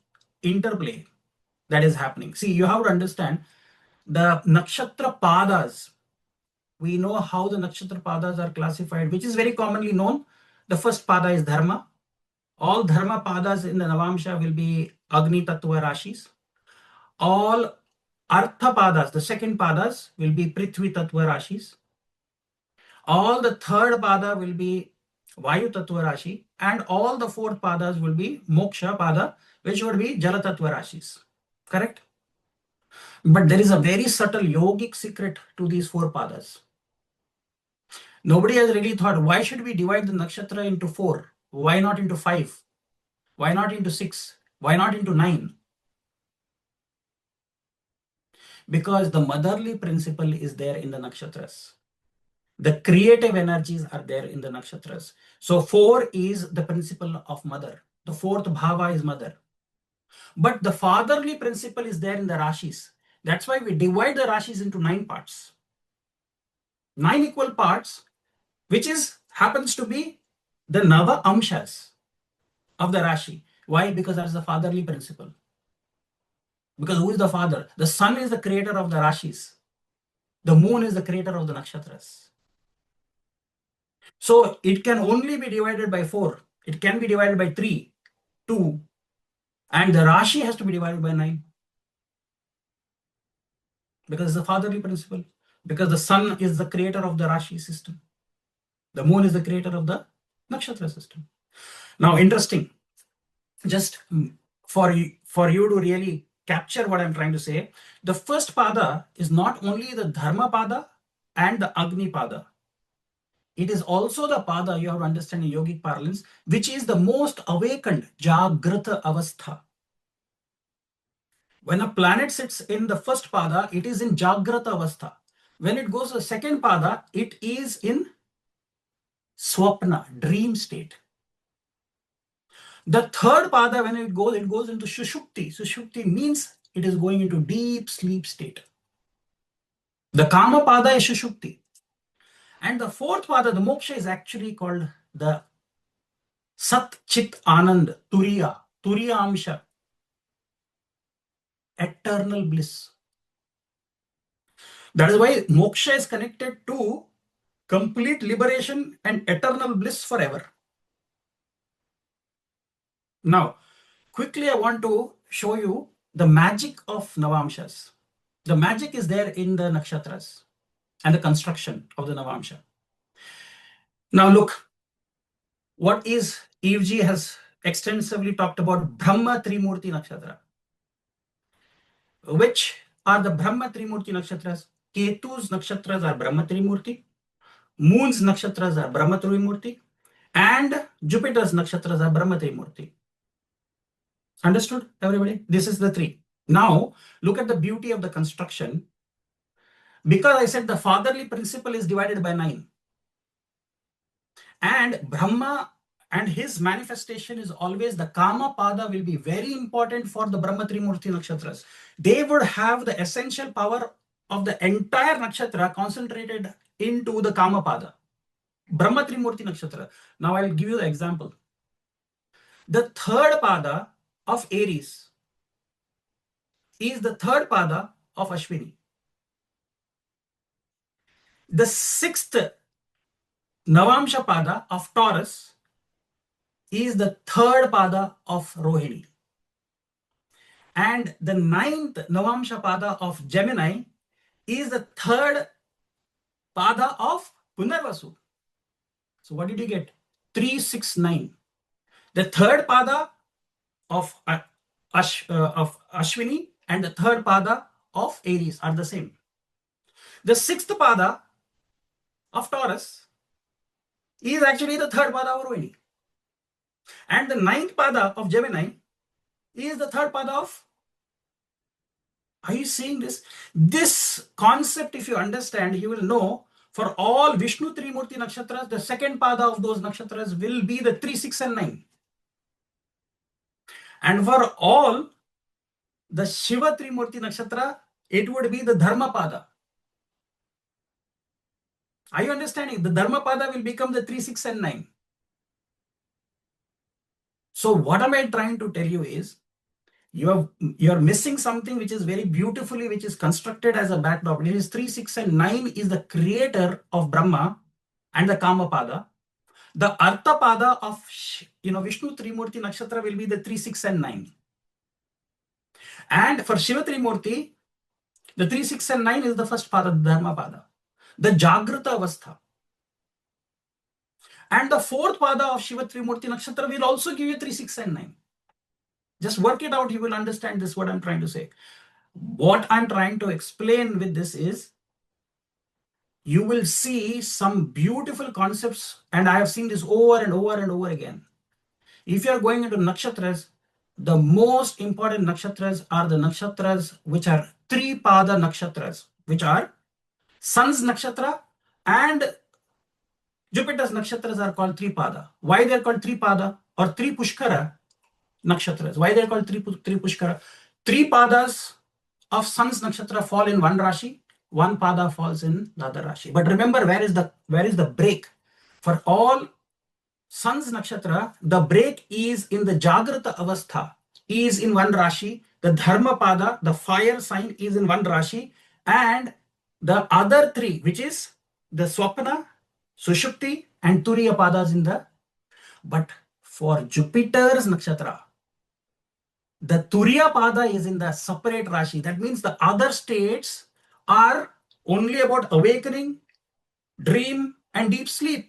interplay that is happening. See, you have to understand the nakshatra padas. We know how the nakshatra padas are classified, which is very commonly known. the first pada is Dharma. All Dharma padas in the Navamsha will be Agni Tattva Rashis. All Artha padas, the second padas, will be Prithvi Tattva Rashis. All the third pada will be Vayu Tattva Rashi, and all the fourth padas will be Moksha pada, which would be Jala Tattva Rashis. Correct? But there is a very subtle yogic secret to these four padas. Nobody has really thought, why should we divide the nakshatra into 4? Why not into 5? Why not into 6? Why not into 9? Because the motherly principle is there in the nakshatras. The creative energies are there in the nakshatras. So 4 is the principle of mother. The fourth bhava is mother. But the fatherly principle is there in the rashis. That's why we divide the rashis into 9 parts. 9 equal parts, which happens to be the Nava Amshas of the Rashi. Why? Because that's the fatherly principle. Because who is the father? The sun is the creator of the Rashis. The moon is the creator of the nakshatras. So it can only be divided by 4. It can be divided by 3, 2, and the Rashi has to be divided by 9. Because it's the fatherly principle. Because the sun is the creator of the Rashi system. The moon is the creator of the nakshatra system. Now, interesting. Just for you to really capture what I'm trying to say, the first pada is not only the Dharma pada and the Agni pada. It is also the pada, you have to understand in yogic parlance, which is the most awakened Jagrata Avastha. When a planet sits in the first pada, it is in Jagrata Avastha. When it goes to the second pada, it is in Swapna, dream state. The third pada, when it goes into Sushupti. Sushupti means it is going into deep sleep state. The Kama pada is Sushupti. And the fourth pada, the moksha, is actually called the Sat Chit Anand, Turiya Amsha, eternal bliss. That is why moksha is connected to complete liberation and eternal bliss forever. Now, quickly I want to show you the magic of Navamshas. The magic is there in the nakshatras and the construction of the Navamsha. Now look, what is EFG has extensively talked about Brahma Trimurti Nakshatra. Which are the Brahma Trimurti Nakshatras? Ketu's nakshatras are Brahma Trimurti, Moon's nakshatras are Brahma Trimurti, and Jupiter's nakshatras are Brahma Trimurti. Understood, everybody? This is the 3. Now, look at the beauty of the construction. Because I said the fatherly principle is divided by 9. And Brahma and his manifestation is always the Kama Pada will be very important for the Brahma Trimurti Nakshatras. They would have the essential power of the entire Nakshatra concentrated into the Kama Pada. Brahma Trimurti Nakshatra. Now I'll give you the example. The third Pada of Aries is the third Pada of Ashwini. The 6th Navamsha Pada of Taurus is the third Pada of Rohini. And the 9th Navamsha Pada of Gemini is the third Pada of Punarvasu. So what did you get? 3, 6, 9. The third Pada of Ashwini and the third Pada of Aries are the same. The 6th Pada of Taurus is actually the third Pada of Rohini. And the 9th Pada of Gemini is the third Pada of... Are you seeing this? This concept, if you understand, you will know for all Vishnu Trimurti Nakshatras, the second Pada of those Nakshatras will be the 3, 6 and 9. And for all the Shiva Trimurti Nakshatra, it would be the Dharma Pada. Are you understanding? The Dharma Pada will become the 3, 6 and 9. So what am I trying to tell you is, you are missing something which is very beautifully, which is constructed as a backdrop. It is 3, 6 and 9 is the creator of Brahma and the Kama Pada. The Arthapada of Vishnu Trimurti Nakshatra will be the 3, 6, and 9. And for Shiva Trimurti, the 3, 6, and 9 is the first pada, the Dharma pada, the Jagrata Avastha. And the fourth pada of Shiva Trimurti Nakshatra will also give you 3, 6, and 9. Just work it out, you will understand this, what I'm trying to say. What I'm trying to explain with this is, you will see some beautiful concepts, and I have seen this over and over and over again. If you are going into nakshatras, the most important nakshatras are the nakshatras which are 3 pada nakshatras, which are Sun's nakshatra and Jupiter's nakshatras are called 3 pada. Why they are called 3 pada or 3 pushkara nakshatras? Why they are called 3 pushkara? 3 padas of Sun's nakshatra fall in one Rashi, 1 pada falls in the other Rashi. But remember, where is the break? For all Sun's nakshatra, the break is in the Jagrata Avastha, is in one Rashi. The Dharma pada, the fire sign, is in one Rashi, and the other 3, which is the Swapna, Sushupti, and Turiya padas in the. But for Jupiter's nakshatra, the Turiya pada is in the separate Rashi. That means the other states are only about awakening, dream, and deep sleep.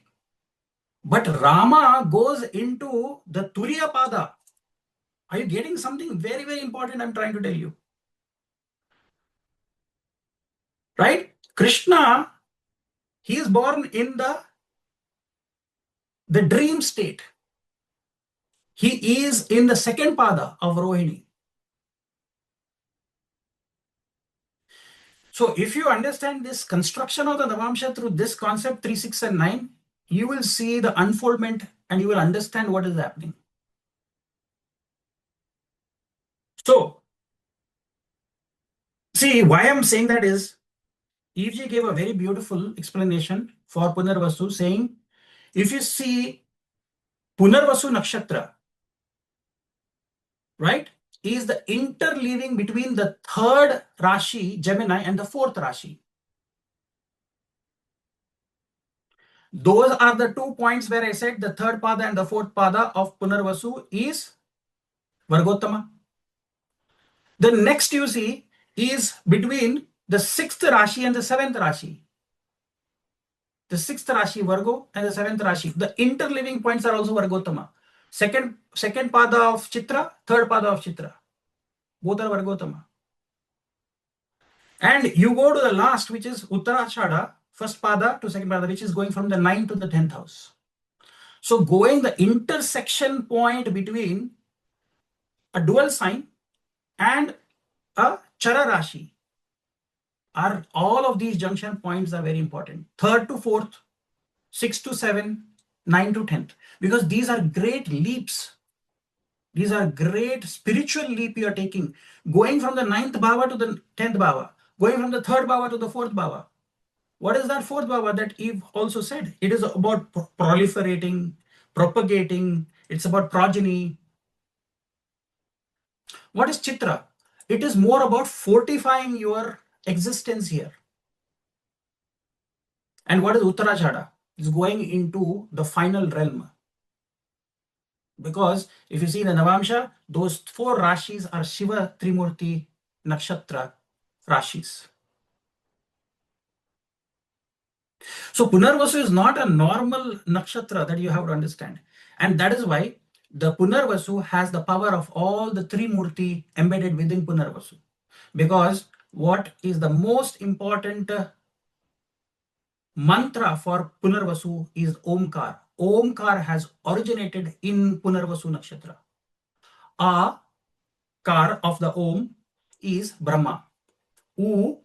But Rama goes into the Turiya pada. Are you getting something very, very important I'm trying to tell you? Right? Krishna, he is born in the dream state. He is in the second pada of Rohini. So if you understand this construction of the Navamsha through this concept 3, 6, and 9, you will see the unfoldment and you will understand what is happening. So, see, why I'm saying that is, EFG gave a very beautiful explanation for Punarvasu, saying, if you see Punarvasu Nakshatra, right, is the interleaving between the 3rd Rashi, Gemini, and the 4th Rashi. Those are the 2 points where I said the 3rd pada and the 4th pada of Punarvasu is Vargottama. The next you see is between the 6th Rashi and the 7th Rashi. The 6th Rashi Vargo and the 7th Rashi. The interleaving points are also Vargottama. Second pada of Chitra, 3rd pada of Chitra. Both are Vargottama. And you go to the last, which is Uttarashada, 1st pada to 2nd pada, which is going from the 9th to the 10th house. So going the intersection point between a dual sign and a Chara Rashi, are all of these junction points are very important. 3rd to 4th, 6 to 7, 9 to 10th, because these are great leaps. These are great spiritual leap you are taking, going from the 9th bhava to the 10th bhava, going from the 3rd bhava to the 4th bhava. What is that 4th bhava that Eve also said? It is about proliferating, propagating. It's about progeny. What is Chitra? It is more about fortifying your existence here. And what is Uttarachada? It's going into the final realm. Because if you see the Navamsha, those 4 Rashis are Shiva Trimurti Nakshatra Rashis. So Punarvasu is not a normal nakshatra that you have to understand. And that is why the Punarvasu has the power of all the 3 Murti embedded within Punarvasu. Because what is the most important mantra for Punarvasu is Omkar. Omkar has originated in Punarvasu Nakshatra. A kar of the Om is Brahma. U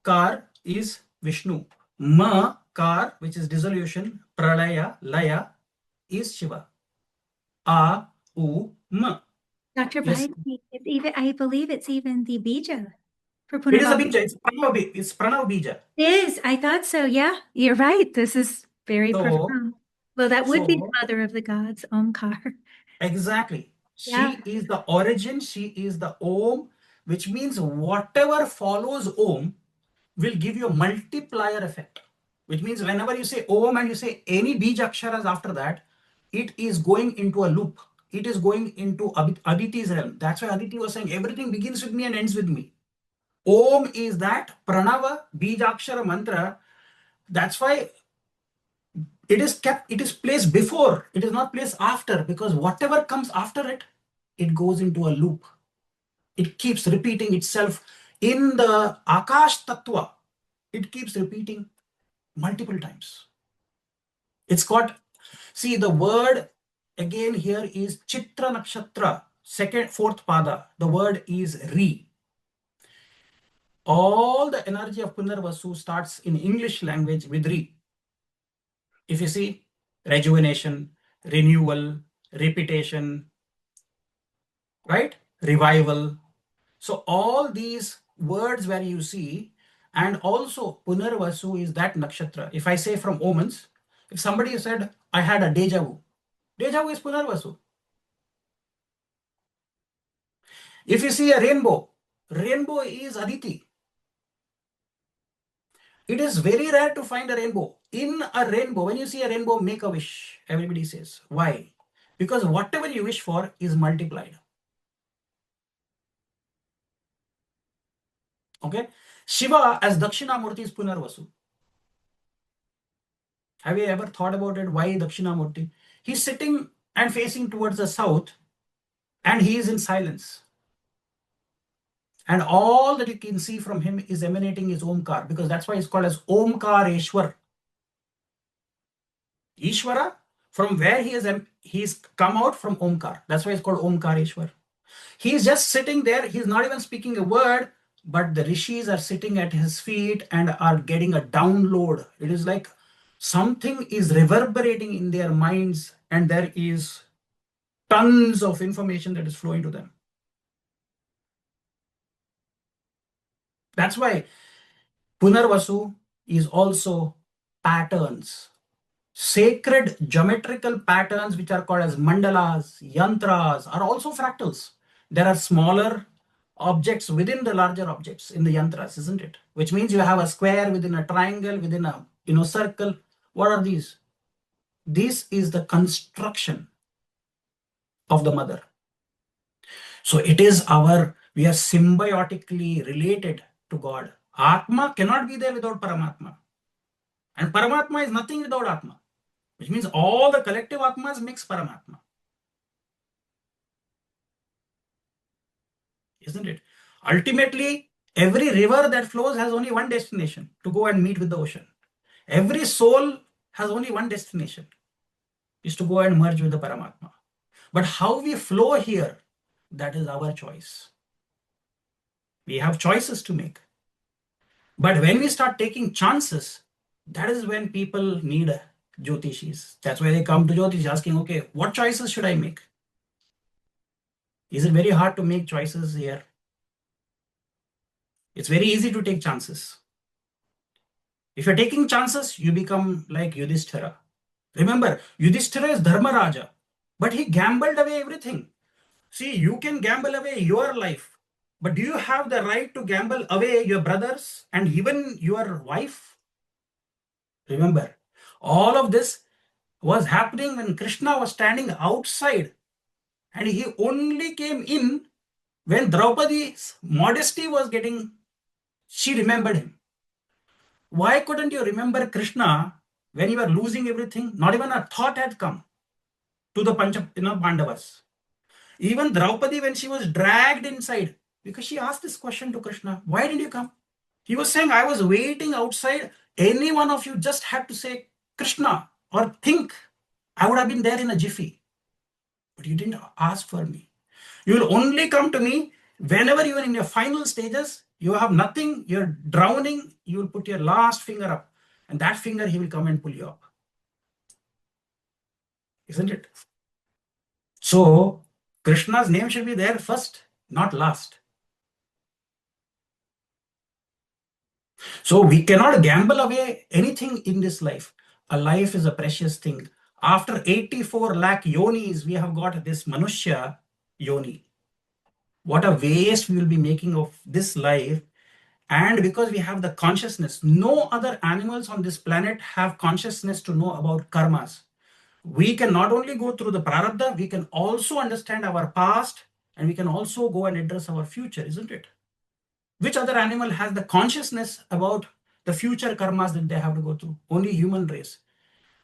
kar is Vishnu. Ma kar, which is dissolution, pralaya, laya, is Shiva. A, U, Ma. Dr. Yes. Bhaiti, I believe it's even the bija for It is a Punarvasu. bija. It's Pranav bija. It is. I thought so. Yeah, you're right. This is very So- profound. Well, that would be the so- mother of the gods, Omkar. Exactly. Yeah. She is the origin. She is the Om, which means whatever follows Om will give you a multiplier effect. which means whenever you say Om and you say any Bij Aksharas after that, it is going into a loop. It is going into Aditi's realm. That's why Aditi was saying everything begins with me and ends with me. Om is that Pranava Bijakshara mantra. That's why it is placed before, it is not placed after, because whatever comes after it, it goes into a loop. It keeps repeating itself. In the Akash Tattva, it keeps repeating multiple times. It's got, see, the word again here is Chitra Nakshatra, fourth pada. The word is Re. All the energy of Punarvasu starts in English language with Re. If you see, rejuvenation, renewal, repetition, right? Revival. So all these words where you see, and also Punarvasu is that nakshatra. If I say from omens, if somebody said, I had a deja vu is Punarvasu. If you see a rainbow is Aditi. It is very rare to find a rainbow. In a rainbow, when you see a rainbow, make a wish, everybody says. Why? Because whatever you wish for is multiplied. Okay? Shiva as Dakshinamurti is Punarvasu. Have you ever thought about it? Why Dakshinamurti? He's sitting and facing towards the south, and he is in silence. And all that you can see from him is emanating his Omkar, because that's why it's called as Omkareshwar. Ishvara, from where he's come out from Omkar. That's why it's called Omkareshwar. He's just sitting there. He's not even speaking a word, but the rishis are sitting at his feet and are getting a download. It is like something is reverberating in their minds, and there is tons of information that is flowing to them. That's why Punarvasu is also patterns. Sacred geometrical patterns, which are called as mandalas, yantras, are also fractals. There are smaller objects within the larger objects in the yantras, isn't it? Which means you have a square within a triangle, within a circle. What are these? This is the construction of the mother. So it is we are symbiotically related to God. Atma cannot be there without Paramatma. And Paramatma is nothing without Atma, which means all the collective Atmas makes Paramatma. Isn't it? Ultimately, every river that flows has only one destination, to go and meet with the ocean. Every soul has only one destination, is to go and merge with the Paramatma. But how we flow here, that is our choice. We have choices to make. But when we start taking chances, that is when people need Jyotishis. That's why they come to Jyotish asking, okay, what choices should I make? Is it very hard to make choices here? It's very easy to take chances. If you're taking chances, you become like Yudhishthira. Remember, Yudhishthira is Dharmaraja, but he gambled away everything. See, you can gamble away your life, but do you have the right to gamble away your brothers and even your wife? Remember, all of this was happening when Krishna was standing outside, and he only came in when Draupadi's modesty was getting, she remembered him. Why couldn't you remember Krishna when you were losing everything? Not even a thought had come to the Pandavas. Even Draupadi, when she was dragged inside, because she asked this question to Krishna, why didn't you come? He was saying, I was waiting outside. Any one of you just had to say Krishna or think. I would have been there in a jiffy. But you didn't ask for me. You will only come to me whenever you are in your final stages. You have nothing, you're drowning, you will put your last finger up, and that finger he will come and pull you up. Isn't it? So Krishna's name should be there first, not last. So we cannot gamble away anything in this life. A life is a precious thing. After 84 lakh yonis, we have got this Manushya yoni. What a waste we will be making of this life And because we have the consciousness, no other animals on this planet have consciousness to know about karmas. We can not only go through the prarabdha, we can also understand our past, and we can also go and address our future, isn't it? Which other animal has the consciousness about the future karmas that they have to go through? Only human race.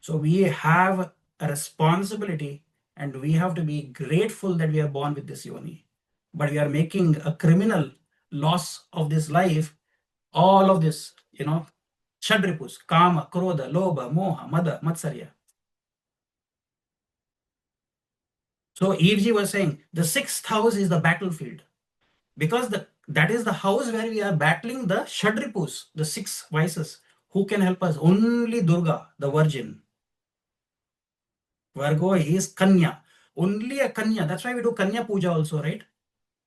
So we have a responsibility, and we have to be grateful that we are born with this yoni. But we are making a criminal loss of this life, all of this, Shadripus, Kama, Krodha, Lobha, Moha, Mada, Matsarya. So Eve was saying the sixth house is the battlefield, because that is the house where we are battling the Shadripus, the six vices. Who can help us? Only Durga, the virgin. Virgo is Kanya. Only a Kanya. That's why we do Kanya Puja also, right?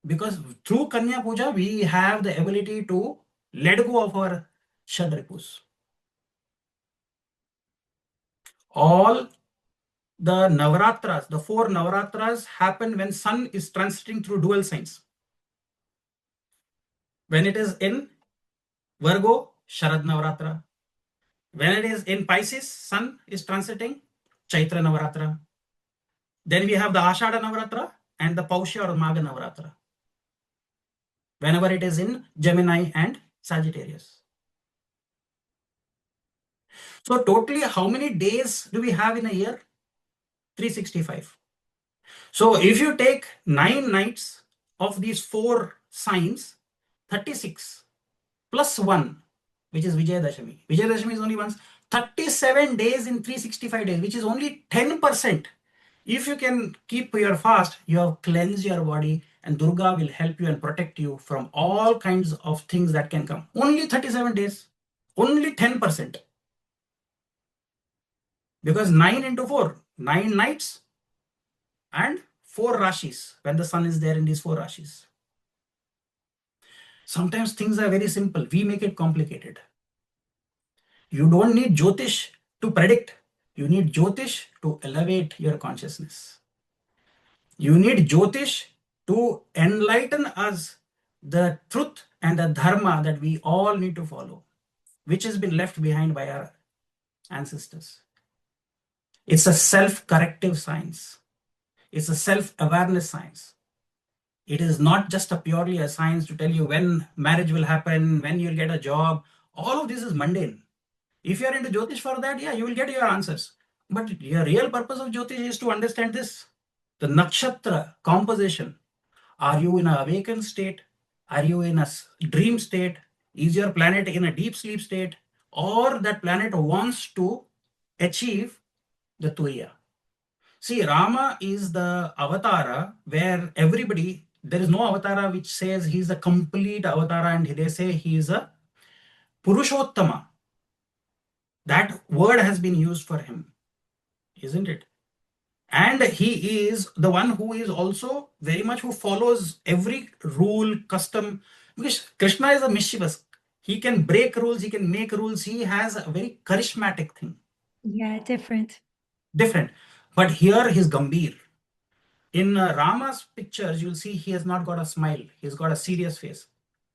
Because through Kanya Puja, we have the ability to let go of our Shadripus. All the Navaratras, the 4 Navaratras happen when sun is transiting through dual signs. When it is in Virgo, Sharad Navaratra. When it is in Pisces, sun is transiting, Chaitra Navaratra. Then we have the Ashada Navaratra and the Pausha or Magha Navaratra. Whenever it is in Gemini and Sagittarius. So totally, how many days do we have in a year? 365. So if you take 9 nights of these 4 signs, 36 plus 1, which is Vijayadashami. Vijayadashami is only once. 37 days in 365 days, which is only 10%. If you can keep your fast, you have cleansed your body, and Durga will help you and protect you from all kinds of things that can come. Only 37 days, only 10%. Because 9 into 4, 9 nights and 4 rashis when the sun is there in these 4 rashis. Sometimes things are very simple. We make it complicated. You don't need Jyotish to predict. You need Jyotish to elevate your consciousness. You need Jyotish to enlighten us the truth and the dharma that we all need to follow, which has been left behind by our ancestors. It's a self-corrective science. It's a self-awareness science. It is not just purely a science to tell you when marriage will happen, when you'll get a job. All of this is mundane. If you are into Jyotish for that, yeah, you will get your answers. But your real purpose of Jyotish is to understand this. The nakshatra composition. Are you in an awakened state? Are you in a dream state? Is your planet in a deep sleep state? Or that planet wants to achieve the Turiya? See, Rama is the avatara where everybody, there is no avatara which says he's a complete avatara and they say he is a Purushottama. That word has been used for him, isn't it? And he is the one who is also very much who follows every rule, custom, because Krishna is a mischievous. He can break rules, he can make rules. He has a very charismatic thing. Yeah, different. Different. But here he's Gambhir. In Rama's pictures, you'll see he has not got a smile. He's got a serious face.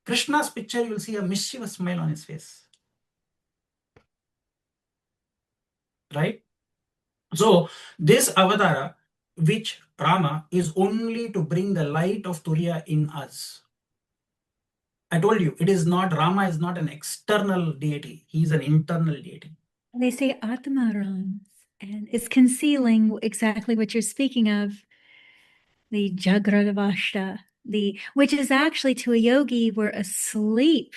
Krishna's picture, you'll see a mischievous smile on his face. Right? So this avatara, which Rama, is only to bring the light of Turiya in us. I told you, it is not, Rama is not an external deity. He is an internal deity. They say Atma Ram, and it's concealing exactly what you're speaking of, the Jagravashta, which is actually to a yogi, we're asleep.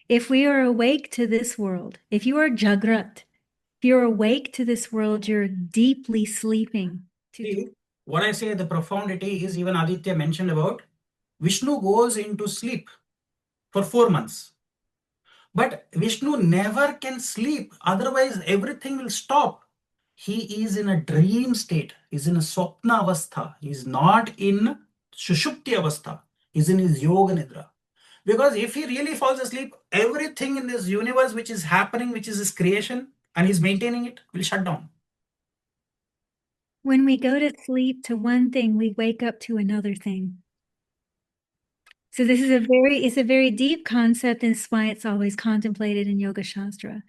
If we are awake to this world, if you are Jagrat, if you're awake to this world, you're deeply sleeping. See, what I say, the profundity is even Aditya mentioned about Vishnu goes into sleep for 4 months. But Vishnu never can sleep. Otherwise, everything will stop. He is in a dream state. He's in a Swapna Avastha. He's not in Shushupti Avastha. He's in his Yoga Nidra. Because if he really falls asleep, everything in this universe which is happening, which is his creation, and he's maintaining it, will shut down. When we go to sleep to one thing, we wake up to another thing. So this is it's a very deep concept, and it's why it's always contemplated in Yoga Shastra.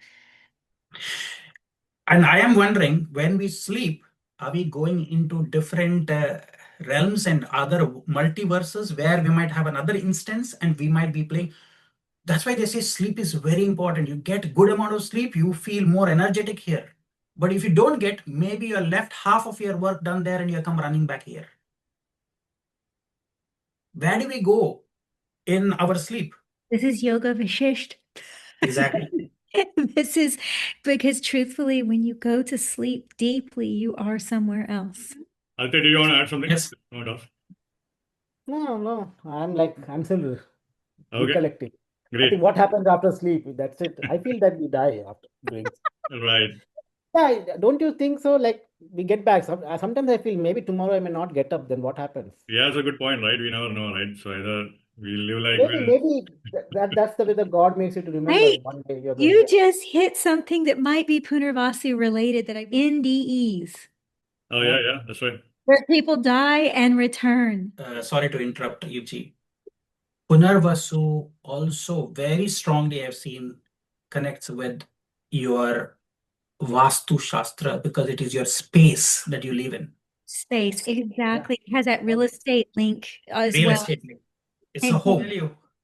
And I am wondering, when we sleep, are we going into different realms and other multiverses where we might have another instance and we might be playing? That's why they say sleep is very important. You get good amount of sleep, you feel more energetic here. But if you don't get, maybe you're left half of your work done there and you come running back here. Where do we go in our sleep? This is Yoga Vashisht. Exactly. This is because truthfully, when you go to sleep deeply, you are somewhere else. Aditya, do you want to add something? Yes. No, I'm still Okay, recollecting. I great. think what happens after sleep, that's it. I feel that we die after doing. Right. Yeah, don't you think so? Like we get back. Sometimes I feel maybe tomorrow I may not get up. Then what happens? Yeah, it's a good point, right? We never know, right? So either we live like Maybe that's the way that God makes you to remember Right. one day you're going You to. just hit something that might be Punarvasu related that NDEs, Oh yeah, that's right. where people die and return. Sorry to interrupt, Yuji. Punarvasu also very strongly I've seen connects with your Vastu Shastra because it is your space that you live in. Space, exactly. It has that real estate link as Real well. estate. It's Thank a home.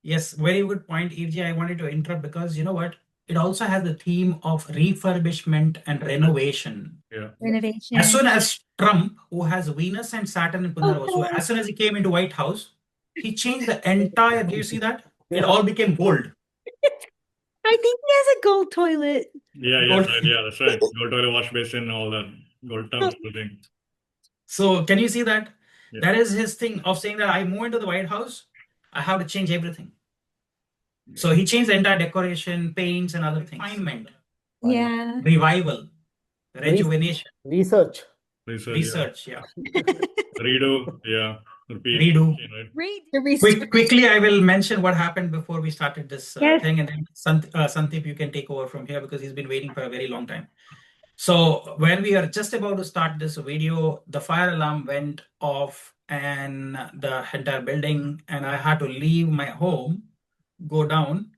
Yes, very good point, EJ. I wanted to interrupt because you know what? It also has the theme of refurbishment and renovation. Yeah. Renovation. As soon as Trump, who has Venus and Saturn in Punarvasu, as soon as he came into White House, he changed the entire. Do you see that? It all became gold. I think he has a gold toilet. Yeah, Gold. right. Yeah, that's right. Gold toilet, wash basin, all that. Gold tubs, everything. So can you see that? Yeah. That is his thing of saying that I move into the White House, I have to change everything. So he changed the entire decoration, paints, and other things. Refinement, Yeah. revival, rejuvenation, Research. research. Yeah. Redo. Yeah. Repeat. Redo. Right. Read the research. Quickly, I will mention what happened before we started this Yes. thing, and then Sandeep, you can take over from here because he's been waiting for a very long time. So when we are just about to start this video, the fire alarm went off and the entire building, and I had to leave my home, go down,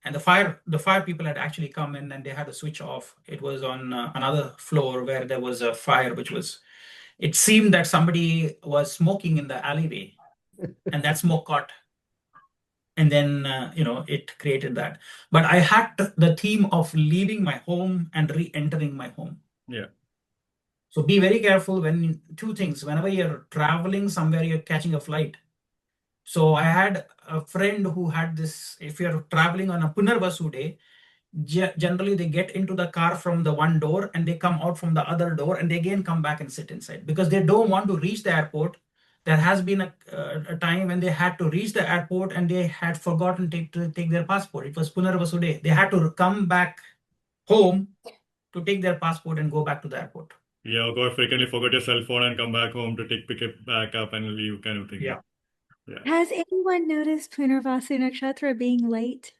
and the fire people had actually come in and they had to switch off. It was on another floor where there was a fire, it seemed that somebody was smoking in the alleyway, and that smoke caught. And then, it created that. But I had the theme of leaving my home and re-entering my home. Yeah. So be very careful when two things. Whenever you're traveling somewhere, you're catching a flight. So I had a friend who had this. If you're traveling on a Punarvasu day, generally they get into the car from the one door and they come out from the other door and they again come back and sit inside because they don't want to reach the airport. There has been a time when they had to reach the airport and they had forgotten to take their passport. It was Punarvasu day. They had to come back home to take their passport and go back to the airport. Yeah, or go frequently forget your cell phone and come back home to pick it back up and leave, kind of thing. Yeah. Has anyone noticed Punarvasu Nakshatra being late?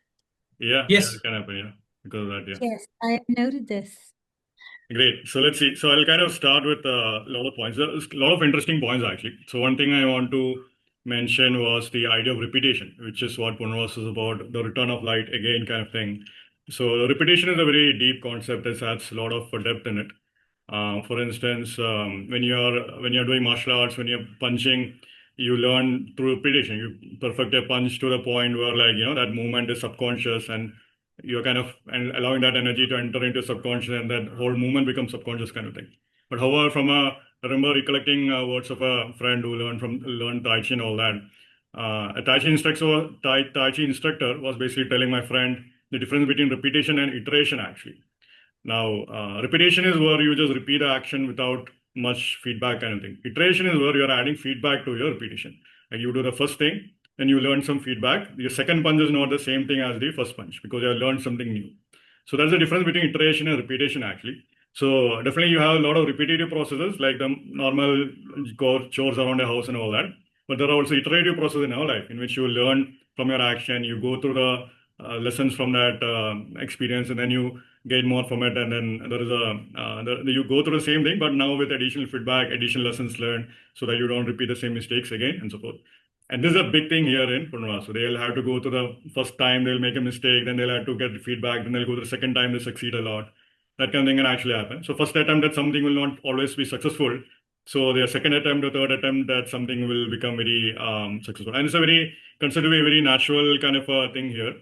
Yeah. Yes. Yeah, it can happen. Yeah, because of that. Yeah. Yes, I have noted this. Great. So let's see. So I'll kind of start with a lot of points. There's a lot of interesting points actually. So one thing I want to mention was the idea of repetition, which is what Punarvasu is about, the return of light again kind of thing. So the repetition is a very deep concept that adds a lot of depth in it. For instance, when you're doing martial arts, when you're punching, you learn through repetition. You perfect a punch to the point where that movement is subconscious and you're kind of and allowing that energy to enter into subconscious and that whole movement becomes subconscious kind of thing. But however, I remember recollecting words of a friend who learned Tai Chi and all that. A Tai Chi instructor was basically telling my friend the difference between repetition and iteration actually. Now, repetition is where you just repeat the action without much feedback kind of thing. Iteration is where you're adding feedback to your repetition. Like you do the first thing, then you learn some feedback. Your second punch is not the same thing as the first punch because you have learned something new. So that's the difference between iteration and repetition actually. So definitely you have a lot of repetitive processes like the normal chores around the house and all that. But there are also iterative processes in our life in which you learn from your action, you go through the lessons from that experience, and then you gain more from it, and then there is you go through the same thing but now with additional feedback, additional lessons learned so that you don't repeat the same mistakes again and so forth. And this is a big thing here in Punarvasu. They'll have to go to the first time, they'll make a mistake, then they'll have to get feedback, then they'll go to the second time, they succeed a lot. That kind of thing can actually happen. So first attempt at something will not always be successful. So their second attempt or third attempt that something will become very successful. And it's a very considered to be a very natural kind of a thing here,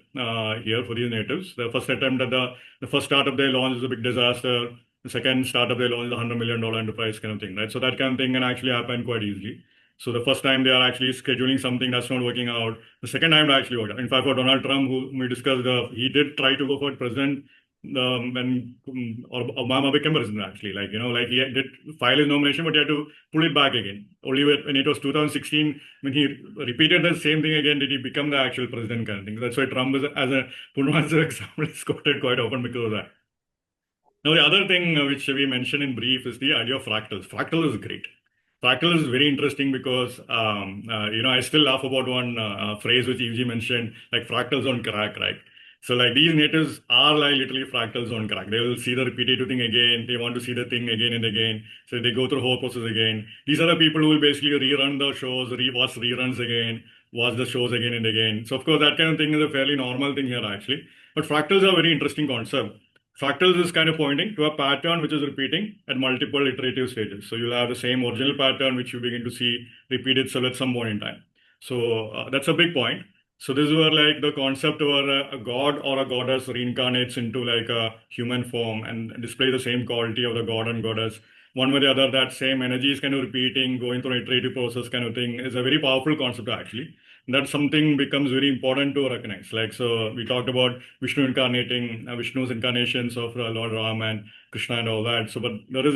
here for these natives. The first attempt at the first startup they launch is a big disaster. The second startup they launch is a $100 million enterprise kind of thing, right? So that kind of thing can actually happen quite easily. So the first time they are actually scheduling something that's not working out. The second time it actually worked out. In fact, for Donald Trump, who we discussed, he did try to go for president when Obama became president, actually. Like, you know, like he did file his nomination, but he had to pull it back again. Only when it was 2016, when he repeated the same thing again, did he become the actual president kind of thing. That's why Trump is, as a Punarvasu example, is quoted quite often because of that. Now, the other thing which we mentioned in brief is the idea of fractals. Fractal is great. Fractal is very interesting because, you know, I still laugh about one phrase which EG mentioned, like fractals on crack, right? So like these natives are like literally fractals on crack. They will see the repetitive thing again. They want to see the thing again and again. So they go through the whole process again. These are the people who will basically rerun the shows, watch reruns again, watch the shows again and again. So of course that kind of thing is a fairly normal thing here actually. But fractals are a very interesting concept. Fractals is kind of pointing to a pattern which is repeating at multiple iterative stages. So you'll have the same original pattern which you begin to see repeat itself at some point in time. So that's a big point. So this is where like the concept where a god or a goddess reincarnates into like a human form and display the same quality of the god and goddess. One way or the other, that same energy is kind of repeating, going through an iterative process kind of thing is a very powerful concept actually. That something becomes very important to recognize. Like, so we talked about Vishnu incarnating, Vishnu's incarnations of Lord Ram and Krishna and all that. So, but there is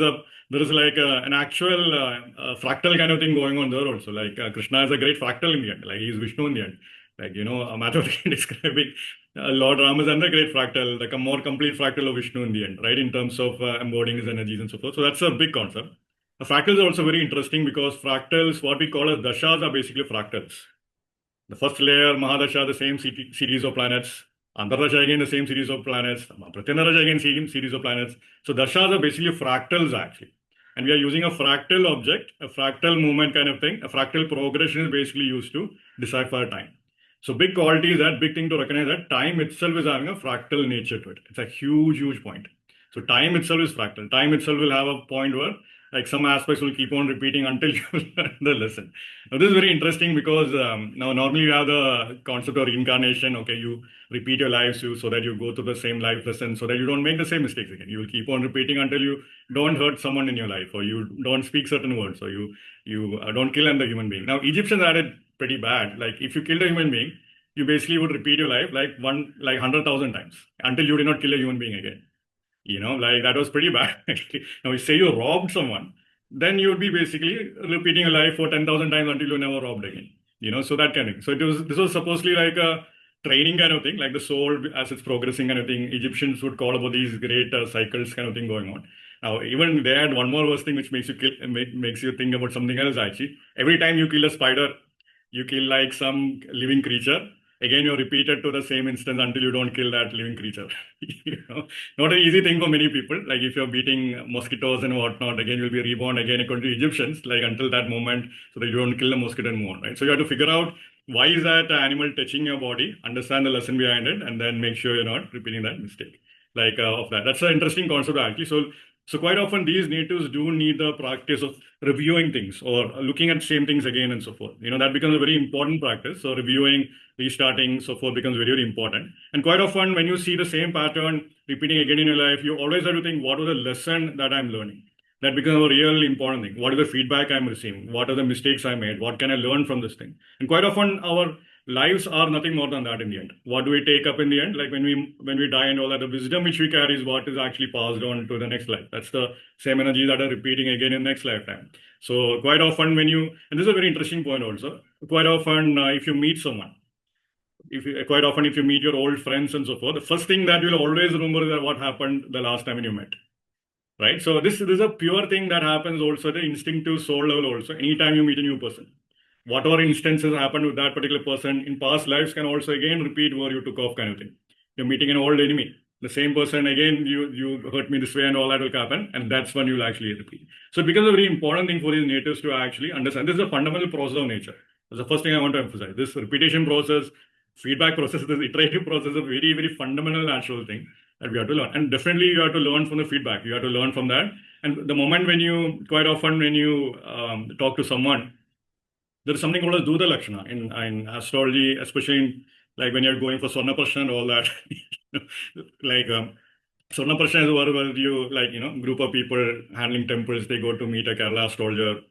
like an actual fractal kind of thing going on there also. Like Krishna is a great fractal in the end. Like he's Vishnu in the end. Like, you know, mathematically describing Lord Ram is another great fractal, like a more complete fractal of Vishnu in the end, right? In terms of embodying his energies and so forth. So that's a big concept. Fractals are also very interesting because fractals, what we call as dashas, are basically fractals. The first layer, Mahadasha, the same series of planets. Antardasha again, the same series of planets. Pratyandasha again, same series of planets. So dashas are basically fractals actually. And we are using a fractal object, a fractal movement kind of thing. A fractal progression is basically used to decipher time. So big quality is that big thing to recognize that time itself is having a fractal nature to it. It's a huge, huge point. So time itself is fractal. Time itself will have a point where like some aspects will keep on repeating until you learn the lesson. Now this is very interesting because now normally you have the concept of reincarnation. Okay, you repeat your lives so that you go through the same life lesson so that you don't make the same mistakes again. You will keep on repeating until you don't hurt someone in your life or you don't speak certain words or you don't kill another human being. Now Egyptians had it pretty bad. Like if you killed a human being, you basically would repeat your life like 100,000 times until you did not kill a human being again. You know, like that was pretty bad. Now, if say you robbed someone, then you would be basically repeating your life for 10,000 times until you never robbed again. You know, so that kind of thing. So this was supposedly like a training kind of thing, like the soul as it's progressing kind of thing. Egyptians would call about these great cycles kind of thing going on. Now, even they had one more worse thing which makes you think about something else actually. Every time you kill a spider, you kill like some living creature. Again, you're repeated to the same instance until you don't kill that living creature. You know, not an easy thing for many people. Like if you're beating mosquitoes and whatnot, again, you'll be reborn again according to Egyptians, like until that moment, so that you don't kill the mosquito and move on, right? So you have to figure out why is that animal touching your body, understand the lesson behind it, and then make sure you're not repeating that mistake. Like of that. That's an interesting concept actually. So quite often these natives do need the practice of reviewing things or looking at same things again and so forth. You know, that becomes a very important practice. So reviewing, restarting, so forth becomes very, very important. And quite often when you see the same pattern repeating again in your life, you always have to think, what was the lesson that I'm learning? That becomes a real important thing. What is the feedback I'm receiving? What are the mistakes I made? What can I learn from this thing? And quite often our lives are nothing more than that in the end. What do we take up in the end? Like when we die and all that, the wisdom which we carry is what is actually passed on to the next life. That's the same energy that are repeating again in next lifetime. So quite often and this is a very interesting point also, quite often if you meet someone, if you meet your old friends and so forth, the first thing that you'll always remember is what happened the last time when you met. Right? So this is a pure thing that happens also at the instinctive soul level also, anytime you meet a new person. Whatever instances happened with that particular person in past lives can also again repeat where you took off kind of thing. You're meeting an old enemy. The same person again, you hurt me this way and all that will happen. And that's when you'll actually repeat. So it becomes a very important thing for these natives to actually understand. This is a fundamental process of nature. That's the first thing I want to emphasize. This repetition process, feedback process, this iterative process is a very, very fundamental natural thing that we have to learn. And definitely you have to learn from the feedback. You have to learn from that. And the moment when you, quite often when you talk to someone, there is something called as Duda Lakshana in astrology, especially in, like when you're going for Swarna Prashna and all that. Like Swarna Prashna is where you, like, group of people handling temples, they go to meet a Kerala astrologer.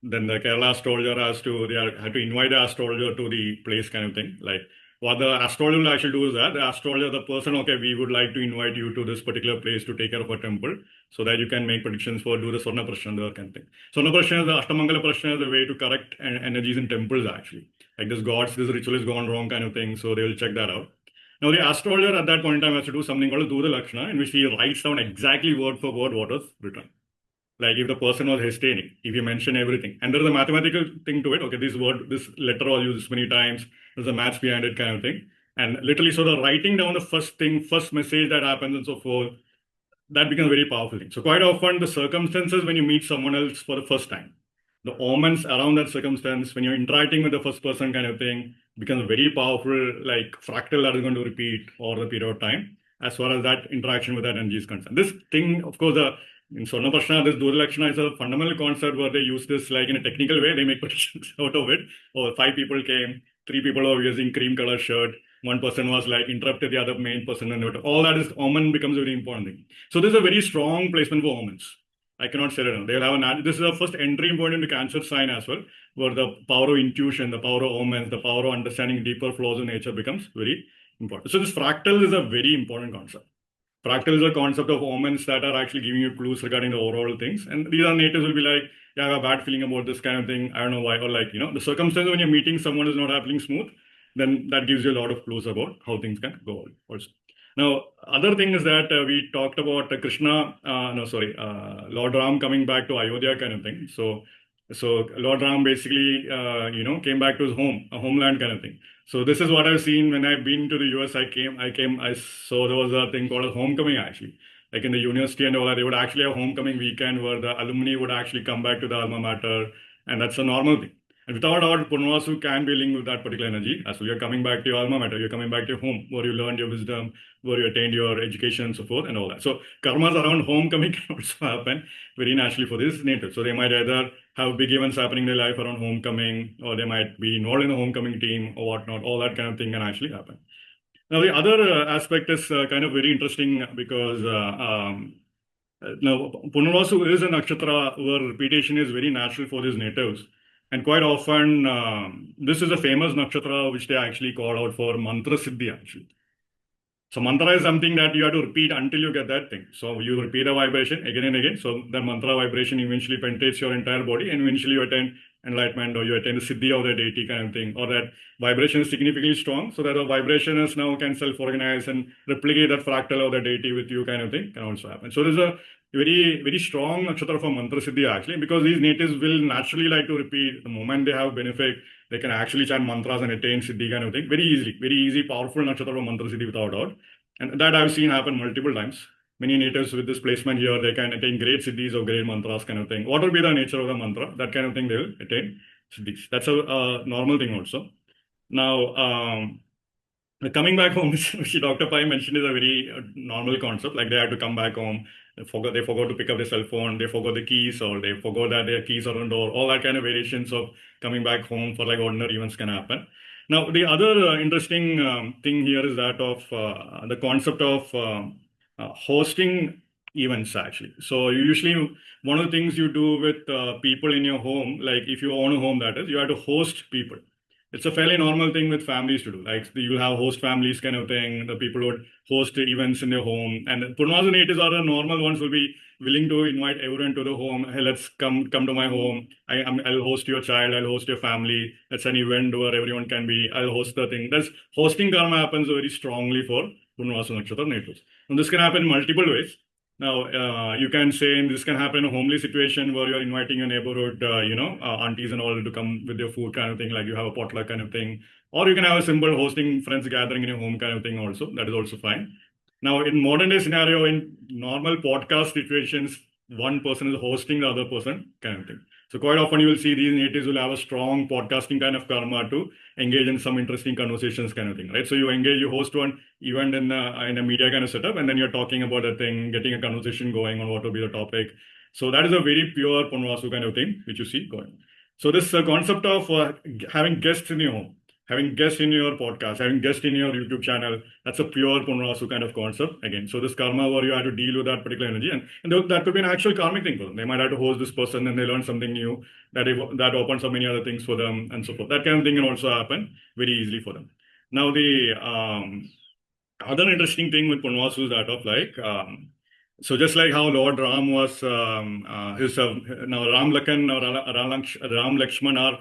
Then the Kerala astrologer have to invite the astrologer to the place kind of thing. Like what the astrologer will actually do is that the astrologer, the person, okay, we would like to invite you to this particular place to take care of a temple so that you can make predictions for do the Swarna Prashna kind of thing. Swarna Prashna, the Ashtamangala Prashna is the way to correct energies in temples actually. Like this ritual is gone wrong kind of thing. So they will check that out. Now the astrologer at that point in time has to do something called Duda Lakshana, in which he writes down exactly word for word what was written. Like if the person was hesitating, if you mention everything, and there's a mathematical thing to it. Okay, this letter was used this many times. There's a maths behind it kind of thing. And literally, so the writing down the first message that happens and so forth, that becomes a very powerful thing. So quite often the circumstances when you meet someone else for the first time, the omens around that circumstance, when you're interacting with the first person kind of thing, becomes very powerful, like fractal that is going to repeat over the period of time, as far as that interaction with that energy is concerned. This thing, of course, in Swarna Prashna, this Duda Lakshana is a fundamental concept where they use this like in a technical way, they make predictions out of it. Or 5 people came, 3 people were using cream color shirt, 1 person was like interrupted the other main person, and all that is omen becomes a very important thing. So this is a very strong placement for omens. I cannot say it enough. They'll have this is the first entry point into Cancer sign as well, where the power of intuition, the power of omens, the power of understanding deeper flows in nature becomes very important. So this fractal is a very important concept. Fractal is a concept of omens that are actually giving you clues regarding the overall things. And these are natives will be like, yeah, I have a bad feeling about this kind of thing. I don't know why. Or like, the circumstance when you're meeting someone is not happening smooth, then that gives you a lot of clues about how things can go also. Now, other thing is that we talked about Lord Ram coming back to Ayodhya kind of thing. So Lord Ram basically, came back to his homeland kind of thing. So this is what I've seen when I've been to the US. I saw there was a thing called a homecoming actually. Like in the university and all that, they would actually have homecoming weekend where the alumni would actually come back to the alma mater, and that's a normal thing. And without doubt, Punarvasu can be linked with that particular energy. As well, you're coming back to your alma mater, you're coming back to your home, where you learned your wisdom, where you attained your education and so forth and all that. So karmas around homecoming can also happen very naturally for this native. So they might either have big events happening in their life around homecoming, or they might be involved in the homecoming team or whatnot. All that kind of thing can actually happen. Now, the other aspect is kind of very interesting because now Punarvasu is a nakshatra where repetition is very natural for these natives. And quite often, this is a famous nakshatra which they actually call out for mantra siddhi actually. So mantra is something that you have to repeat until you get that thing. So you repeat a vibration again and again. So the mantra vibration eventually penetrates your entire body, and eventually you attain enlightenment, or you attain the siddhi of the deity kind of thing, or that vibration is significantly strong, so that the vibration is now can self-organize and replicate that fractal of the deity with you kind of thing can also happen. So there's a very, very strong nakshatra for mantra siddhi actually, because these natives will naturally like to repeat. The moment they have benefit, they can actually chant mantras and attain siddhi kind of thing very easily. Very easy, powerful nakshatra for mantra siddhi without doubt. And that I've seen happen multiple times. Many natives with this placement here, they can attain great siddhis or great mantras kind of thing. What will be the nature of the mantra? That kind of thing they will attain siddhis. That's a normal thing also. Now, coming back home, which Dr. Pai mentioned, is a very normal concept. Like they had to come back home. They forgot to pick up their cell phone. They forgot the keys, or they forgot that their keys are on the door. All that kind of variations of coming back home for like ordinary events can happen. Now, the other interesting thing here is that of the concept of hosting events actually. So usually one of the things you do with people in your home, like if you own a home, that is, you have to host people. It's a fairly normal thing with families to do. Like you'll have host families kind of thing. The people would host events in their home. And Punarvasu natives are the normal ones will be willing to invite everyone to the home. Hey, let's come to my home. I'll host your child. I'll host your family. That's an event where everyone can be. I'll host the thing. That's hosting karma happens very strongly for Punarvasu Nakshatra natives. And this can happen in multiple ways. Now, you can say this can happen in a homely situation where you're inviting your neighborhood, aunties and all to come with your food kind of thing, like you have a potluck kind of thing. Or you can have a simple hosting friends gathering in your home kind of thing also. That is also fine. Now, in modern day scenario, in normal podcast situations, one person is hosting the other person kind of thing. So quite often you will see these natives will have a strong podcasting kind of karma to engage in some interesting conversations kind of thing, right? So you host one event in a media kind of setup, and then you're talking about a thing, getting a conversation going on what will be the topic. So that is a very pure Punarvasu kind of thing which you see going. So this concept of having guests in your home, having guests in your podcast, having guests in your YouTube channel, that's a pure Punarvasu kind of concept again. So this karma where you have to deal with that particular energy, and that could be an actual karmic thing for them. They might have to host this person and they learn something new that opens up many other things for them and so forth. That kind of thing can also happen very easily for them. Now the other interesting thing with Punarvasu is that of so just like how Lord Ram was now Ram Lakhan or Ram Lakshman are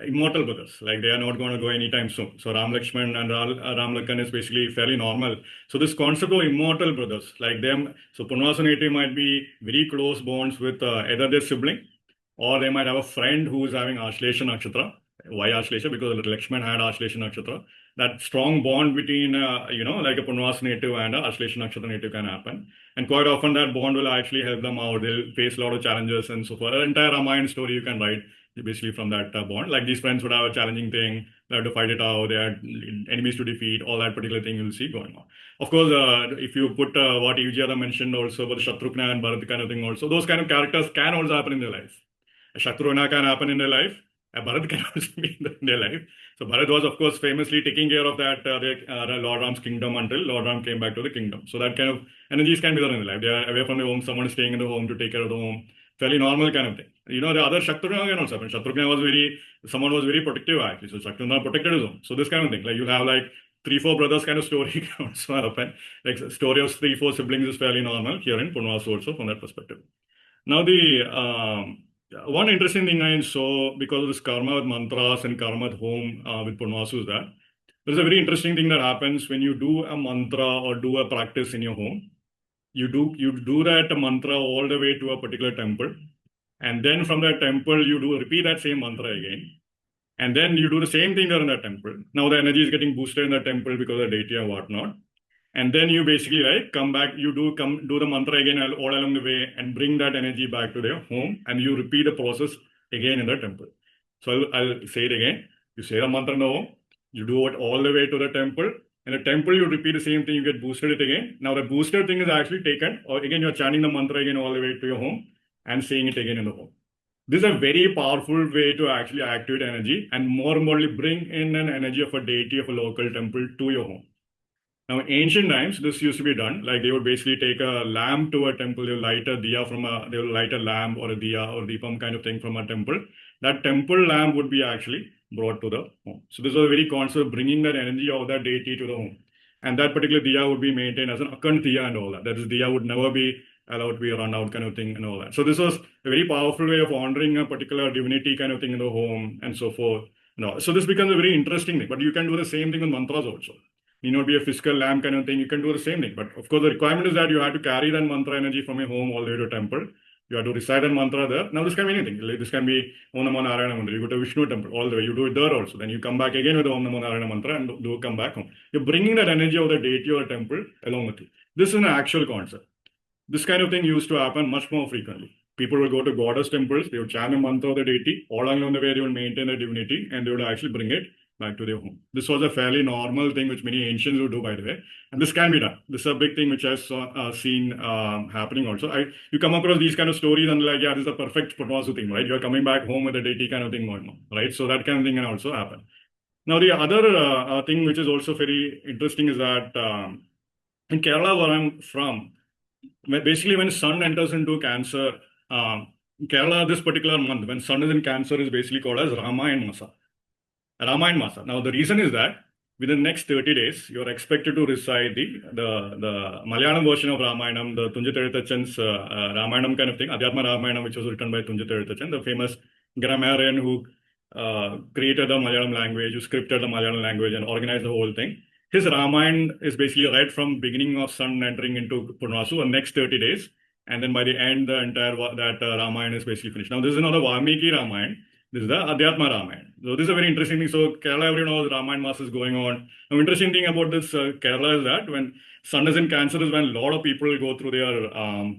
immortal brothers. Like they are not going to go anytime soon. So Ram Lakshman and Ram Lakhan is basically fairly normal. So this concept of immortal brothers, like them, so Punarvasu native might be very close bonds with either their sibling, or they might have a friend who is having Ashlesha Nakshatra. Why Ashlesha? Because Lakshman had Ashlesha Nakshatra. That strong bond between, like a Punarvasu native and a Ashlesha Nakshatra native can happen. And quite often that bond will actually help them out. They'll face a lot of challenges and so forth. An entire Ramayana story you can write basically from that bond. Like these friends would have a challenging thing, they have to fight it out, they had enemies to defeat, all that particular thing you'll see going on. Of course, if you put what Yujiyada mentioned also about the Shatrugna and Bharat kind of thing also, those kind of characters can also happen in their life. A Shatrugna can happen in their life, a Bharat can also be in their life. So Bharat was, of course, famously taking care of that Lord Ram's kingdom until Lord Ram came back to the kingdom. So that kind of energies can be there in their life. They are away from the home, someone is staying in the home to take care of the home. Fairly normal kind of thing. The other Shatrugna can also happen. Shatrugna was someone was very protective actually. So Shatrugna protected his home. So this kind of thing. Like you have like 3-4 brothers kind of story can also happen. Like story of 3-4 siblings is fairly normal here in Punarvasu also from that perspective. Now the one interesting thing I saw because of this karma with mantras and karma at home with Punarvasu is that there's a very interesting thing that happens when you do a mantra or do a practice in your home. You do that mantra all the way to a particular temple, and then from that temple you repeat that same mantra again, and then you do the same thing there in that temple. Now the energy is getting boosted in the temple because of the deity or whatnot, and then you basically come back. You do the mantra again all along the way and bring that energy back to their home, and you repeat the process again in the temple. So I'll say it again. You say the mantra in the home, you do it all the way to the temple. In a temple, you repeat the same thing, you get boosted it again. Now the boosted thing is actually taken, or again, you're chanting the mantra again all the way to your home and saying it again in the home. This is a very powerful way to actually activate energy and more importantly, bring in an energy of a deity of a local temple to your home. Now, in ancient times, this used to be done. Like they would basically take a lamp to a temple, they will light a diya they will light a lamp or a diya or deepam kind of thing from a temple. That temple lamp would be actually brought to the home. So this was a very concept of bringing that energy of that deity to the home. And that particular diya would be maintained as an akant diya and all that. That is, diya would never be allowed to be run out kind of thing and all that. So this was a very powerful way of honoring a particular divinity kind of thing in the home and so forth. So this becomes a very interesting thing. But you can do the same thing with mantras also. Need not be a physical lamp kind of thing. You can do the same thing. But of course, the requirement is that you have to carry that mantra energy from your home all the way to a temple. You have to recite that mantra there. Now, this can be anything. This can be Om Namo Narayana mantra. You go to Vishnu temple all the way. You do it there also. Then you come back again with the Om Namo Narayana mantra and come back home. You're bringing that energy of the deity or temple along with you. This is an actual concept. This kind of thing used to happen much more frequently. People will go to goddess temples. They would chant the mantra of the deity. All along the way, they will maintain the divinity and they would actually bring it back to their home. This was a fairly normal thing which many ancients would do, by the way, and this can be done. This is a big thing which I've seen happening also. You come across these kind of stories and like, yeah, this is a perfect Punarvasu thing, right? You're coming back home with a deity kind of thing going on, right? So that kind of thing can also happen. Now, the other thing which is also very interesting is that in Kerala, where I'm from, basically when sun enters into Cancer, Kerala, this particular month, when sun is in Cancer, is basically called as Ramayana Masa. Ramayana Masa. Now, the reason is that within the next 30 days, you're expected to recite the Malayalam version of Ramayanam, the Tunja Tezhuthachan's Ramayanam kind of thing, Adhyatma Ramayanam, which was written by Tunja Tezhuthachan, the famous grammarian who created the Malayalam language, who scripted the Malayalam language and organized the whole thing. His Ramayana is basically read from beginning of sun entering into Punarvasu the next 30 days. And then by the end, the entire Ramayana is basically finished. Now, this is not a Valmiki Ramayana. This is the Adhyatma Ramayana. So this is a very interesting thing. So Kerala, everyone knows Ramayana Mass is going on. Now, interesting thing about this Kerala is that when Sun is in Cancer is when a lot of people go through their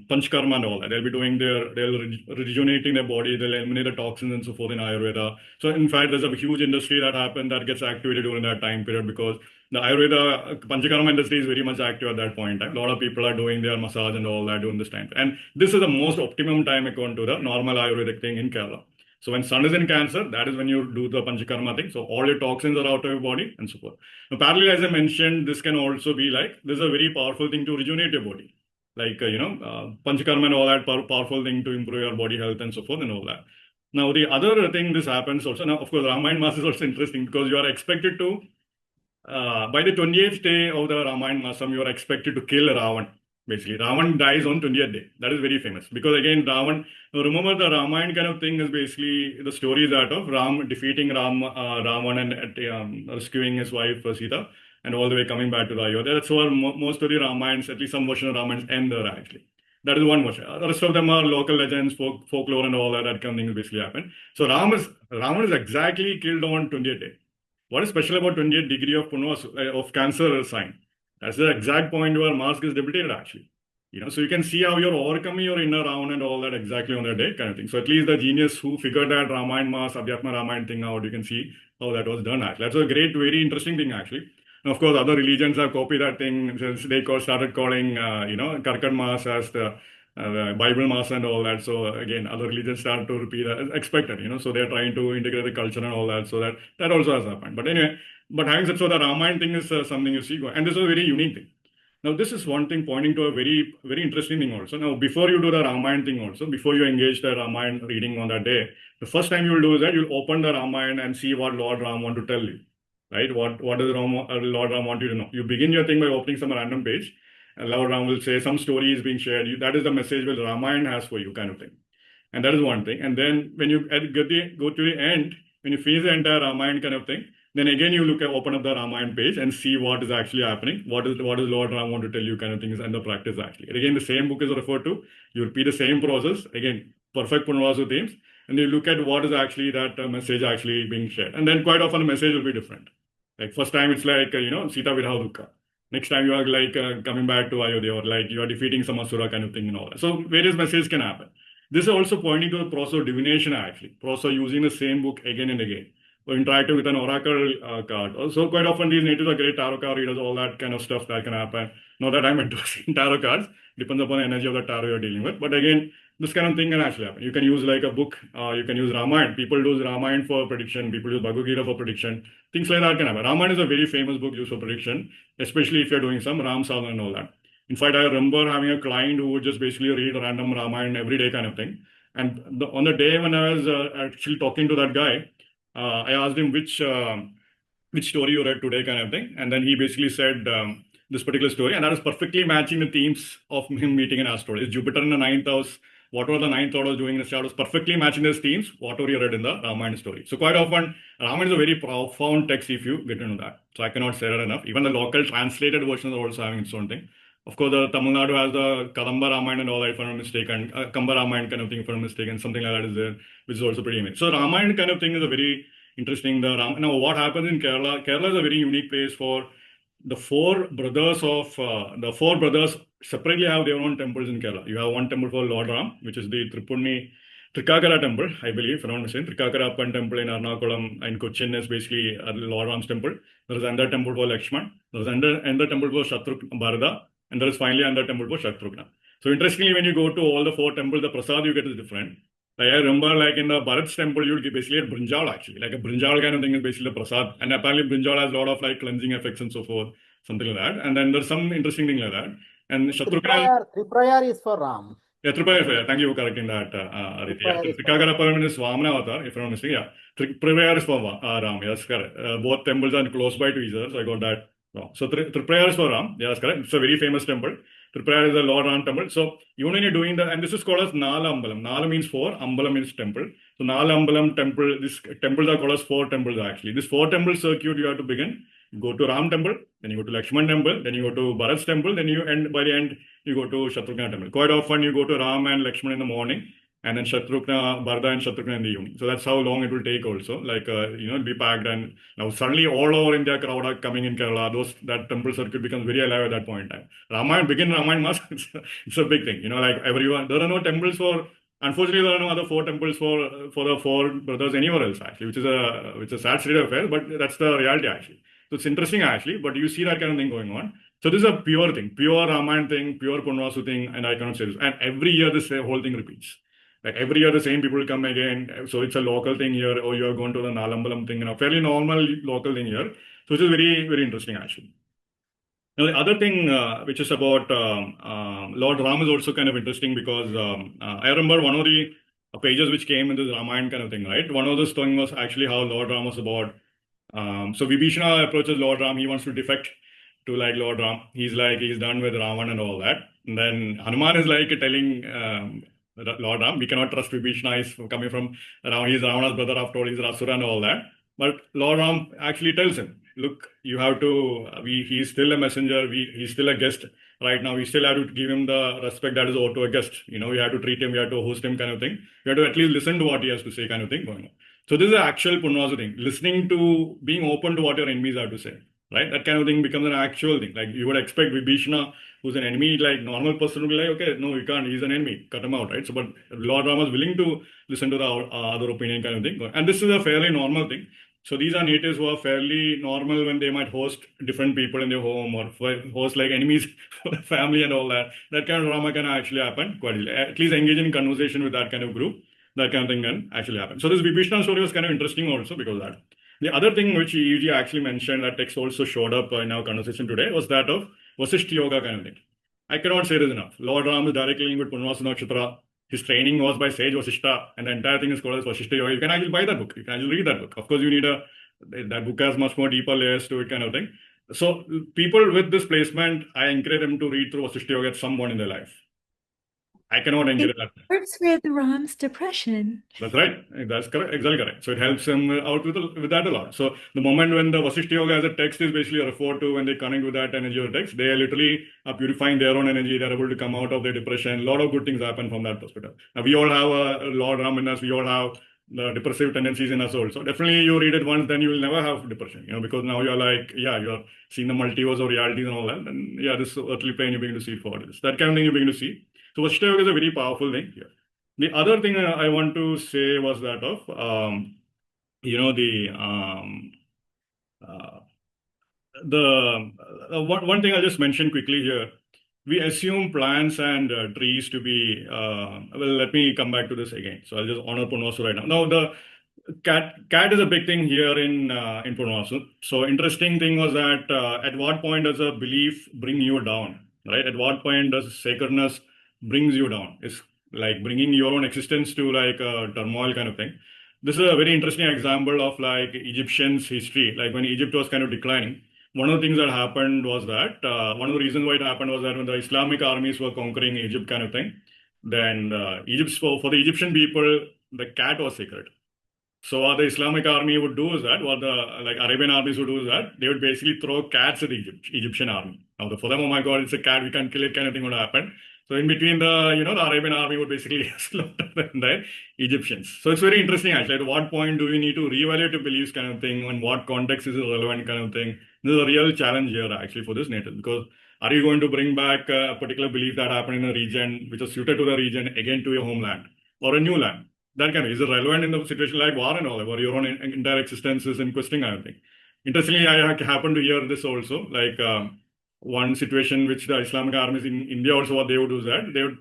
Panchkarma and all that. They'll be doing they'll rejuvenating their body, they'll eliminate the toxins and so forth in Ayurveda. So in fact, there's a huge industry that happened that gets activated during that time period because the Ayurveda Panchakarma industry is very much active at that point in time. A lot of people are doing their massage and all that during this time. And this is the most optimum time according to the normal Ayurvedic thing in Kerala. So when Sun is in Cancer, that is when you do the Panchakarma thing. So all your toxins are out of your body and so forth. Now, parallel, as I mentioned, this can also be like, this is a very powerful thing to rejuvenate your body. Like, Panchakarma and all that, powerful thing to improve your body health and so forth and all that. Now, the other thing this happens also, now, of course, Ramayana Mass is also interesting because you are expected to, by the 28th day of the Ramayana Masam, you are expected to kill Ravan. Basically, Ravan dies on 20th day. That is very famous because again, Ravan. Remember the Ramayana kind of thing is basically the story that of Ram defeating Ravan and rescuing his wife Sita and all the way coming back to the Ayodhya. That's where most of the Ramayans, at least some version of Ramayans, end there actually. That is one version. The rest of them are local legends, folklore, and all that kind of things basically happen. So Ravan is exactly killed on 20th day. What is special about 28th degree of Punarvasu of Cancer sign? That's the exact point where Mars is debilitated actually. So you can see how you're overcoming your inner Ravan and all that exactly on that day kind of thing. So at least the genius who figured that Ramayana Mass, Adhyatma Ramayana thing out, you can see how that was done actually. That's a great, very interesting thing actually. And of course, other religions have copied that thing since they started calling, Karkat Mass as the Bible Mass and all that. So again, other religions start to repeat as expected, So they're trying to integrate the culture and all that. So that also has happened. But anyway, but having said so, the Ramayana thing is something you see, and this is a very unique thing. Now, this is one thing pointing to a very, very interesting thing also. Now, before you do the Ramayana thing also, before you engage the Ramayana reading on that day, the first time you will do is that you'll open the Ramayana and see what Lord Ram want to tell you, right? What does Lord Ram want you to know? You begin your thing by opening some random page, and Lord Ram will say some story is being shared. That is the message which Ramayana has for you, kind of thing. And that is one thing. And then when you go to the end, when you finish the entire Ramayana kind of thing, then again you open up the Ramayana page and see what is actually happening. What does Lord Ram want to tell you kind of things and the practice actually. And again, the same book is referred to. You repeat the same process. Again, perfect Punarvasu themes. And you look at what is actually that message actually being shared. And then quite often the message will be different. Like first time it's like, Sita Vidha Dukkha. Next time you are like coming back to Ayodhya or like you are defeating some Asura kind of thing and all that. So various messages can happen. This is also pointing to the process of divination actually. Process of using the same book again and again. Or interacting with an oracle card. Also, quite often these natives are great tarot card readers, all that kind of stuff that can happen. Not that I'm endorsing tarot cards, depends upon the energy of the tarot you're dealing with. But again, this kind of thing can actually happen. You can use like a book, you can use Ramayana. People use Ramayana for prediction, people use Bhagavad Gita for prediction. Things like that can happen. Ramayana is a very famous book used for prediction, especially if you're doing some Ram sadhana and all that. In fact, I remember having a client who would just basically read random Ramayana every day kind of thing. And on the day when I was actually talking to that guy, I asked him which story you read today kind of thing. And then he basically said this particular story. And that is perfectly matching the themes of him meeting an astrologer. It's Jupiter in the 9th house. Whatever the 9th lord was doing in the chart was perfectly matching those themes, whatever you read in the Ramayana story. So quite often, Ramayana is a very profound text if you get into that. So I cannot say that enough. Even the local translated versions are also having its own thing. Of course, the Tamil Nadu has the Kadamba Ramayana and all that, if I'm not mistaken, Kamba Ramayana kind of thing, if I'm not mistaken, something like that is there, which is also pretty amazing. So Ramayana kind of thing is a very interesting. Now, what happens in Kerala? Kerala is a very unique place for the four brothers separately have their own temples in Kerala. You have one temple for Lord Ram, which is the Trikakara temple, I believe, if I'm not mistaken. Trikakara Appan temple in Ernakulam and Cochin is basically Lord Ram's temple. There is another temple for Lakshman. There is another temple for Bharata. And there is finally another temple for Shatrughna. So interestingly, when you go to all the four temples, the prasad you get is different. Like I remember, like in the Bharat's temple, you would basically get brinjal actually. Like a brinjal kind of thing is basically the prasad. And apparently brinjal has a lot of like cleansing effects and so forth, something like that. And then there's some interesting thing like that. And Shatrughna. Triprayar is for Ram. Yeah, Tripurayar. Thank you for correcting that, Aditya. Trikakara Appan is Vamana Avatar, if I'm not mistaken. Yeah, Tripurayar is for Ram. Yes, correct. Both temples are close by to each other, so I got that wrong. So Tripurayar is for Ram. Yeah, that's correct. It's a very famous temple. Tripurayar is the Lord Ram temple. So even when you're doing that, and this is called as Nala Ambalam. Nala means four, Ambalam means temple. So Nala Ambalam temple, these temples are called as four temples actually. This four temple circuit you have to begin. You go to Ram temple, then you go to Lakshman temple, then you go to Bharat's temple, then you end by the end you go to Shatrughna temple. Quite often you go to Ram and Lakshman in the morning, and then Shatrugna, Bharata and Shatrugna in the evening. So that's how long it will take also. Like, it'll be packed, and now suddenly all over India crowd are coming in Kerala. That temple circuit becomes very alive at that point in time. Ramayana Mass, it's a big thing. Like everyone, there are no temples for, unfortunately, there are no other 4 temples for the 4 brothers anywhere else actually, which is a sad state of affairs, but that's the reality actually. So it's interesting actually, but you see that kind of thing going on. So this is a pure thing, pure Ramayana thing, pure Punarvasu thing, and I cannot say this. And every year this whole thing repeats. Like every year the same people come again. So it's a local thing here, or you're going to the Nalambalam thing, fairly normal local thing here. So which is very, very interesting actually. Now, the other thing which is about Lord Ram is also kind of interesting because I remember one of the pages which came in this Ramayana kind of thing, right? One of this thing was actually how Lord Ram was about. So Vibhishana approaches Lord Ram. He wants to defect to like Lord Ram. He's done with Ravan and all that. And then Hanuman is like telling Lord Ram, we cannot trust Vibhishana. He's coming from Ram. He's Ravana's brother after all. He's Asura and all that. But Lord Ram actually tells him, look, you have to, he's still a messenger. He's still a guest right now. We still have to give him the respect that is owed to a guest. We have to treat him, we have to host him kind of thing. We have to at least listen to what he has to say kind of thing going on. So this is an actual Punarvasu thing, listening to, being open to what your enemies have to say, right? That kind of thing becomes an actual thing. Like you would expect Vibhishana, who's an enemy, like normal person would be like, okay, no, you can't, he's an enemy, cut him out, right? So, but Lord Rama is willing to listen to the other opinion kind of thing. And this is a fairly normal thing. So these are natives who are fairly normal when they might host different people in their home or host like enemies for the family and all that. That kind of drama can actually happen quite easily. At least engage in conversation with that kind of group. That kind of thing can actually happen. So this Vibhishana story was kind of interesting also because of that. The other thing which EG actually mentioned, that text also showed up in our conversation today, was that of Vasishtha Yoga kind of thing. I cannot say this enough. Lord Ram is directly linked with Punarvasu Nakshatra. His training was by sage Vasishtha, and the entire thing is called as Vasishtha Yoga. You can actually buy that book. You can actually read that book. Of course, you need that book has much more deeper layers to it kind of thing. So people with this placement, I encourage them to read through Vasishtha Yoga at some point in their life. I cannot encourage that. It works with Ram's depression. That's right. That's correct. Exactly correct. So it helps him out with that a lot. So the moment when the Vasishtha Yoga as a text is basically referred to, when they connect with that energy or text, they literally are purifying their own energy. They're able to come out of their depression. A lot of good things happen from that perspective. Now, we all have a Lord Ram in us. We all have the depressive tendencies in us also. Definitely you read it once, then you will never have depression, because now you're like, yeah, you're seeing the multiverse of realities and all that. And yeah, this earthly plane you're beginning to see for this. That kind of thing you're beginning to see. So Vasishtha Yoga is a very powerful thing here. The other thing I want to say was that of, one thing I'll just mention quickly here. We assume plants and trees to be, well, let me come back to this again. So I'll just honor Punarvasu right now. Now, the cat is a big thing here in Punarvasu. So interesting thing was that at what point does a belief bring you down, right? At what point does sacredness brings you down? It's like bringing your own existence to like a turmoil kind of thing. This is a very interesting example of like Egyptians' history. Like when Egypt was kind of declining, one of the things that happened was that one of the reasons why it happened was that when the Islamic armies were conquering Egypt kind of thing, then for the Egyptian people, the cat was sacred. So what the Islamic army would do is that, what the like Arabian armies would do is that they would basically throw cats at the Egyptian army. Now for them, oh my God, it's a cat, we can't kill it kind of thing would happen. So in between the Arabian army would basically slaughter the Egyptians. So it's very interesting actually. At what point do we need to reevaluate your beliefs kind of thing? In what context is it relevant kind of thing? This is a real challenge here actually for this native, because are you going to bring back a particular belief that happened in a region which is suited to the region again to your homeland or a new land? That kind of is it relevant in the situation like war and all, where your own entire existence is in question kind of thing. Interestingly, I happened to hear this also, like one situation which the Islamic armies in India also, what they would do is that they would,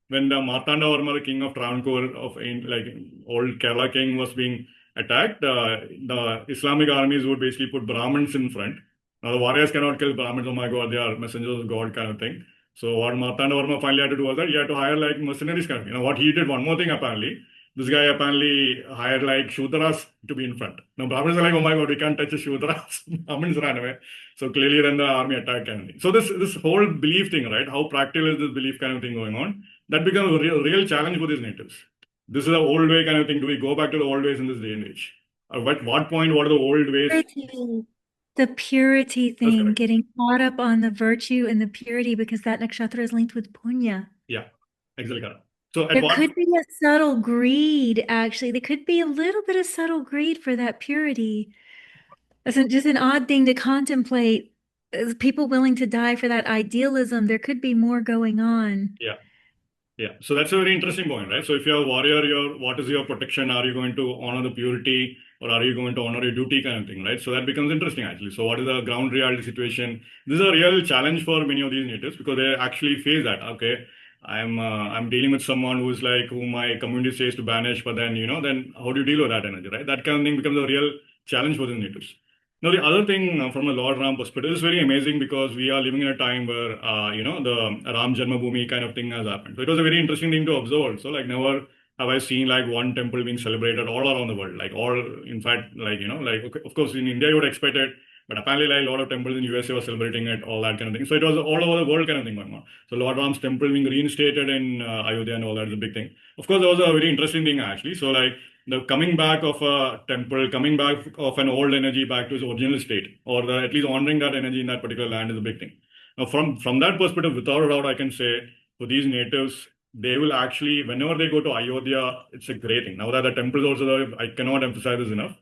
when the Martanda Varma, the king of Travancore, of like old Kerala king, was being attacked, the Islamic armies would basically put Brahmins in front. Now the warriors cannot kill Brahmins, oh my God, they are messengers of God kind of thing. So what Martanda Varma finally had to do was that he had to hire like mercenaries kind of thing. What he did, one more thing apparently, this guy apparently hired like Shudras to be in front. Now Brahmins are like, oh my God, we can't touch the Shudras. Brahmins ran away. So clearly then the army attacked kind of thing. So this whole belief thing, right? How practical is this belief kind of thing going on? That becomes a real challenge for these natives. This is an old way kind of thing. Do we go back to the old ways in this day and age? At what point, what are the old ways? The purity thing, getting caught up on the virtue and the purity, because that nakshatra is linked with punya. Yeah, exactly. So at There what could be a subtle greed, actually. There could be a little bit of subtle greed for that purity. It's just an odd thing to contemplate. People willing to die for that idealism. There could be more going on. yeah. Yeah, so that's a very interesting point, right? So if you're a warrior, what is your protection? Are you going to honor the purity or are you going to honor your duty kind of thing, right? So that becomes interesting actually. So what is the ground reality situation? This is a real challenge for many of these natives because they actually face that. Okay, I'm dealing with someone who's like who my community says to banish, but then then how do you deal with that energy, right? That kind of thing becomes a real challenge for the natives. Now, the other thing from a Lord Ram perspective is very amazing because we are living in a time where, the Ram Janmabhoomi kind of thing has happened. So it was a very interesting thing to observe also. Like, never have I seen like one temple being celebrated all around the world. Like, all, in fact, like, like, okay, of course, in India, you would expect it. But apparently, like, a lot of temples in USA were celebrating it, all that kind of thing. So it was all over the world kind of thing going on. So Lord Ram's temple being reinstated in Ayodhya and all that is a big thing. Of course, that was a very interesting thing, actually. So, like, the coming back of a temple, coming back of an old energy back to its original state, or at least honoring that energy in that particular land is a big thing. Now, from that perspective, without a doubt, I can say for these natives, they will actually, whenever they go to Ayodhya, it's a great thing. Now that the temple is also there, I cannot emphasize this enough.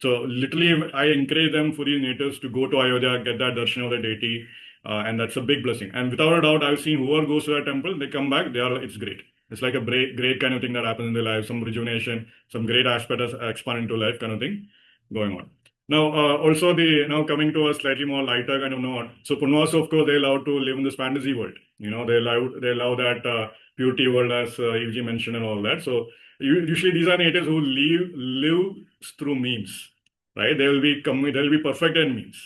So literally, I encourage them for these natives to go to Ayodhya, get that darshan of the deity, and that's a big blessing. And without a doubt, I've seen whoever goes to that temple, they come back, it's great. It's like a great kind of thing that happens in their life, some rejuvenation, some great aspect as expand into life kind of thing going on. Now, also now coming to a slightly more lighter kind of note. So Punarvasu, of course, they love to live in this fantasy world. They love that purity world as Evji mentioned and all that. So usually these are natives who live through memes, right? They'll be perfect in memes.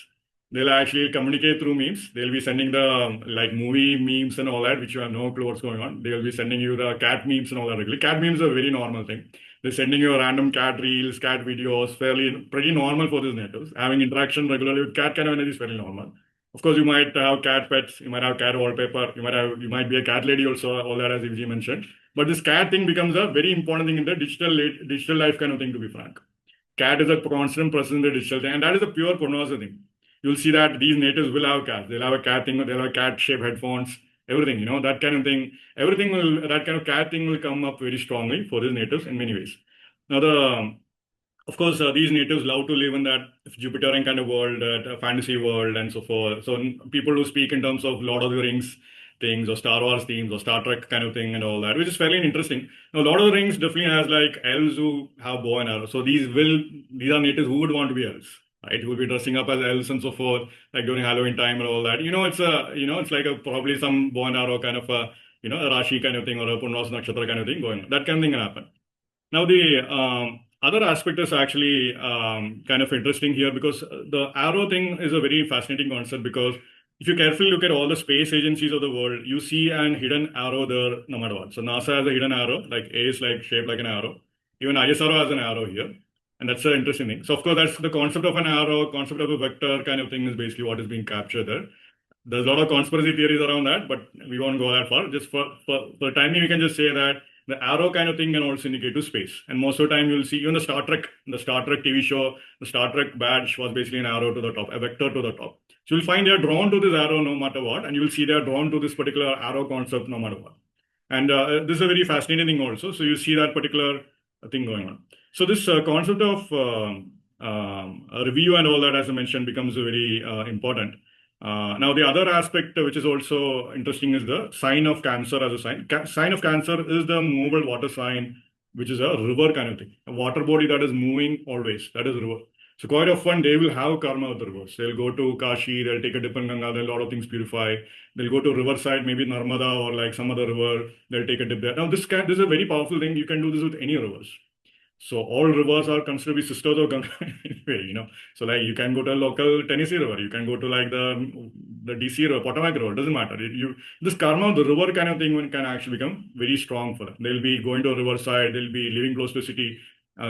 They'll actually communicate through memes. They'll be sending the like movie memes and all that, which you have no clue what's going on. They'll be sending you the cat memes and all that. Regularly. Cat memes are a very normal thing. They're sending you random cat reels, cat videos, pretty normal for these natives. Having interaction regularly with cat kind of energy is very normal. Of course, you might have cat pets, you might have cat wallpaper, you might be a cat lady also, all that as Ivji mentioned. But this cat thing becomes a very important thing in the digital life kind of thing, to be frank. Cat is a constant presence in the digital thing, and that is a pure Punarvasu thing. You'll see that these natives will have cats. They'll have a cat thing, they'll have cat-shaped headphones, everything, that kind of thing. That kind of cat thing will come up very strongly for these natives in many ways. Now, of course, these natives love to live in that Jupiterian kind of world, that fantasy world, and so forth. So people who speak in terms of Lord of the Rings things or Star Wars themes or Star Trek kind of thing and all that, which is fairly interesting. Now, Lord of the Rings definitely has like elves who have bow and arrow. So these are natives who would want to be elves, right? Who will be dressing up as elves and so forth, like during Halloween time and all that. It's like probably some bow and arrow kind of a Rashi kind of thing or a Punarvasu Nakshatra kind of thing going on. That kind of thing can happen. Now, the other aspect is actually kind of interesting here because the arrow thing is a very fascinating concept because if you carefully look at all the space agencies of the world, you see an hidden arrow there no matter what. So NASA has a hidden arrow, like A is like shaped like an arrow. Even ISRO has an arrow here. And that's an interesting thing. So, of course, that's the concept of an arrow, concept of a vector kind of thing is basically what is being captured there. There's a lot of conspiracy theories around that, but we won't go that far. Just for the time being, we can just say that the arrow kind of thing can also indicate to space. And most of the time, you'll see even the Star Trek TV show, the Star Trek badge was basically an arrow to the top, a vector to the top. So you'll find they're drawn to this arrow no matter what, and you'll see they're drawn to this particular arrow concept no matter what. And this is a very fascinating thing also. So you see that particular thing going on. So this concept of review and all that, as I mentioned, becomes very important. Now, the other aspect which is also interesting is the sign of Cancer as a sign. Sign of Cancer is the movable water sign, which is a river kind of thing. A water body that is moving always, that is a river. So quite often they will have karma with the rivers. They'll go to Kashi, they'll take a dip in Ganga, there'll a lot of things purify. They'll go to riverside, maybe Narmada or like some other river, they'll take a dip there. Now this is a very powerful thing. You can do this with any rivers. So all rivers are considered to be sisters of Ganga anyway, So like you can go to a local Tennessee river, you can go to like the DC river, Potomac river, doesn't matter. This karma of the river kind of thing can actually become very strong for them. They'll be going to a riverside, they'll be living close to a city,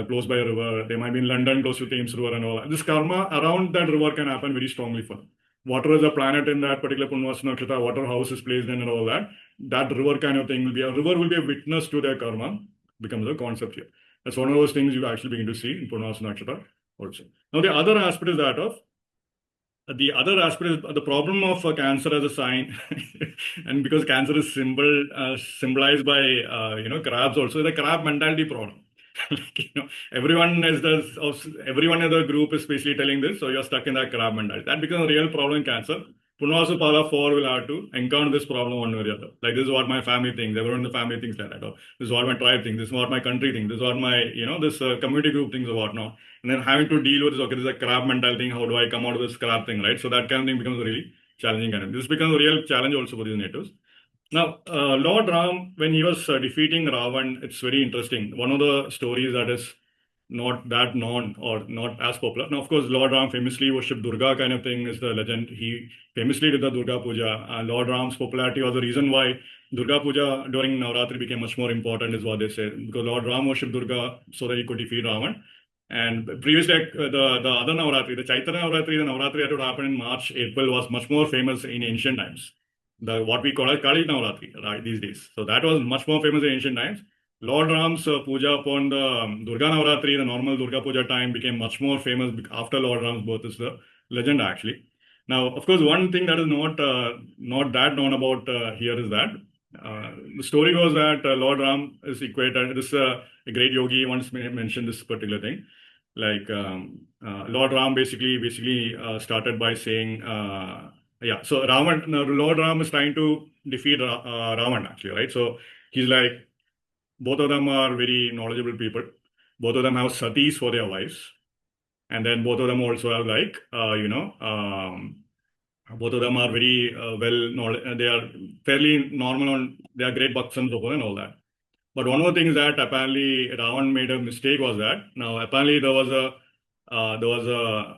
close by a river. They might be in London, close to Thames River and all that. This karma around that river can happen very strongly for them. Water is a planet in that particular Punarvasu Nakshatra, water house is placed in and all that. That river kind of thing will be a witness to their karma, becomes a concept here. That's one of those things you actually begin to see in Punarvasu Nakshatra also. Now, the other aspect is that of the other aspect is the problem of Cancer as a sign, and because Cancer is symbolized by crabs also, the crab mentality problem. Like, everyone everyone in the group is basically telling this, so you're stuck in that crab mentality. That becomes a real problem in Cancer. Punarvasu Pada 4 will have to encounter this problem one way or the other. Like, this is what my family thinks, everyone in the family thinks like that, or this is what my tribe thinks, this is what my country thinks, this is what my, this community group thinks or whatnot. And then having to deal with this, okay, this is a crab mental thing, how do I come out of this crab thing, right? So that kind of thing becomes a really challenging kind of. This becomes a real challenge also for these natives. Now, Lord Ram, when he was defeating Ravan, it's very interesting. One of the stories that is not that known or not as popular. Now, of course, Lord Ram famously worshipped Durga kind of thing is the legend. He famously did the Durga Puja. And Lord Ram's popularity was the reason why Durga Puja during Navratri became much more important, is what they say. Because Lord Ram worshipped Durga so that he could defeat Ravan. And previously, the other Navratri, the Chaitanya Navratri, the Navratri that would happen in March, April, was much more famous in ancient times. What we call as Kali Navratri, right, these days. So that was much more famous in ancient times. Lord Ram's puja upon the Durga Navratri, the normal Durga Puja time, became much more famous after Lord Ram's birth, is the legend actually. Now, of course, one thing that is not that known about here is that the story goes that Lord Ram is equated. This a great yogi once mentioned this particular thing. Like Lord Ram basically started by saying, so Lord Ram is trying to defeat Ravan actually, right? So he's like, both of them are very knowledgeable people. Both of them have satis for their wives. And then both of them also have both of them are very they are fairly normal and they are great bhakts and all that. But one more thing is that apparently Ravan made a mistake was that now apparently there was a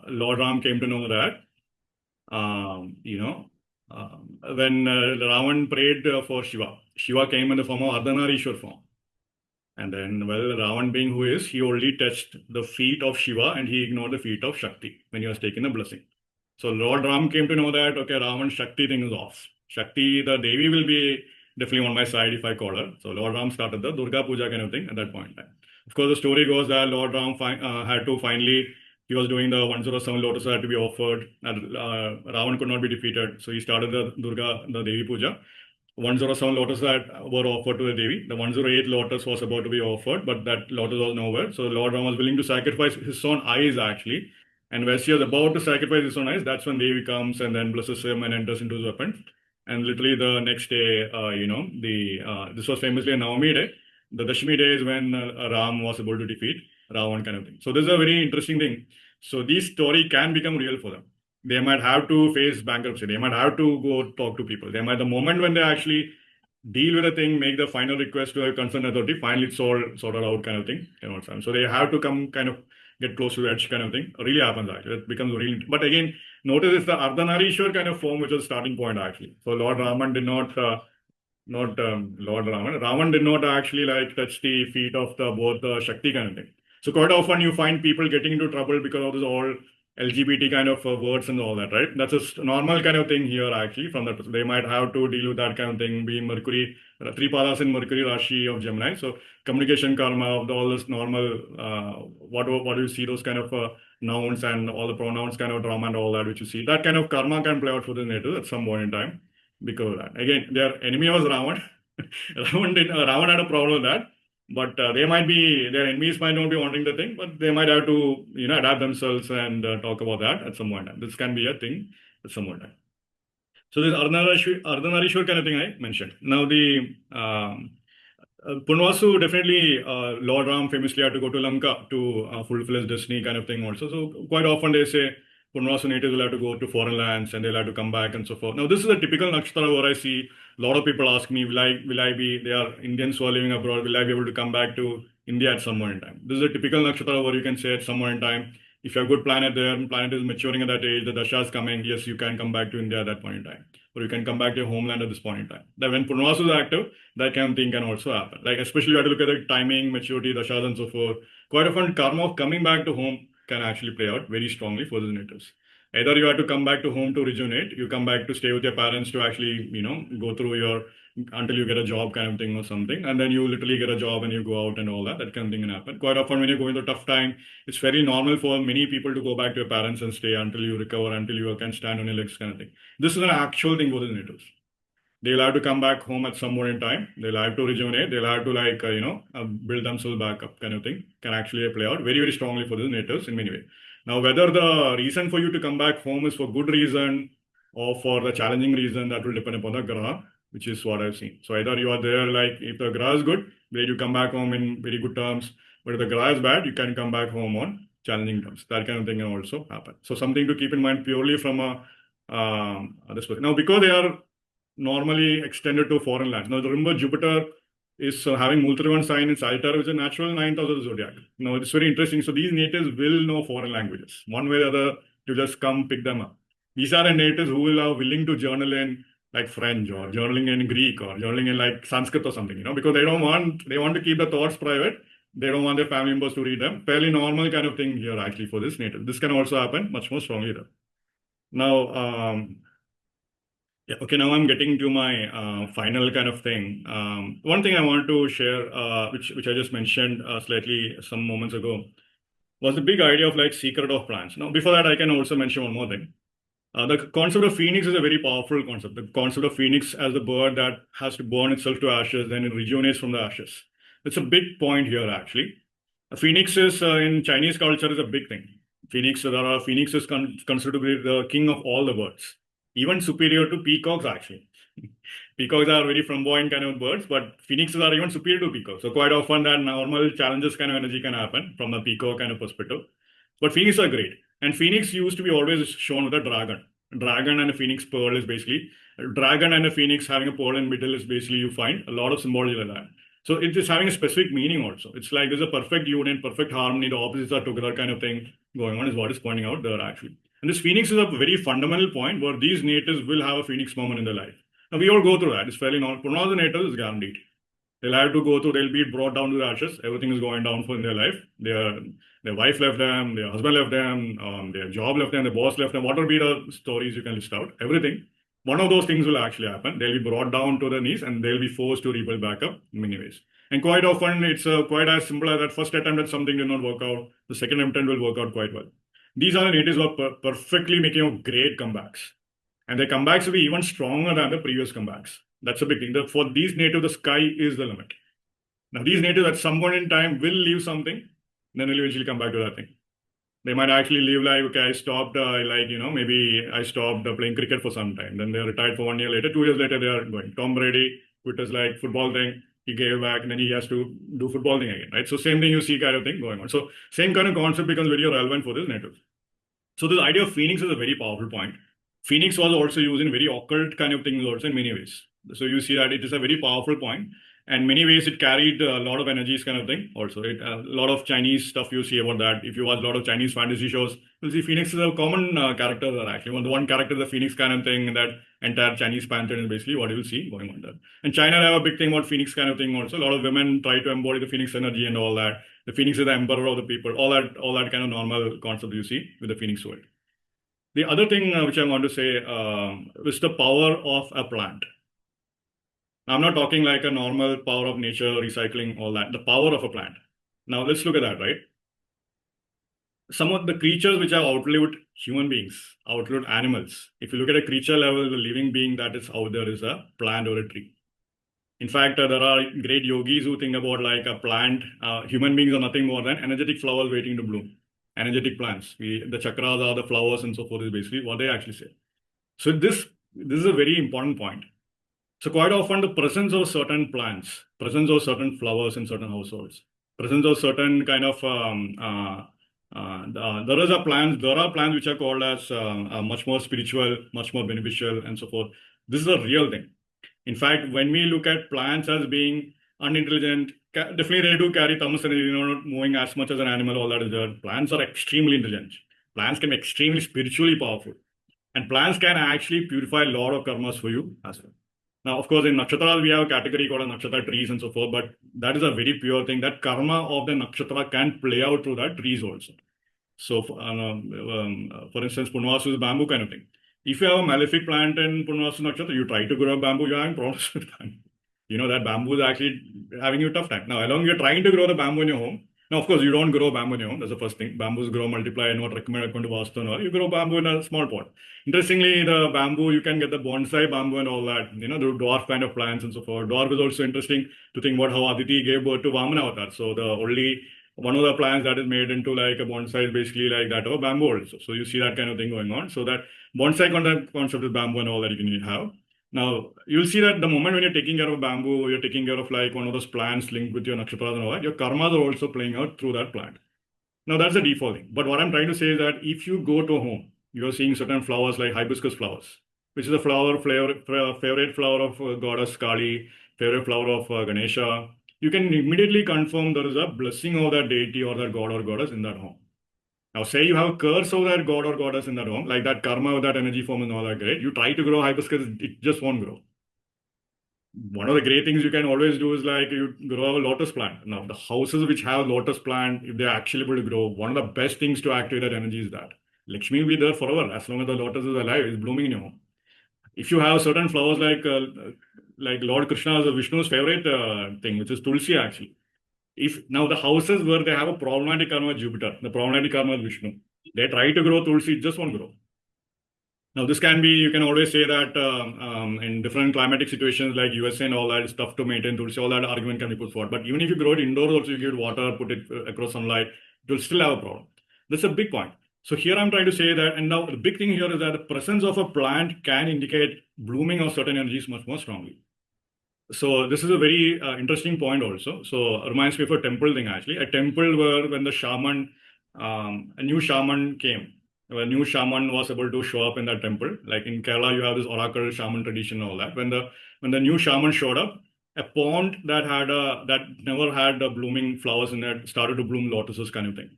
Lord Ram came to know that when Ravan prayed for Shiva came in the form of Ardhanarishwar form. And then, Ravan being who is, he only touched the feet of Shiva and he ignored the feet of Shakti when he was taking the blessing. So Lord Ram came to know that, okay, Ravan's Shakti thing is off. Shakti, the Devi, will be definitely on my side if I call her. So Lord Ram started the Durga Puja kind of thing at that point in time. Of course, the story goes that Lord Ram had to finally, he was doing the 107 lotuses had to be offered. And Ravan could not be defeated. So he started the Devi Puja. 107 lotus that were offered to the Devi. The 108 lotus was about to be offered, but that lotus was nowhere. So Lord Ram was willing to sacrifice his own eyes actually. And when he was about to sacrifice his own eyes, that's when Devi comes and then blesses him and enters into his weapon. And literally the next day, this was famously a Navami day. The Dashami day is when Ram was able to defeat Ravan kind of thing. So this is a very interesting thing. So this story can become real for them. They might have to face bankruptcy. They might have to go talk to people. They might, the moment when they actually deal with a thing, make the final request to a concerned authority, finally it's all sorted out kind of thing. So they have to come kind of get close to the edge kind of thing. It really happens actually. It becomes really, but again, notice it's the Ardhanarishwar kind of form which was the starting point actually. So Lord Raman did not, Lord Raman. Raman did not actually like touch the feet of both the Shakti kind of thing. So quite often you find people getting into trouble because of this all LGBT kind of words and all that, right? That's a normal kind of thing here actually from that. They might have to deal with that kind of thing, being Mercury, 3 padas in Mercury Rashi of Gemini. So communication karma of all this normal, what do you see, those kind of nouns and all the pronouns kind of drama and all that which you see. That kind of karma can play out for the natives at some point in time because of that. Again, their enemy was Ravan. Ravan had a problem with that. But their enemies might not be wanting the thing, but they might have to, adapt themselves and talk about that at some point in time. This can be a thing at some point in time. So this Ardhanarishwar kind of thing I mentioned. Now the Punarvasu definitely, Lord Ram famously had to go to Lanka to fulfill his destiny kind of thing also. So quite often they say Punarvasu natives will have to go to foreign lands and they'll have to come back and so forth. Now this is a typical nakshatra where I see a lot of people ask me, will I be, they are Indians who are living abroad, will I be able to come back to India at some point in time? This is a typical nakshatra where you can say at some point in time, if you have a good planet there, and planet is maturing at that age, the dasha is coming, yes, you can come back to India at that point in time. Or you can come back to your homeland at this point in time. That when Punarvasu is active, that kind of thing can also happen. Like especially you have to look at the timing, maturity, dashas and so forth. Quite often karma of coming back to home can actually play out very strongly for the natives. Either you have to come back to home to rejuvenate, you come back to stay with your parents to actually, go through your until you get a job kind of thing or something, and then you literally get a job and you go out and all that. That kind of thing can happen. Quite often when you're going through a tough time, it's very normal for many people to go back to your parents and stay until you recover, until you can stand on your legs kind of thing. This is an actual thing for the natives. They'll have to come back home at some point in time. They'll have to rejuvenate. They'll have to build themselves back up kind of thing. Can actually play out very, very strongly for the natives in many ways. Now, whether the reason for you to come back home is for good reason or for the challenging reason, that will depend upon the graha, which is what I've seen. So either you are there, like if the graha is good, where you come back home in very good terms. But if the graha is bad, you can come back home on challenging terms. That kind of thing can also happen. So something to keep in mind purely from a this perspective. Now, because they are normally extended to foreign lands. Now, remember, Jupiter is having Multrivan sign in Sagittarius, which is a natural ninth of the zodiac. Now, it's very interesting. So, these natives will know foreign languages, one way or other, to just come pick them up. These are the natives who are willing to journal in like French or journaling in Greek or journaling in like Sanskrit or something, because they want to keep the thoughts private. They don't want their family members to read them. Fairly normal kind of thing here, actually, for this native. This can also happen much more strongly there. Now, yeah, okay, now I'm getting to my final kind of thing. One thing I wanted to share, which I just mentioned slightly some moments ago, was the big idea of like secret of plants. Now, before that, I can also mention one more thing. The concept of phoenix is a very powerful concept. The concept of phoenix as the bird that has to burn itself to ashes, then it rejuvenates from the ashes. It's a big point here, actually. A phoenix is in Chinese culture is a big thing. Phoenix is considered to be the king of all the birds. Even superior to peacocks, actually. Peacocks are very flamboyant kind of birds, but phoenixes are even superior to peacocks. So quite often that normal challenges kind of energy can happen from the peacock kind of perspective. But phoenix are great. And phoenix used to be always shown with a dragon. Dragon and a phoenix pearl is basically, a dragon and a phoenix having a pearl in middle is basically, you find a lot of symbology like that. So it is having a specific meaning also. It's like there's a perfect union, perfect harmony, the opposites are together kind of thing going on is what is pointing out there actually. And this phoenix is a very fundamental point where these natives will have a phoenix moment in their life. Now we all go through that. It's fairly normal. For all the natives is guaranteed. They'll have to go through, they'll be brought down to the ashes. Everything is going down for in their life. Their wife left them, their husband left them, their job left them, their boss left them. What will be the stories you can list out? Everything. One of those things will actually happen. They'll be brought down to their knees and they'll be forced to rebuild back up in many ways. And quite often, it's quite as simple as that first attempt at something did not work out. The second attempt will work out quite well. These are the natives who are perfectly making great comebacks. And their comebacks will be even stronger than the previous comebacks. That's a big thing. For these natives, the sky is the limit. Now, these natives at some point in time will leave something, then they'll eventually come back to that thing. They might actually leave like, okay, I stopped, maybe I stopped playing cricket for some time. Then they're retired for 1 year later. 2 years later, they are going. Tom Brady quit his like football thing. He gave back and then he has to do football thing again, right? So same thing you see kind of thing going on. So same kind of concept becomes very relevant for this native. So this idea of phoenix is a very powerful point. Phoenix was also used in very occult kind of things also in many ways. So you see that it is a very powerful point. And many ways it carried a lot of energies kind of thing. Also, a lot of Chinese stuff you see about that. If you watch a lot of Chinese fantasy shows, you'll see Phoenix is a common character there actually. The one character is the Phoenix kind of thing, that entire Chinese pantheon is basically what you will see going on there. And China have a big thing about Phoenix kind of thing also. A lot of women try to embody the Phoenix energy and all that. The Phoenix is the emperor of the people. All that kind of normal concept you see with the Phoenix world. The other thing which I want to say is the power of a plant. I'm not talking like a normal power of nature, recycling, all that. The power of a plant. Now let's look at that, right? Some of the creatures which have outlived human beings, outlived animals. If you look at a creature level, the living being that is out there is a plant or a tree. In fact, there are great yogis who think about like a plant. Human beings are nothing more than energetic flowers waiting to bloom. Energetic plants. The chakras are the flowers and so forth is basically what they actually say. So this is a very important point. So quite often the presence of certain plants, presence of certain flowers in certain households, presence of certain kind of, there are plants which are called as much more spiritual, much more beneficial and so forth. This is a real thing. In fact, when we look at plants as being unintelligent, definitely they do carry thermos energy, not moving as much as an animal, all that is there. Plants are extremely intelligent. Plants can be extremely spiritually powerful. And plants can actually purify a lot of karmas for you as well. Now, of course, in Nakshatra, we have a category called Nakshatra trees and so forth, but that is a very pure thing. That karma of the Nakshatra can play out through that trees also. So, for instance, Punarvasu is bamboo kind of thing. If you have a malefic plant in Punarvasu Nakshatra, you try to grow bamboo, you're having problems with bamboo. You know that bamboo is actually having you a tough time. Now, along you're trying to grow the bamboo in your home. Now, of course, you don't grow bamboo in your home. That's the first thing. Bamboos grow, multiply, and not recommended according to Vastu and all. You grow bamboo in a small pot. Interestingly, the bamboo, you can get the bonsai bamboo and all that, the dwarf kind of plants and so forth. Dwarf is also interesting to think about how Aditi gave birth to Vamana avatar. So the only one of the plants that is made into like a bonsai is basically like that of a bamboo also. So you see that kind of thing going on. So that bonsai concept is bamboo and all that you can have. Now, you'll see that the moment when you're taking care of bamboo, you're taking care of like one of those plants linked with your nakshatras and all that, your karmas are also playing out through that plant. Now, that's the default thing. But what I'm trying to say is that if you go to a home, you're seeing certain flowers like hibiscus flowers, which is the favorite flower of goddess Kali, favorite flower of Ganesha, you can immediately confirm there is a blessing of that deity or that god or goddess in that home. Now, say you have a curse of that god or goddess in that home, like that karma of that energy form and all that great. You try to grow hibiscus, it just won't grow. One of the great things you can always do is like you grow a lotus plant. Now, the houses which have lotus plant, if they're actually able to grow, one of the best things to activate that energy is that Lakshmi will be there forever as long as the lotus is alive, is blooming in your home. If you have certain flowers like Lord Krishna's Vishnu's favorite thing, which is Tulsi actually. If now the houses where they have a problematic karma with Jupiter, the problematic karma with Vishnu, they try to grow Tulsi, it just won't grow. Now, this can be, you can always say that in different climatic situations like USA and all that, it's tough to maintain Tulsi, all that argument can be put forward. But even if you grow it indoors, also you give it water, put it across sunlight, it will still have a problem. That's a big point. So here I'm trying to say that, and now the big thing here is that the presence of a plant can indicate blooming of certain energies much more strongly. So this is a very interesting point also. So it reminds me of a temple thing actually. A temple where when the shaman, a new shaman came, a new shaman was able to show up in that temple. Like in Kerala, you have this oracle shaman tradition and all that. When the new shaman showed up, a pond that never had blooming flowers in it started to bloom lotuses kind of thing.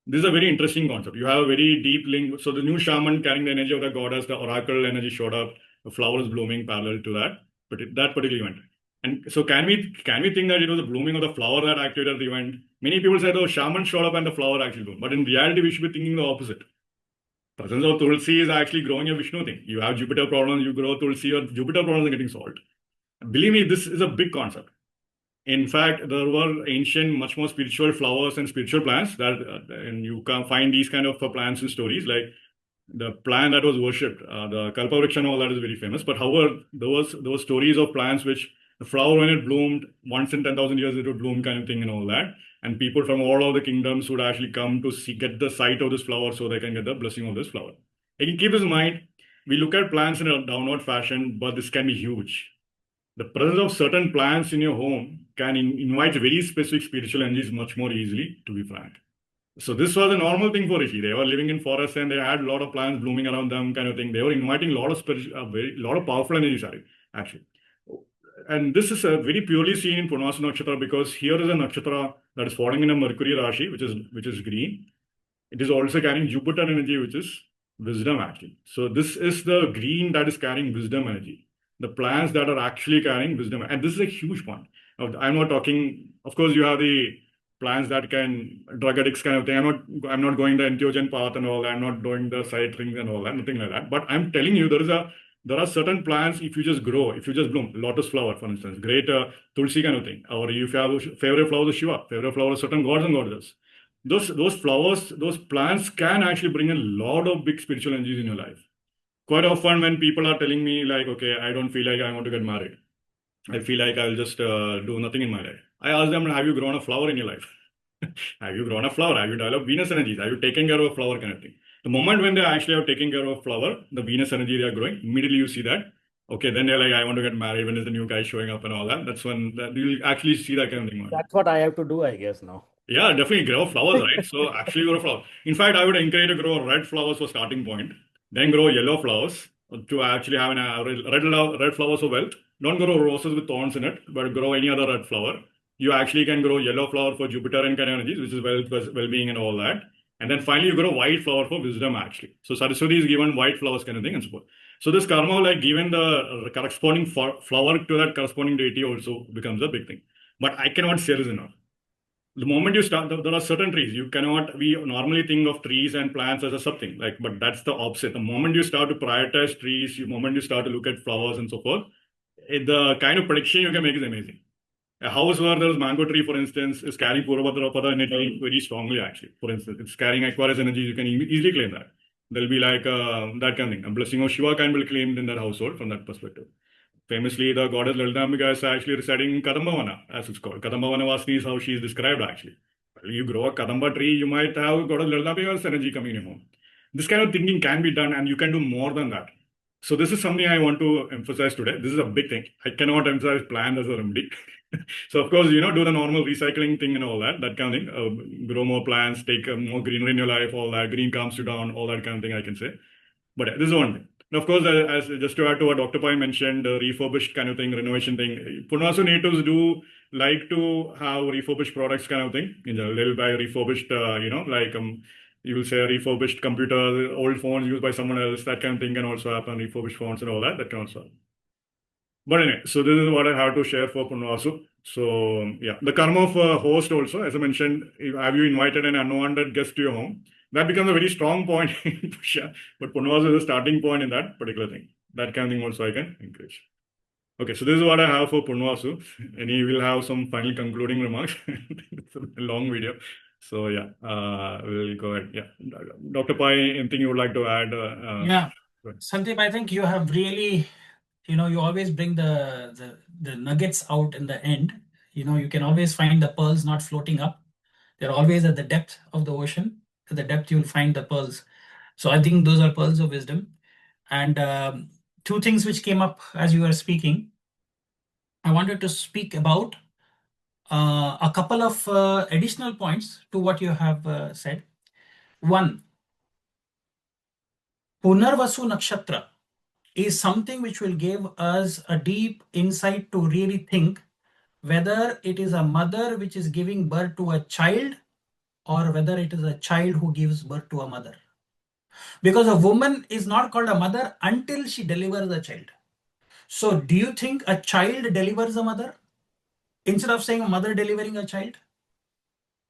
This is a very interesting concept. You have a very deep link. So the new shaman carrying the energy of the goddess, the oracle energy showed up, the flowers blooming parallel to that. But that particular event. And so can we think that it was the blooming of the flower that activated the event? Many people say, oh, shaman showed up and the flower actually bloomed. But in reality, we should be thinking the opposite. Presence of Tulsi is actually growing a Vishnu thing. You have Jupiter problems, you grow Tulsi, or Jupiter problems are getting solved. Believe me, this is a big concept. In fact, there were ancient, much more spiritual flowers and spiritual plants that, and you can find these kind of plants in stories like the plant that was worshipped, the Kalpavriksha and all that is very famous. But however, there was stories of plants which the flower when it bloomed once in 10,000 years it would bloom kind of thing and all that. And people from all of the kingdoms would actually come to get the sight of this flower so they can get the blessing of this flower. You can keep this in mind. We look at plants in a downward fashion, but this can be huge. The presence of certain plants in your home can invite very specific spiritual energies much more easily, to be frank. So this was a normal thing for Rishi. They were living in forests and they had a lot of plants blooming around them kind of thing. They were inviting a lot of powerful energies actually. And this is very purely seen in Punarvasu Nakshatra because here is a nakshatra that is falling in a Mercury Rashi, which is green. It is also carrying Jupiter energy, which is wisdom actually. So this is the green that is carrying wisdom energy. The plants that are actually carrying wisdom. And this is a huge point. I'm not talking, of course, you have the plants that can, drug addicts kind of thing. I'm not going the entheogen path and all that. I'm not doing the side rings and all that, nothing like that. But I'm telling you, there are certain plants, if you just bloom, lotus flower, for instance, great Tulsi kind of thing. Or if you have favorite flowers of Shiva, favorite flowers of certain gods and goddesses. Those flowers, those plants can actually bring a lot of big spiritual energies in your life. Quite often when people are telling me like, okay, I don't feel like I want to get married. I feel like I'll just do nothing in my life. I ask them, have you grown a flower in your life? Have you grown a flower? Have you developed Venus energies? Have you taken care of a flower kind of thing? The moment when they actually have taken care of a flower, the Venus energy they are growing, immediately you see that. Okay, then they're like, I want to get married. When is the new guy showing up and all that? That's when you'll actually see that kind of thing. That's what I have to do, I guess, now. Yeah, definitely grow flowers, right? So actually grow flowers. In fact, I would encourage to grow red flowers for starting point, then grow yellow flowers to actually have red flowers for wealth. Don't grow roses with thorns in it, but grow any other red flower. You actually can grow yellow flower for Jupiter and kind of energies, which is well-being and all that. And then finally you grow white flower for wisdom actually. So Saraswati is given white flowers kind of thing and so forth. So this karma, like given the corresponding flower to that corresponding deity also becomes a big thing. But I cannot say this enough. the moment you start, there are certain trees. We normally think of trees and plants as a something, but that's the opposite. The moment you start to prioritize trees, the moment you start to look at flowers and so forth, the kind of prediction you can make is amazing. A house where there's mango tree, for instance, is carrying Purvabhadra energy very strongly, actually. For instance, it's carrying Aquarius energy, you can easily claim that. There'll be that kind of thing. A blessing of Shiva can be claimed in that household from that perspective. Famously, the goddess Lalitambika is actually residing in Kadambavana, as it's called. Kadambavana Vasini is how she is described, actually. You grow a Kadamba tree, you might have goddess Lalitambika's energy coming in your home. This kind of thinking can be done, and you can do more than that. So this is something I want to emphasize today. This is a big thing. I cannot emphasize plant as a remedy. So of course, do the normal recycling thing and all that kind of thing. Grow more plants, take more greenery in your life, all that. Green calms you down, all that kind of thing I can say. But this is one thing. And of course, as just to add to what Dr. Pai mentioned, refurbished kind of thing, renovation thing. Punarvasu natives do like to have refurbished products kind of thing. They'll buy refurbished, you will say refurbished computer, old phones used by someone else, that kind of thing can also happen, refurbished phones and all that can also happen. But anyway, so this is what I have to share for Punarvasu. So yeah, the karma of a host also, as I mentioned, have you invited an unwanted guest to your home? That becomes a very strong point in Pusha, but Punarvasu is a starting point in that particular thing. That kind of thing also I can encourage. Okay, so this is what I have for Punarvasu, and he will have some final concluding remarks. It's a long video. So yeah, we'll go ahead. Yeah, Dr. Pai, anything you would like to add? Yeah, Sandeep, I think you have really, you always bring the nuggets out in the end. You can always find the pearls not floating up. They're always at the depth of the ocean. At the depth, you'll find the pearls. So I think those are pearls of wisdom. And two things which came up as you were speaking. I wanted to speak about a couple of additional points to what you have said. One, Punarvasu Nakshatra is something which will give us a deep insight to really think whether it is a mother which is giving birth to a child or whether it is a child who gives birth to a mother. Because a woman is not called a mother until she delivers a child. So do you think a child delivers a mother instead of saying a mother delivering a child?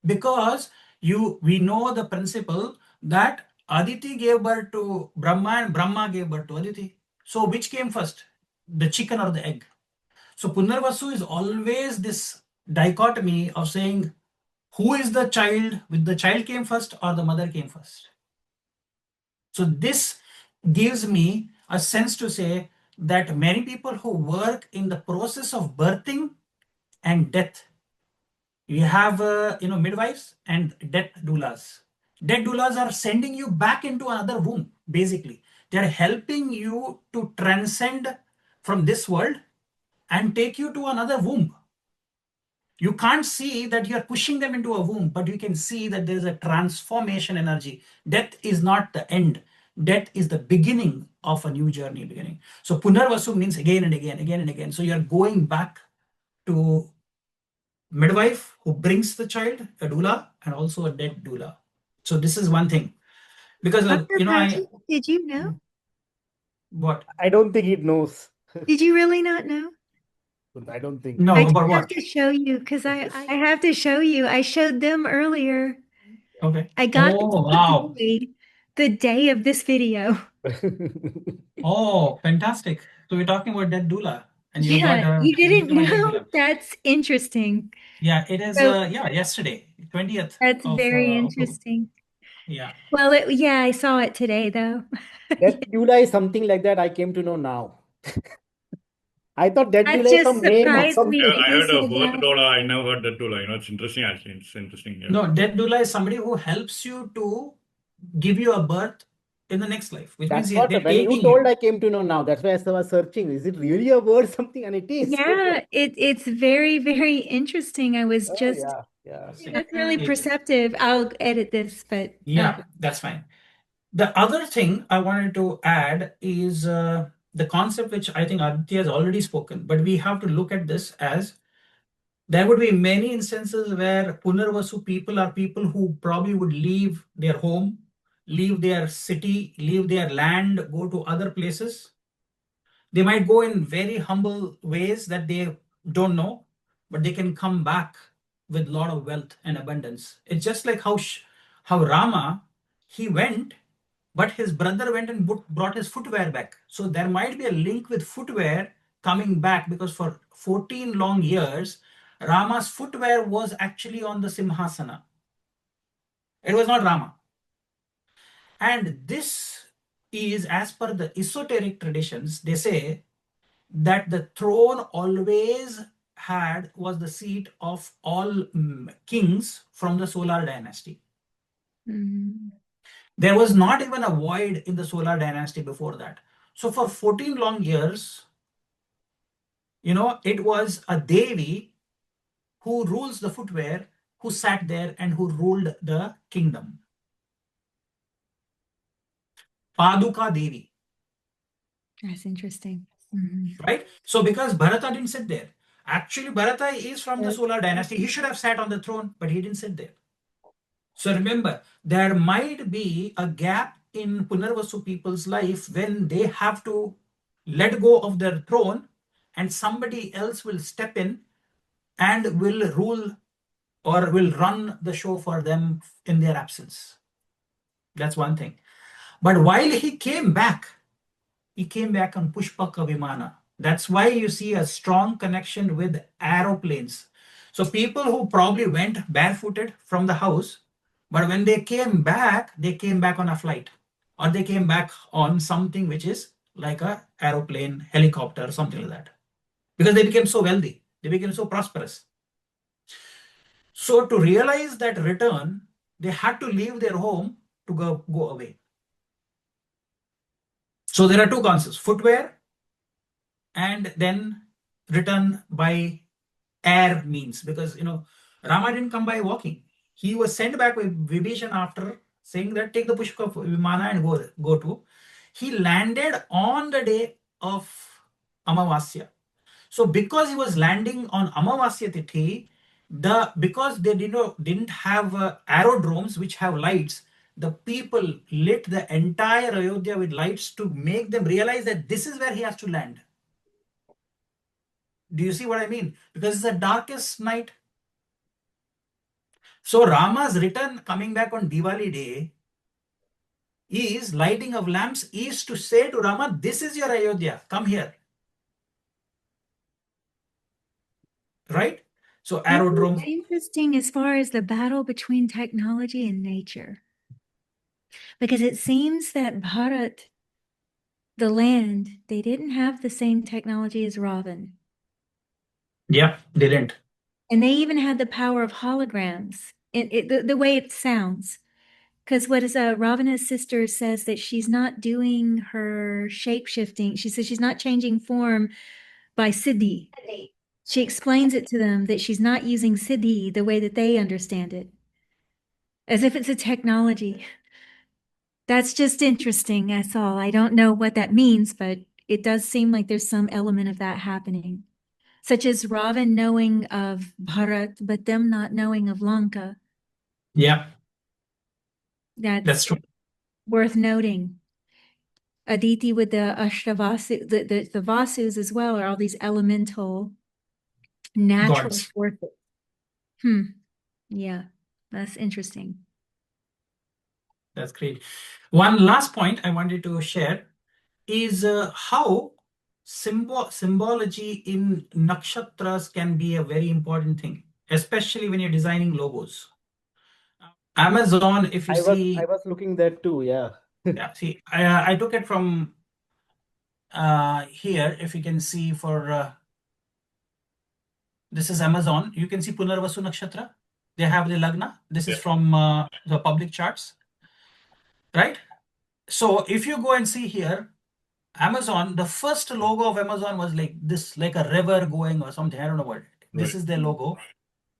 Because we know the principle that Aditi gave birth to Brahma and Brahma gave birth to Aditi. So which came first, the chicken or the egg? So Punarvasu is always this dichotomy of saying, who is the child? With the child came first or the mother came first? So this gives me a sense to say that many people who work in the process of birthing and death, you have midwives and death doulas. Death doulas are sending you back into another womb, basically. They're helping you to transcend from this world and take you to another womb. You can't see that you're pushing them into a womb, but you can see that there's a transformation energy. Death is not the end. Death is the beginning of a new journey beginning. So Punarvasu means again and again, again and again. So you're going back to midwife who brings the child, a doula, and also a dead doula. So this is one thing. Because, did you know? What? I don't think it knows. Did you really not know? I don't think. No, I about have what? to show you because I have to show you. I showed them earlier. Okay. I got wow. the day of this video. Oh, fantastic. So we're talking about dead doula. And you Yeah, you didn't my dead know? doula. That's interesting. Yeah, it is, So- yesterday, 20th. That's of, very October. interesting. Yeah. Well, I saw it today though. Death doula is something like that I came to know now. I thought death That doula is just some name or surprised me. something. Yeah, I You heard of said birth that. doula. I never heard that doula. It's interesting actually. It's interesting. Yeah. No, dead doula is somebody who helps you to give you a birth in the next life, which That's means what they're when you taking told I came to know now. That's why I was searching. Is it really a word something? And it is. Yeah, it's very, very interesting. I was Oh, just yeah. that's really perceptive. I'll edit this, but Yeah, that's fine. The other thing I wanted to add is the concept which I think Aditya has already spoken, but we have to look at this as there would be many instances where Punarvasu people are people who probably would leave their home, leave their city, leave their land, go to other places. They might go in very humble ways that they don't know, but they can come back with a lot of wealth and abundance. It's just like how Rama, he went, but his brother went and brought his footwear back. So there might be a link with footwear coming back, because for 14 long years, Rama's footwear was actually on the Simhasana. It was not Rama. And this is, as per the esoteric traditions, they say that the throne always was the seat of all kings from the solar dynasty. Mm. There was not even a void in the solar dynasty before that. So for 14 long years, it was a Devi who rules the footwear, who sat there and who ruled the kingdom. Paduka Devi. That's interesting. Right? So because Bharata didn't sit there. Actually, Bharata is from the solar dynasty. He should have sat on the throne, but he didn't sit there. So remember, there might be a gap in Punarvasu people's life when they have to let go of their throne and somebody else will step in and will rule or will run the show for them in their absence. That's one thing. But while he came back on Pushpaka Vimana. That's why you see a strong connection with aeroplanes. So people who probably went barefooted from the house, but when they came back on a flight, or they came back on something which is like a aeroplane, helicopter, something like that. Because they became so wealthy, they became so prosperous. So to realize that return, they had to leave their home to go away. So there are two concepts: footwear, and then return by air means, because Rama didn't come by walking. He was sent back with Vibhishan after saying that take the Pushpa Vimana and go to. He landed on the day of Amavasya. So because he was landing on Amavasya Tithi, because they didn't have aerodromes which have lights, the people lit the entire Ayodhya with lights to make them realize that this is where he has to land. Do you see what I mean? Because it's the darkest night. So Rama's return, coming back on Diwali day, is lighting of lamps, is to say to Rama, this is your Ayodhya, come here. Right? So aerodrome. Interesting as far as the battle between technology and nature. Because it seems that Bharat, the land, they didn't have the same technology as Ravan. Yeah, they didn't. And they even had the power of holograms, the way it sounds. Because what is Ravana's sister says that she's not doing her shape-shifting. She says she's not changing form by Siddhi. She explains it to them that she's not using Siddhi the way that they understand it, as if it's a technology. That's just interesting, that's all. I don't know what that means, but it does seem like there's some element of that happening. Such as Ravan knowing of Bharat, but them not knowing of Lanka. Yeah. That's true. Worth noting. Aditi with the Ashtavasu, the Vasus as well, are all these elemental natural Gods. forces. Yeah, that's interesting. That's great. One last point I wanted to share is how symbology in nakshatras can be a very important thing, especially when you're designing logos. Amazon, if you see, I was looking there too. Yeah. yeah. See, I took it from here. If you can see, for this is Amazon. You can see Punarvasu Nakshatra. They have the Lagna. This is from the public charts, right? So if you go and see here, Amazon, the first logo of Amazon was like this, like a river going or something. I don't know what. This is their logo.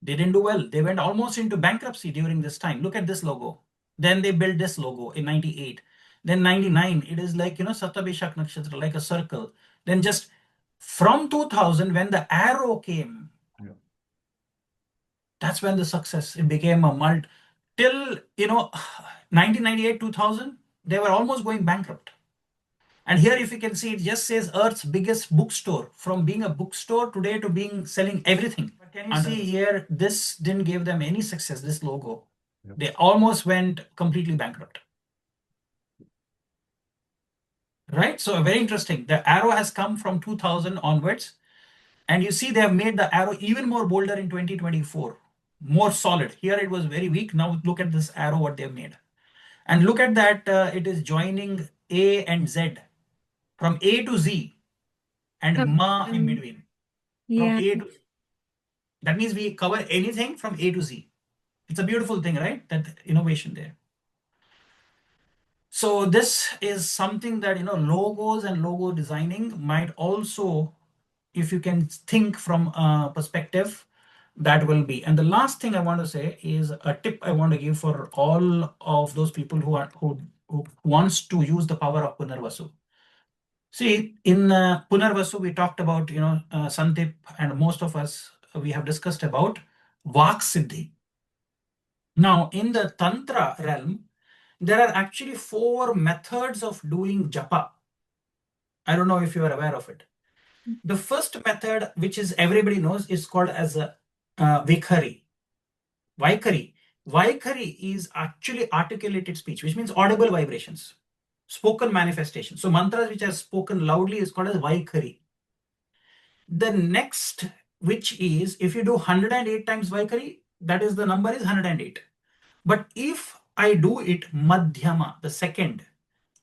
They didn't do well. They went almost into bankruptcy during this time. Look at this logo. Then they built this logo in 98. Then 99, it is like, Satabishak Nakshatra, like a circle. Then just from 2000, when the arrow came, that's when the success, it became a till, 1998, 2000, they were almost going bankrupt. And here, if you can see, it just says Earth's biggest bookstore, from being a bookstore today to selling everything. Can you see here, this didn't give them any success, this logo. Yep. They almost went completely bankrupt. Right? So very interesting. The arrow has come from 2000 onwards. And you see they have made the arrow even more bolder in 2024, more solid. Here it was very weak. Now look at this arrow, what they've made. And look at that, it is joining A and Z, from A to Z, and Ma in between. From Yeah. A to Z. That means we cover anything from A to Z. It's a beautiful thing, right? That innovation there. So this is something that, logos and logo designing might also, if you can think from a perspective, that will be. And the last thing I want to say is a tip I want to give for all of those people who wants to use the power of Punarvasu. See, in Punarvasu, we talked about, Santip, and most of us, we have discussed about Vak Siddhi. Now, in the Tantra realm, there are actually 4 methods of doing japa. I don't know if you are aware of it. The first method, which is everybody knows, is called as a Vikhari. Vaikari. Vaikari is actually articulated speech, which means audible vibrations, spoken manifestation. So mantras which are spoken loudly is called as Vaikari. The next, which is, if you do 108 times Vaikari, that is, the number is 108. But if I do it Madhyama, the second,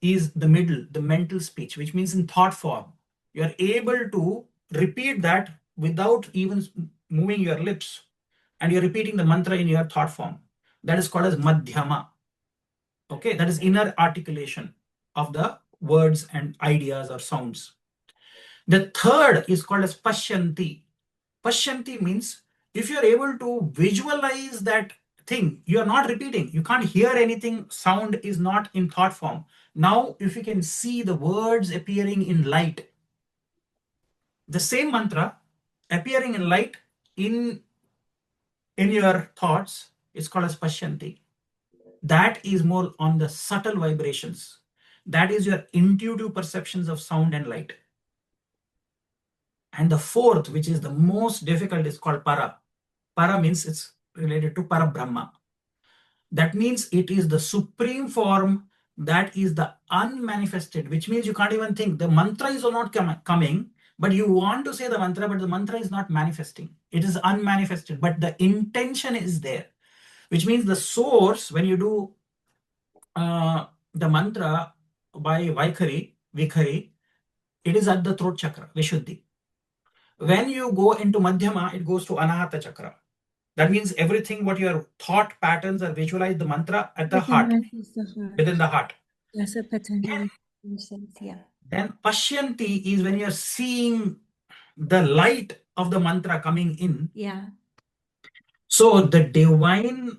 is the middle, the mental speech, which means in thought form. You are able to repeat that without even moving your lips, and you're repeating the mantra in your thought form. That is called as Madhyama. Okay, that is inner articulation of the words and ideas or sounds. The third is called as Pashyanti. Pashyanti means if you're able to visualize that thing, you are not repeating, you can't hear anything, sound is not in thought form. Now, if you can see the words appearing in light, the same mantra appearing in light in your thoughts is called as Pashyanti. That is more on the subtle vibrations. That is your intuitive perceptions of sound and light. And the fourth, which is the most difficult, is called Para. Para means it's related to Parabrahma. That means it is the supreme form, that is the unmanifested, which means you can't even think. The mantra is not coming, but you want to say the mantra, but the mantra is not manifesting. It is unmanifested, but the intention is there, which means the source, when you do the mantra by Vikhari, it is at the throat chakra, Vishuddhi. When you go into Madhyama, it goes to Anahata chakra. That means everything what your thought patterns are visualized the mantra at the heart, within the heart. Yes, Patanjali says, yeah. Then Pashyanti is when you're seeing the light of the mantra coming in. Yeah. So the divine,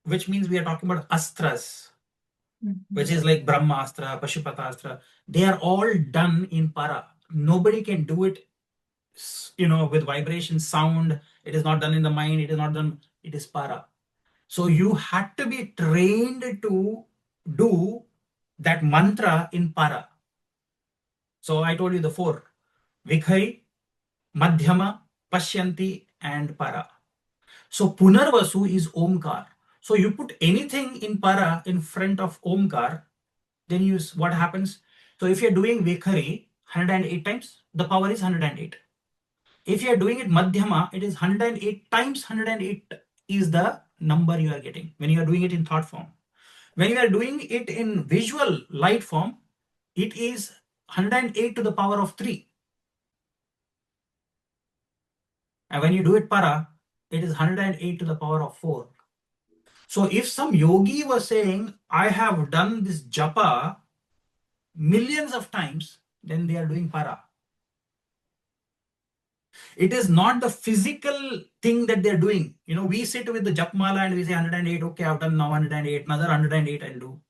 which means we are talking about astras, which is like Brahmastra, Pashupatastra, they are all done in Para. Nobody can do it, with vibration, sound. It is not done in the mind. It is not done. It is Para. So you had to be trained to do that mantra in Para. So I told you the 4: Vikhari, Madhyama, Pashyanti, and Para. So Punarvasu is Omkar. So you put anything in Para in front of Omkar, then what happens? So if you're doing Vikhari 108 times, the power is 108. If you're doing it Madhyama, it is 108 times 108 is the number you are getting when you are doing it in thought form. When you are doing it in visual light form, it is 108 to the power of 3. And when you do it Para, it is 108 to the power of 4. So if some yogi was saying, I have done this japa millions of times, then they are doing Para. It is not the physical thing that they're doing. We sit with the japmala and we say 108, okay, I've done now 108, another 108 I'll do.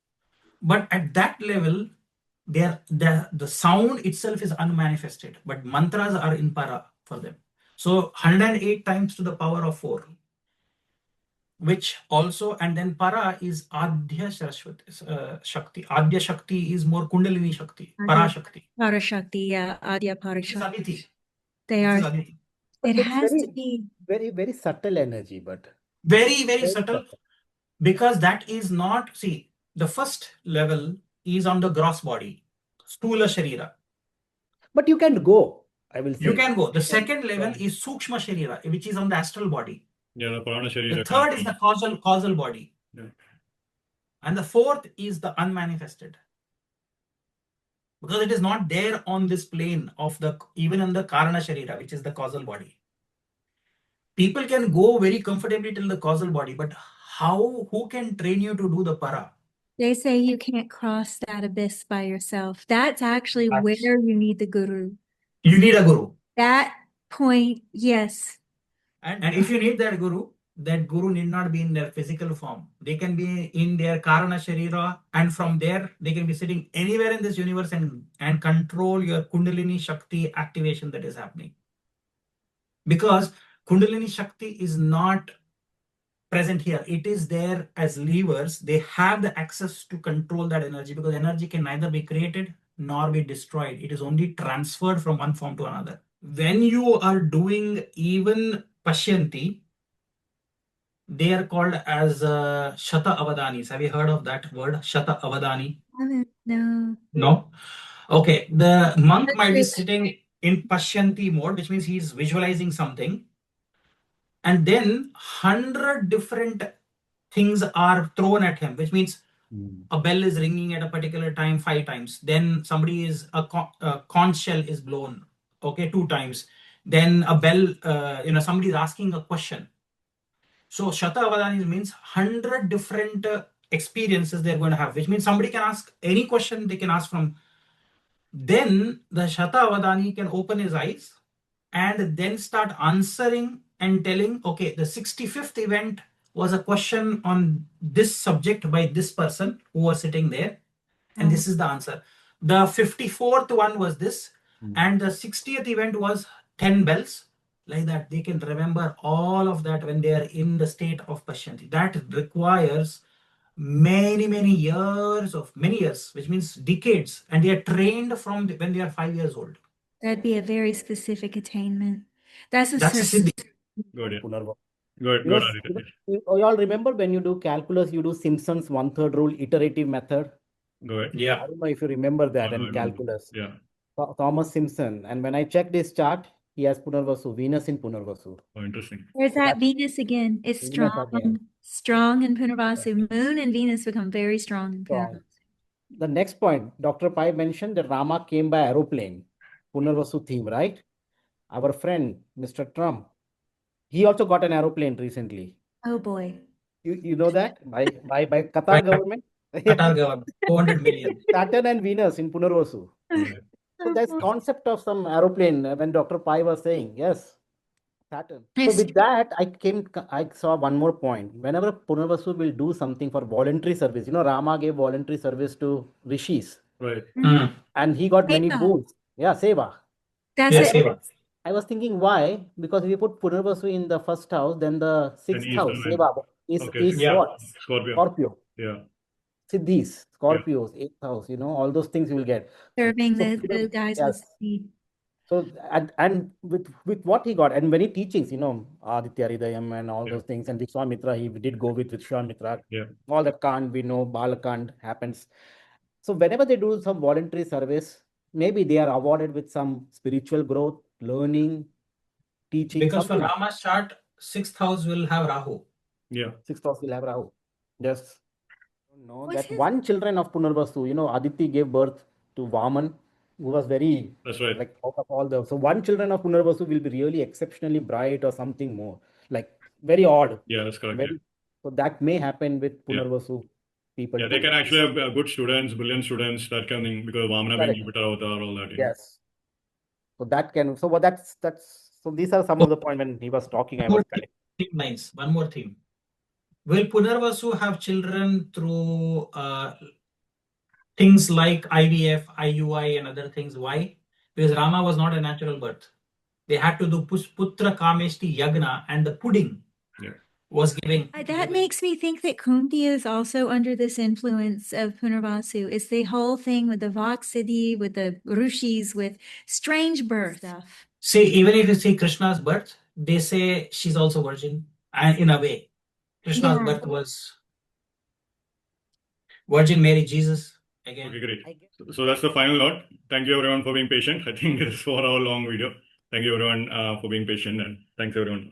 But at that level, the sound itself is unmanifested, but mantras are in Para for them. So 108 times to the power of 4, which also, and then Para is Adhya Shakti. Adhya Shakti is more Kundalini Shakti, Para Shakti. Para Shakti, yeah, Adya Para This is Shakti. Aditi. They This are. is Aditi. It It's has very to be. very, very subtle energy, but Very, very very subtle, because that is not, see, the first level is on the gross body, Stula Sharira. But you can go, I will say. You can go. The second level is Sukshma Sharira, which is on the astral body. Yeah, the Purana Sharira. The third is the causal body. Yeah. And the fourth is the unmanifested. Because it is not there on this plane of the, even in the Karana Sharira, which is the causal body. People can go very comfortably till the causal body, but who can train you to do the para? They say you can't cross that abyss by yourself. That's actually where you need the guru. You need a guru. That point, yes. And if you need that guru need not be in their physical form. They can be in their Karana Sharira, and from there they can be sitting anywhere in this universe and control your Kundalini Shakti activation that is happening. Because Kundalini Shakti is not present here. It is there as levers. They have the access to control that energy, because energy can neither be created nor be destroyed. It is only transferred from one form to another. When you are doing even Pashyanti, they are called as Shata Avadanis. Have you heard of that word, Shata Avadani? No. No? Okay. The monk might be sitting in Pashyanti mode, which means he's visualizing something. And then 100 different things are thrown at him, which means a bell is ringing at a particular time 5 times. Then a conch shell is blown, okay, 2 times. Then a bell, somebody is asking a question. So Shata Avadani means 100 different experiences they're going to have, which means somebody can ask any question they can ask from. Then the Shata Avadani can open his eyes and then start answering and telling, okay, the 65th event was a question on this subject by this person who was sitting there, and this is the answer. The 54th one was this, and the 60th event was 10 bells. Like that, they can remember all of that when they are in the state of Pashyanti. That requires many years, which means decades, and they are trained from when they are 5 years old. That'd be a very specific attainment. That's a Siddhi. Good, yeah. Punarvasu. Good, You know, Aditya. you all remember when you do calculus, you do Simpson's 1/3 rule, iterative method. Good. I Yeah. don't know if you remember that I in don't- calculus. Yeah. Thomas Simpson. And when I checked his chart, he has Punarvasu, Venus in Punarvasu. Oh, interesting. There's that Venus again. It's Venus strong. again. Strong in Punarvasu. Moon and Venus become very strong in Strong. Punarvasu. The next point, Dr. Pai mentioned that Rama came by aeroplane, Punarvasu theme, right? Our friend, Mr. Trump, he also got an aeroplane recently. Oh boy. You know that? By Qatar government? Qatar government, 400 million. Saturn and Venus in Punarvasu. Right. So there's concept of some aeroplane when Dr. Pai was saying, yes, Saturn. So Yes. with that, I saw one more point. Whenever Punarvasu will do something for voluntary service, Rama gave voluntary service to rishis. Right. And he got many Seva. boons. Yeah, seva. That's Yes, it. Seva. I was thinking why? Because we put Punarvasu in the first house, then the sixth Then house, he's the seva, is Okay. Yeah. what? Scorpio. Scorpio. Yeah. Siddhis, Scorpios, eighth house, all those things you will get. Serving So the guys yes. with speed. So and with what he got, and many teachings, Aditya Hridayam and all those things, and Vishwamitra, he did go with Vishwamitra. Yeah. All that Kand, we know, Balakand happens. So whenever they do some voluntary service, maybe they are awarded with some spiritual growth, learning, teaching. Because for something. Rama's chart, 6th house will have Rahu. Yeah. Sixth house will have Rahu. Yes. No, What's that his- one children of Punarvasu, Aditi gave birth to Vaman, who was very, That's right. like, out of all the, so one children of Punarvasu will be really exceptionally bright or something more, like very odd. Yeah, that's correct. Very, so that may happen with Punarvasu people. Yeah, they too. can actually have good students, brilliant students that can think because Vamana being Correct. Jupiter avatar, all that. Yes. So that can, so what that's, so these are some of the points when he was talking, I was correct. Nice. One more thing. Will Punarvasu have children through things like IVF, IUI, and other things? Why? Because Rama was not a natural birth. They had to do Putra Kameshti Yagna, and the pudding was giving. That makes me think that Kunti is also under this influence of Punarvasu. It's the whole thing with the Vaksiddhi, with the Rishis, with strange birth stuff. See, even if you see Krishna's birth, they say she's also virgin, and in a way, Krishna's Yeah. birth was Virgin Mary, Jesus again. Okay, great. So that's the final note. Thank you everyone for being patient. I think this is 4 hour long video. Thank you everyone for being patient, and thanks everyone.